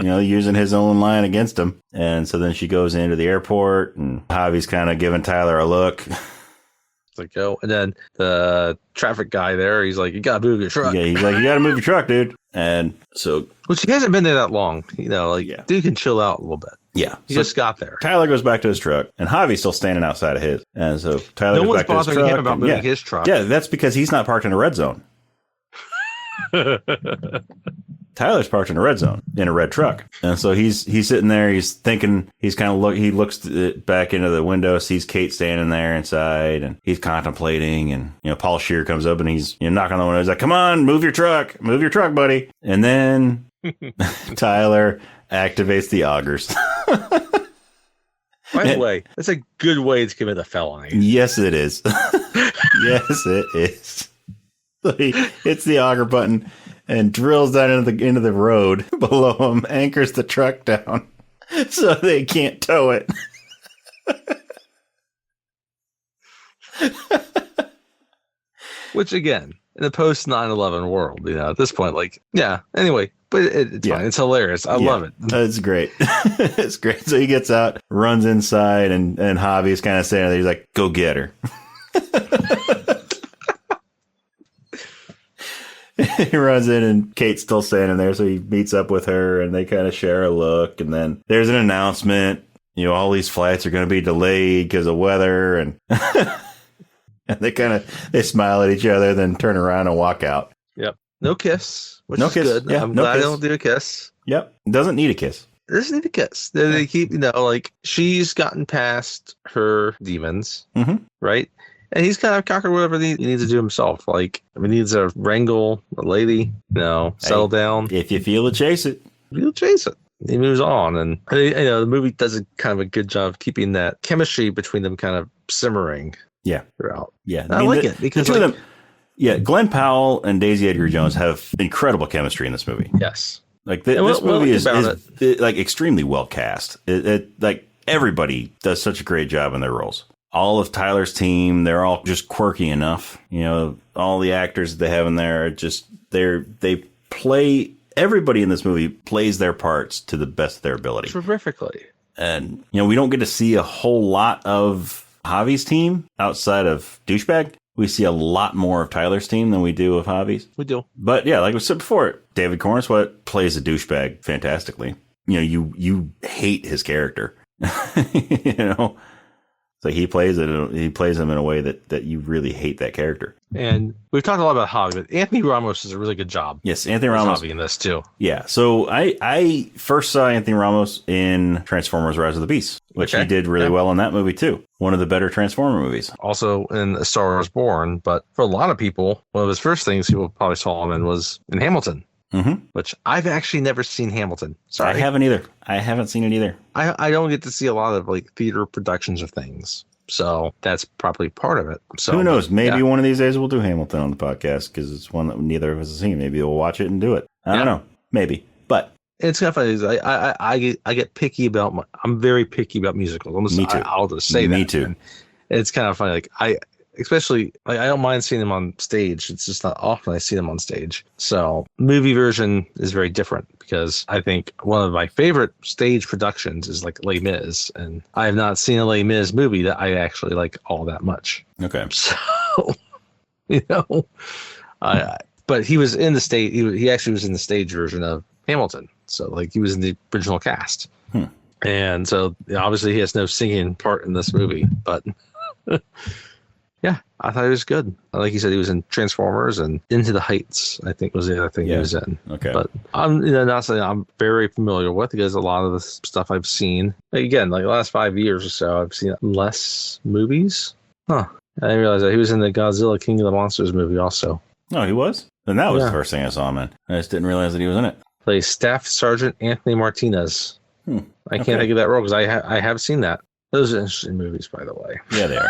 A: Using his own line against him. And so then she goes into the airport, and Javi's kind of giving Tyler a look.
B: It's like, go. And then the traffic guy there, he's like, you got to move your truck.
A: Yeah, he's like, you got to move your truck, dude. And so.
B: Which he hasn't been there that long. Dude can chill out a little bit.
A: Yeah.
B: He just got there.
A: Tyler goes back to his truck, and Javi's still standing outside of his. And so Tyler goes back to his truck. No one's bothering him about moving his truck. Yeah, that's because he's not parked in a red zone. Tyler's parked in a red zone in a red truck. And so he's sitting there. He's thinking, he looks back into the window, sees Kate standing there inside, and he's contemplating. And, Paul Scheer comes up and he's knocking on the window. He's like, come on, move your truck, buddy. And then Tyler activates the augers.
B: By the way, that's a good way to commit a felony.
A: Yes, it is. Yes, it is. So he hits the auger button and drills down into the road below him, anchors the truck down so they can't tow it.
B: Which, again, in the post 9/11 world, at this point, anyway, but it's fine. It's hilarious. I love it.
A: It's great. It's great. So he gets out, runs inside, and Javi's kind of standing there. He's like, go get her. He runs in, and Kate's still standing there, so he meets up with her, and they kind of share a look, and then there's an announcement, all these flights are going to be delayed because of weather, and and they smile at each other, then turn around and walk out.
B: Yep. No kiss, which is good.
A: Yeah,
B: I'm glad I don't do a kiss.
A: Yep. Doesn't need a kiss.
B: doesn't need a kiss. They keep, like she's gotten past her demons, right? And he's kind of conquered whatever he needs to do himself. Like, he needs to wrangle a lady, settle down.
A: If you feel it, chase it.
B: He'll chase it. He moves on, and the movie does a kind of a good job of keeping that chemistry between them kind of simmering.
A: Yeah,
B: throughout.
A: Yeah,
B: I like it because
A: the two of them. Yeah, Glen Powell and Daisy Edgar-Jones have incredible chemistry in this movie.
B: Yes,
A: like this movie is like extremely well cast. Like everybody does such a great job in their roles. All of Tyler's team, they're all just quirky enough. All the actors they have in there are just they play. Everybody in this movie plays their parts to the best of their ability.
B: Terrifically.
A: And, we don't get to see a whole lot of Javi's team outside of Douchebag. We see a lot more of Tyler's team than we do of Javi's.
B: We do.
A: But yeah, like we said before, David Cornswet plays a douchebag fantastically. You hate his character. So he plays it. He plays him in a way that you really hate that character.
B: And we've talked a lot about Javi, but Anthony Ramos does a really good job.
A: Yes, Anthony Ramos
B: Javi in this too.
A: Yeah. So I first saw Anthony Ramos in Transformers: Rise of the Beasts, which he did really well in that movie too. One of the better Transformer movies.
B: Also in Star Wars Born, but for a lot of people, one of his first things people probably saw him in was in Hamilton. Which I've actually never seen Hamilton. Sorry.
A: I haven't either. I haven't seen it either.
B: I don't get to see a lot of like theater productions of things. So that's probably part of it. So
A: who knows? Maybe one of these days we'll do Hamilton on the podcast because it's one that neither of us has seen. Maybe we'll watch it and do it. I don't know. Maybe. But
B: it's kind of funny. I get picky about I'm very picky about musicals.
A: Me too.
B: I'll just say that.
A: Me too.
B: And it's kind of funny. Like I don't mind seeing them on stage. It's just not often I see them on stage. So movie version is very different because I think one of my favorite stage productions is like Les Mis, and I have not seen a Les Mis movie that I actually like all that much.
A: Okay.
B: So but he was in the stage. He actually was in the stage version of Hamilton. So like he was in the original cast. And so obviously he has no singing part in this movie, but. Yeah, I thought it was good. Like you said, he was in Transformers and Into the Heights, I think was the other thing he was in.
A: Okay.
B: But I'm not saying I'm very familiar with because a lot of the stuff I've seen, again, like the last 5 years or so, I've seen less movies. I didn't realize that he was in the Godzilla King of the Monsters movie also.
A: Oh, he was? Then that was the first thing I saw him in. I just didn't realize that he was in it.
B: Plays Staff Sergeant Anthony Martinez. I can't think of that role because I have seen that. Those are interesting movies, by the way.
A: Yeah, they are.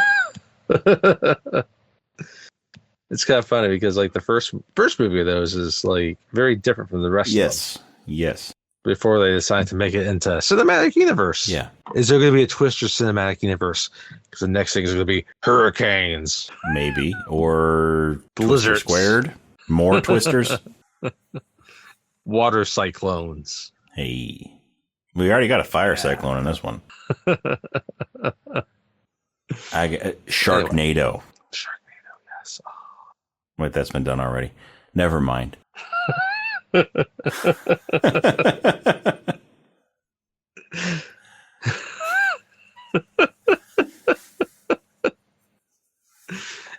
B: It's kind of funny because like the first movie of those is like very different from the rest of them.
A: Yes.
B: Before they decide to make it into cinematic universe.
A: Yeah.
B: Is there going to be a Twister cinematic universe? Because the next thing is going to be hurricanes.
A: Maybe. Or
B: blizzards
A: squared. More Twisters.
B: Water cyclones.
A: Hey. We already got a fire cyclone in this one. Sharknado.
B: Sharknado, yes. Oh.
A: Wait, that's been done already. Never mind.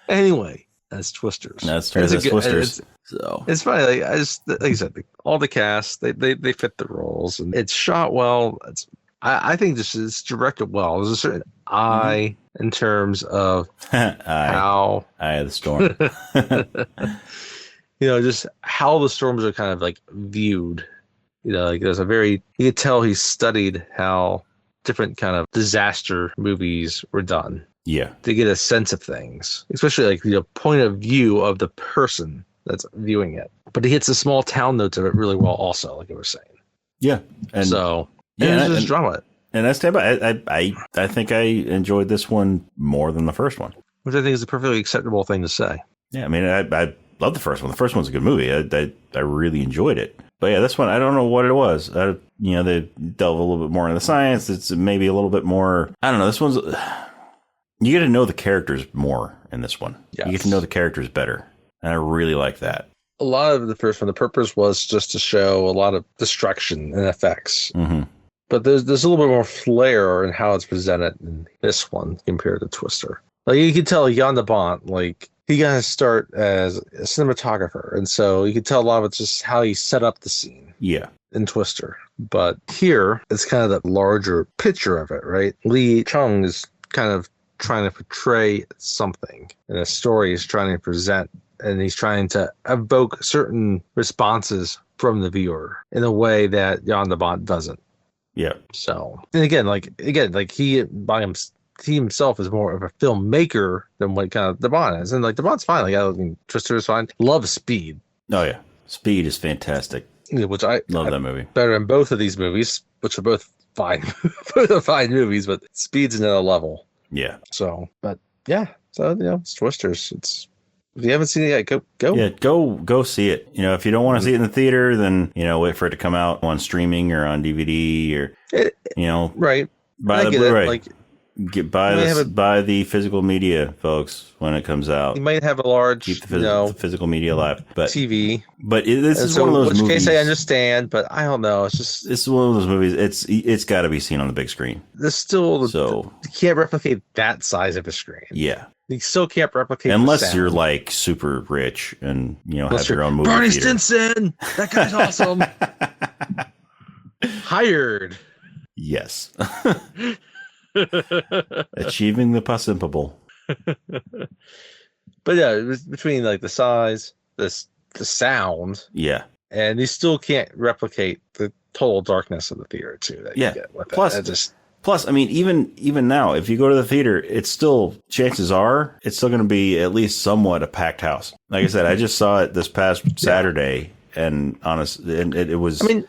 B: Anyway, that's Twisters.
A: That's Twisters.
B: It's funny. Like I said, all the cast they fit the roles, and it's shot well. I think this is directed well. There's a certain eye in terms of how
A: Eye of the Storm.
B: Just how the storms are kind of like viewed. Like there's you could tell he studied how different kind of disaster movies were done.
A: Yeah.
B: To get a sense of things, especially like the point of view of the person that's viewing it. But he hits the small town notes of it really well also, like I was saying.
A: Yeah.
B: And so there's just drama.
A: And I stand by. I think I enjoyed this one more than the first one.
B: Which I think is a perfectly acceptable thing to say.
A: Yeah, I mean, I love the first one. The first one's a good movie. I really enjoyed it. But yeah, this one, I don't know what it was. They delve a little bit more into the science. It's maybe a little bit more, I don't know. This one's, you get to know the characters more in this one. Yes. You get to know the characters better. And I really like that.
B: A lot of the first one, the purpose was just to show a lot of destruction and effects.
A: Mm-hmm.
B: But there's a little bit more flair in how it's presented in this one compared to Twister. Like you can tell Jan de Bont, like he got to start as a cinematographer. And so you can tell a lot of it's just how he set up the scene.
A: Yeah.
B: In Twister. But here, it's kind of the larger picture of it, right? Lee Chung is kind of trying to portray something, and a story is trying to present, and he's trying to evoke certain responses from the viewer in a way that Jan de Bont doesn't.
A: Yeah.
B: So, and again, he himself is more of a filmmaker than what kind of de Bont is. And like de Bont's fine. Like, I mean, Twister is fine. Love Speed.
A: Oh, yeah. Speed is fantastic.
B: Yeah, which I
A: love that movie.
B: Better than both of these movies, which are both fine. Both are fine movies, but Speed's another level.
A: Yeah.
B: So, but yeah. So, it's Twisters. If you haven't seen it yet, go.
A: Yeah, go see it. If you don't want to see it in the theater, then, wait for it to come out on streaming or on DVD or,
B: right.
A: Buy the Blu-ray. Buy the physical media, folks, when it comes out.
B: You might have a large,
A: keep the physical media alive, but
B: TV.
A: But this is one of those movies.
B: In which case, I understand, but I don't know. This
A: is one of those movies. It's got to be seen on the big screen.
B: There's still you can't replicate that size of a screen.
A: Yeah,
B: you still can't replicate
A: unless you're like super rich and have your own movie
B: Barney
A: theater.
B: Stinson, that guy's awesome. Hired.
A: Yes. Achieving the possible.
B: But yeah, it was between like the size, the sound, and you still can't replicate the total darkness of the theater too. That you get with
A: plus, I mean, even now, if you go to the theater, it's still chances are it's still going to be at least somewhat a packed house. Like I said, I just saw it this past Saturday, and it was. I mean,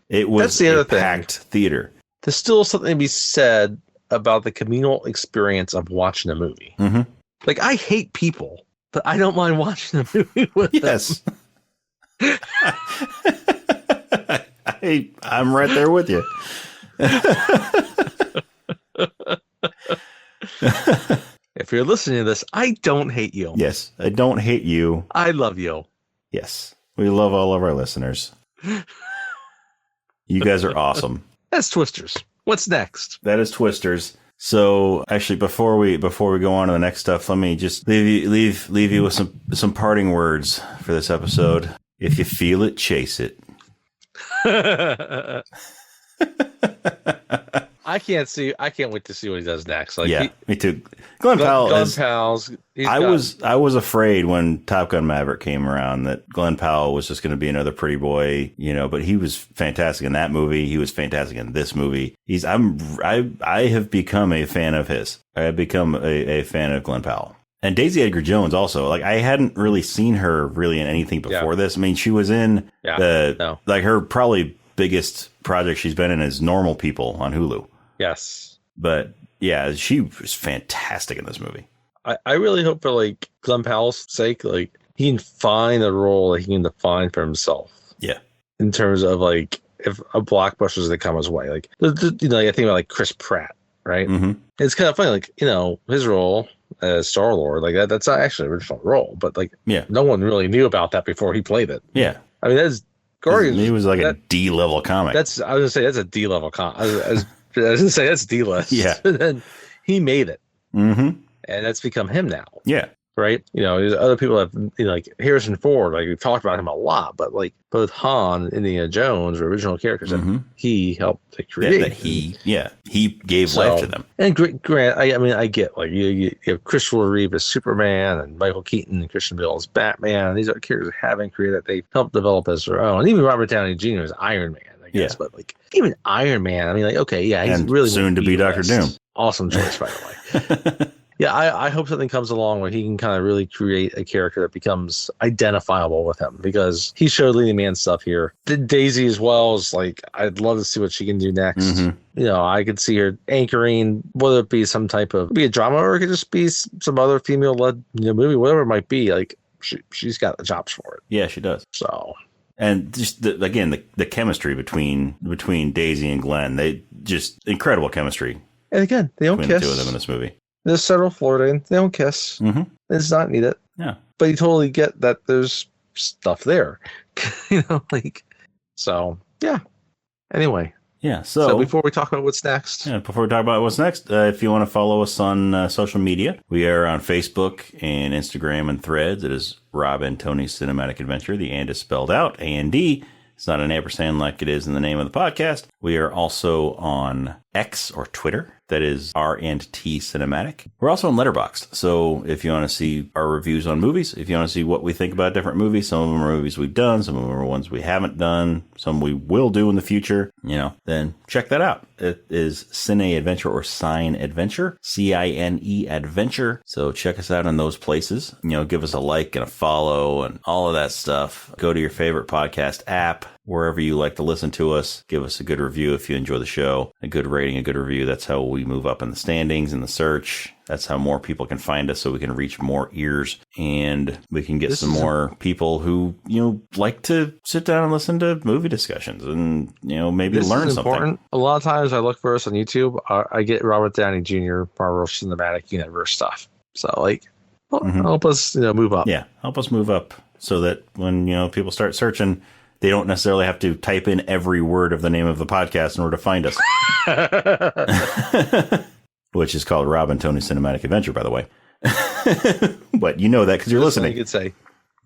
A: it was
B: that's the other
A: packed theater.
B: There's still something to be said about the communal experience of watching a movie.
A: Mm-hmm.
B: Like, I hate people, but I don't mind watching a movie with them.
A: I'm right there with you.
B: If you're listening to this, I don't hate you.
A: Yes, I don't hate you.
B: I love you.
A: Yes, we love all of our listeners. You guys are awesome.
B: That's Twisters. What's next?
A: That is Twisters. So actually, before we go on to the next stuff, let me just leave you with some parting words for this episode. If you feel it, chase it. I can't wait to see what he does next. Me too. Glen Powell's. I was afraid when Top Gun Maverick came around that Glen Powell was just going to be another pretty boy, but he was fantastic in that movie. He was fantastic in this movie. I have become a fan of his. I have become a fan of Glen Powell. And Daisy Edgar-Jones also. Like, I hadn't really seen her really in anything before this. I mean, she was in her probably biggest project she's been in is Normal People on Hulu.
B: Yes.
A: But yeah, she was fantastic in this movie.
B: I really hope for like Glen Powell's sake, like he can find a role that he can define for himself. Yeah. In terms of like if a blockbuster is to come his way, like I think about like Chris Pratt, right? Mm-hmm. It's kind of funny, like his role as Star-Lord, like that's not actually an original role, but like no one really knew about that before he played it. Yeah. I mean, that's Guardians. He was like a D-level comic. I was gonna say that's a D-level comic. I was gonna say that's D-list. Yeah. And then he made it. Mm-hmm. And that's become him now. Yeah. Right? There's other people have, like Harrison Ford, like we've talked about him a lot, but like both Han and Indiana Jones are original characters that he helped to create. He gave life to them. And Grant, I get like you have Christopher Reeve as Superman and Michael Keaton and Christian Bale as Batman. These are characters that haven't created that they helped develop as their own. And even Robert Downey Jr. is Iron Man. Yes, but like even Iron Man, he's and really soon to be Dr. Doom. Awesome choice, by the way. Yeah, I hope something comes along where he can kind of really create a character that becomes identifiable with him, because he showed leading man stuff here. Daisy as well is like, I'd love to see what she can do next. Mm-hmm. I could see her anchoring, whether it be some type of a drama or it could just be some other female-led movie, whatever it might be. Like she's got the chops for it. Yeah, she does. So. And just the chemistry between Daisy and Glen, they just incredible chemistry. And again, they don't kiss. The two of them in this movie. There's subtle flirting. They don't kiss. Mm-hmm. It's not needed. Yeah. But you totally get that there's stuff there. So yeah. Anyway.
A: Yeah.
B: So before we talk about what's next.
A: Yeah, before we talk about what's next, if you want to follow us on social media, we are on Facebook and Instagram and Threads. It is Rob and Tony's Cinematic Adventure. The and is spelled out, A-N-D. It's not an ampersand like it is in the name of the podcast. We are also on X or Twitter. That is R&T Cinematic. We're also on Letterboxd. So if you want to see our reviews on movies, if you want to see what we think about different movies, some of them are movies we've done, some of them are ones we haven't done, some we will do in the future, then check that out. It is Cine Adventure or Cine Adventure, C-I-N-E Adventure. So check us out on those places. Give us a like and a follow and all of that stuff. Go to your favorite podcast app, wherever you like to listen to us. Give us a good review if you enjoy the show, a good rating, a good review. That's how we move up in the standings, in the search. That's how more people can find us, so we can reach more ears and we can get some more people who, like to sit down and listen to movie discussions and, maybe learn something. Important.
B: A lot of times I look for us on YouTube. I get Robert Downey Jr., Marvel Cinematic Universe stuff. So help us, move up.
A: Yeah. Help us move up so that when, people start searching, they don't necessarily have to type in every word of the name of the podcast in order to find us. Which is called Rob and Tony's Cinematic Adventure, by the way. But you know that because you're listening.
B: You could say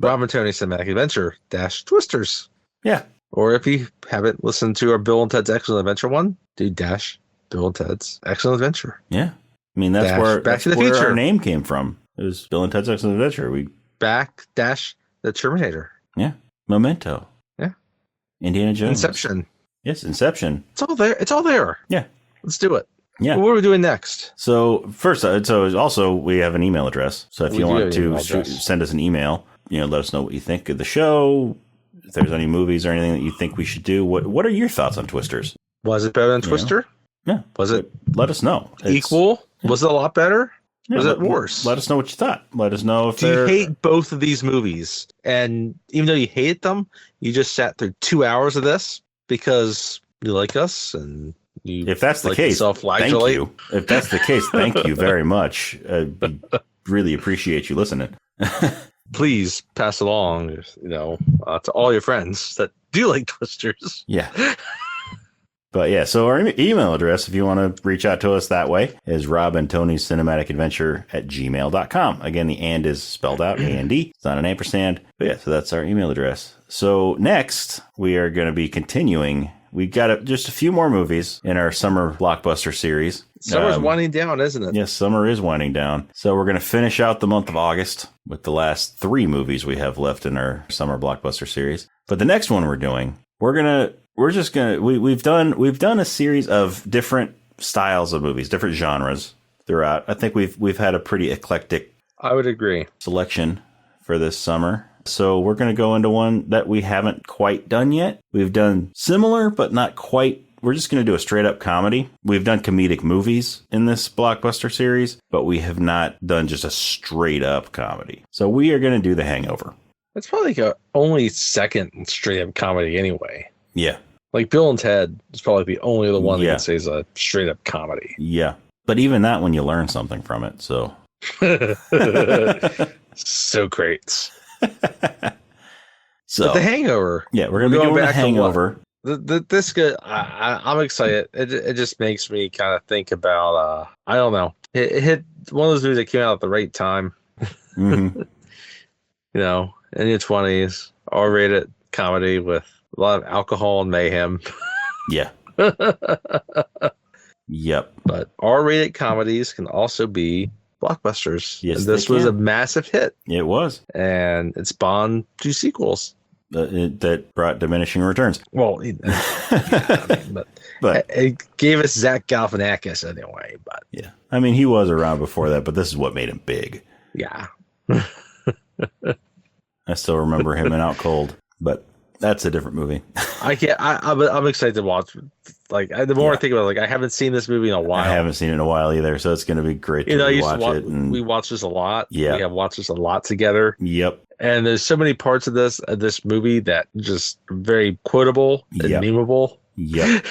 B: Rob and Tony's Cinematic Adventure - Twisters.
A: Yeah.
B: Or if you haven't listened to our Bill and Ted's Excellent Adventure one, do - Bill and Ted's Excellent Adventure.
A: Yeah. I mean, that's where our name came from. It was Bill and Ted's Excellent Adventure.
B: - the Terminator.
A: Yeah. Memento.
B: Yeah.
A: Indiana Jones.
B: Inception.
A: Yes, Inception.
B: It's all there.
A: Yeah.
B: Let's do it.
A: Yeah.
B: What are we doing next?
A: So first, also we have an email address. So if you want to send us an email, let us know what you think of the show. If there's any movies or anything that you think we should do, what are your thoughts on Twisters?
B: Was it better than Twister?
A: Yeah.
B: Was it?
A: Let us know.
B: Equal? Was it a lot better? Was it worse?
A: Let us know what you thought. Let us know if
B: you hate both of these movies, and even though you hated them, you just sat through 2 hours of this because you like us and.
A: If that's the case, thank you. If that's the case, thank you very much. We really appreciate you listening.
B: Please pass along, to all your friends that do like Twisters.
A: Yeah. But yeah, so our email address, if you want to reach out to us that way, is Rob and Tony's Cinematic Adventure @gmail.com. Again, the and is spelled out, A-N-D. It's not an ampersand. But yeah, so that's our email address. So next, we are going to be continuing. We got just a few more movies in our summer blockbuster series.
B: Summer's winding down, isn't it?
A: Yes, summer is winding down. So we're going to finish out the month of August with the last 3 movies we have left in our summer blockbuster series. But the next one we're doing, we've done a series of different styles of movies, different genres throughout. I think we've had a pretty eclectic,
B: I would agree,
A: selection for this summer. So we're going to go into one that we haven't quite done yet. We've done similar, but not quite. We're just going to do a straight up comedy. We've done comedic movies in this blockbuster series, but we have not done just a straight up comedy. So we are going to do The Hangover.
B: It's probably like only second straight up comedy anyway.
A: Yeah.
B: Like Bill and Ted is probably the only other one that can say is a straight up comedy.
A: Yeah. But even that one, you learn something from it. So.
B: So great.
A: So
B: but The Hangover.
A: Yeah, we're going to be doing The Hangover.
B: This good. I'm excited. It just makes me kind of think about. I don't know. It hit one of those movies that came out at the right time.
A: Mm-hmm.
B: In your 20s, R-rated comedy with a lot of alcohol and mayhem.
A: Yeah. Yep.
B: But R-rated comedies can also be blockbusters.
A: Yes,
B: this was a massive hit.
A: It was.
B: And it spawned 2 sequels.
A: That brought diminishing returns.
B: Well, but it gave us Zach Galifianakis anyway. But
A: yeah, I mean, he was around before that, but this is what made him big.
B: Yeah.
A: I still remember him in Out Cold, but that's a different movie.
B: I'm excited to watch. Like the more I think about it, I haven't seen this movie in a while.
A: I haven't seen it in a while either, so it's going to be great to watch it.
B: We watch this a lot.
A: Yeah,
B: we have watched this a lot together.
A: Yep.
B: And there's so many parts of this movie that just very quotable and memeable.
A: Yep.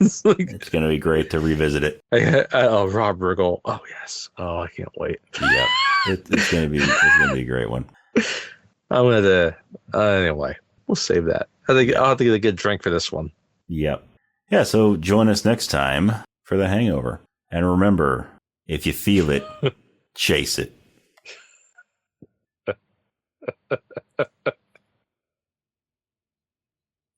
A: It's going to be great to revisit it.
B: Rob Riggle. Oh yes. Oh, I can't wait.
A: Yep. It's going to be a great one.
B: I'm going to anyway. We'll save that. I think I'll have to get a good drink for this one.
A: Yep. Yeah, so join us next time for The Hangover. And remember, if you feel it, chase it.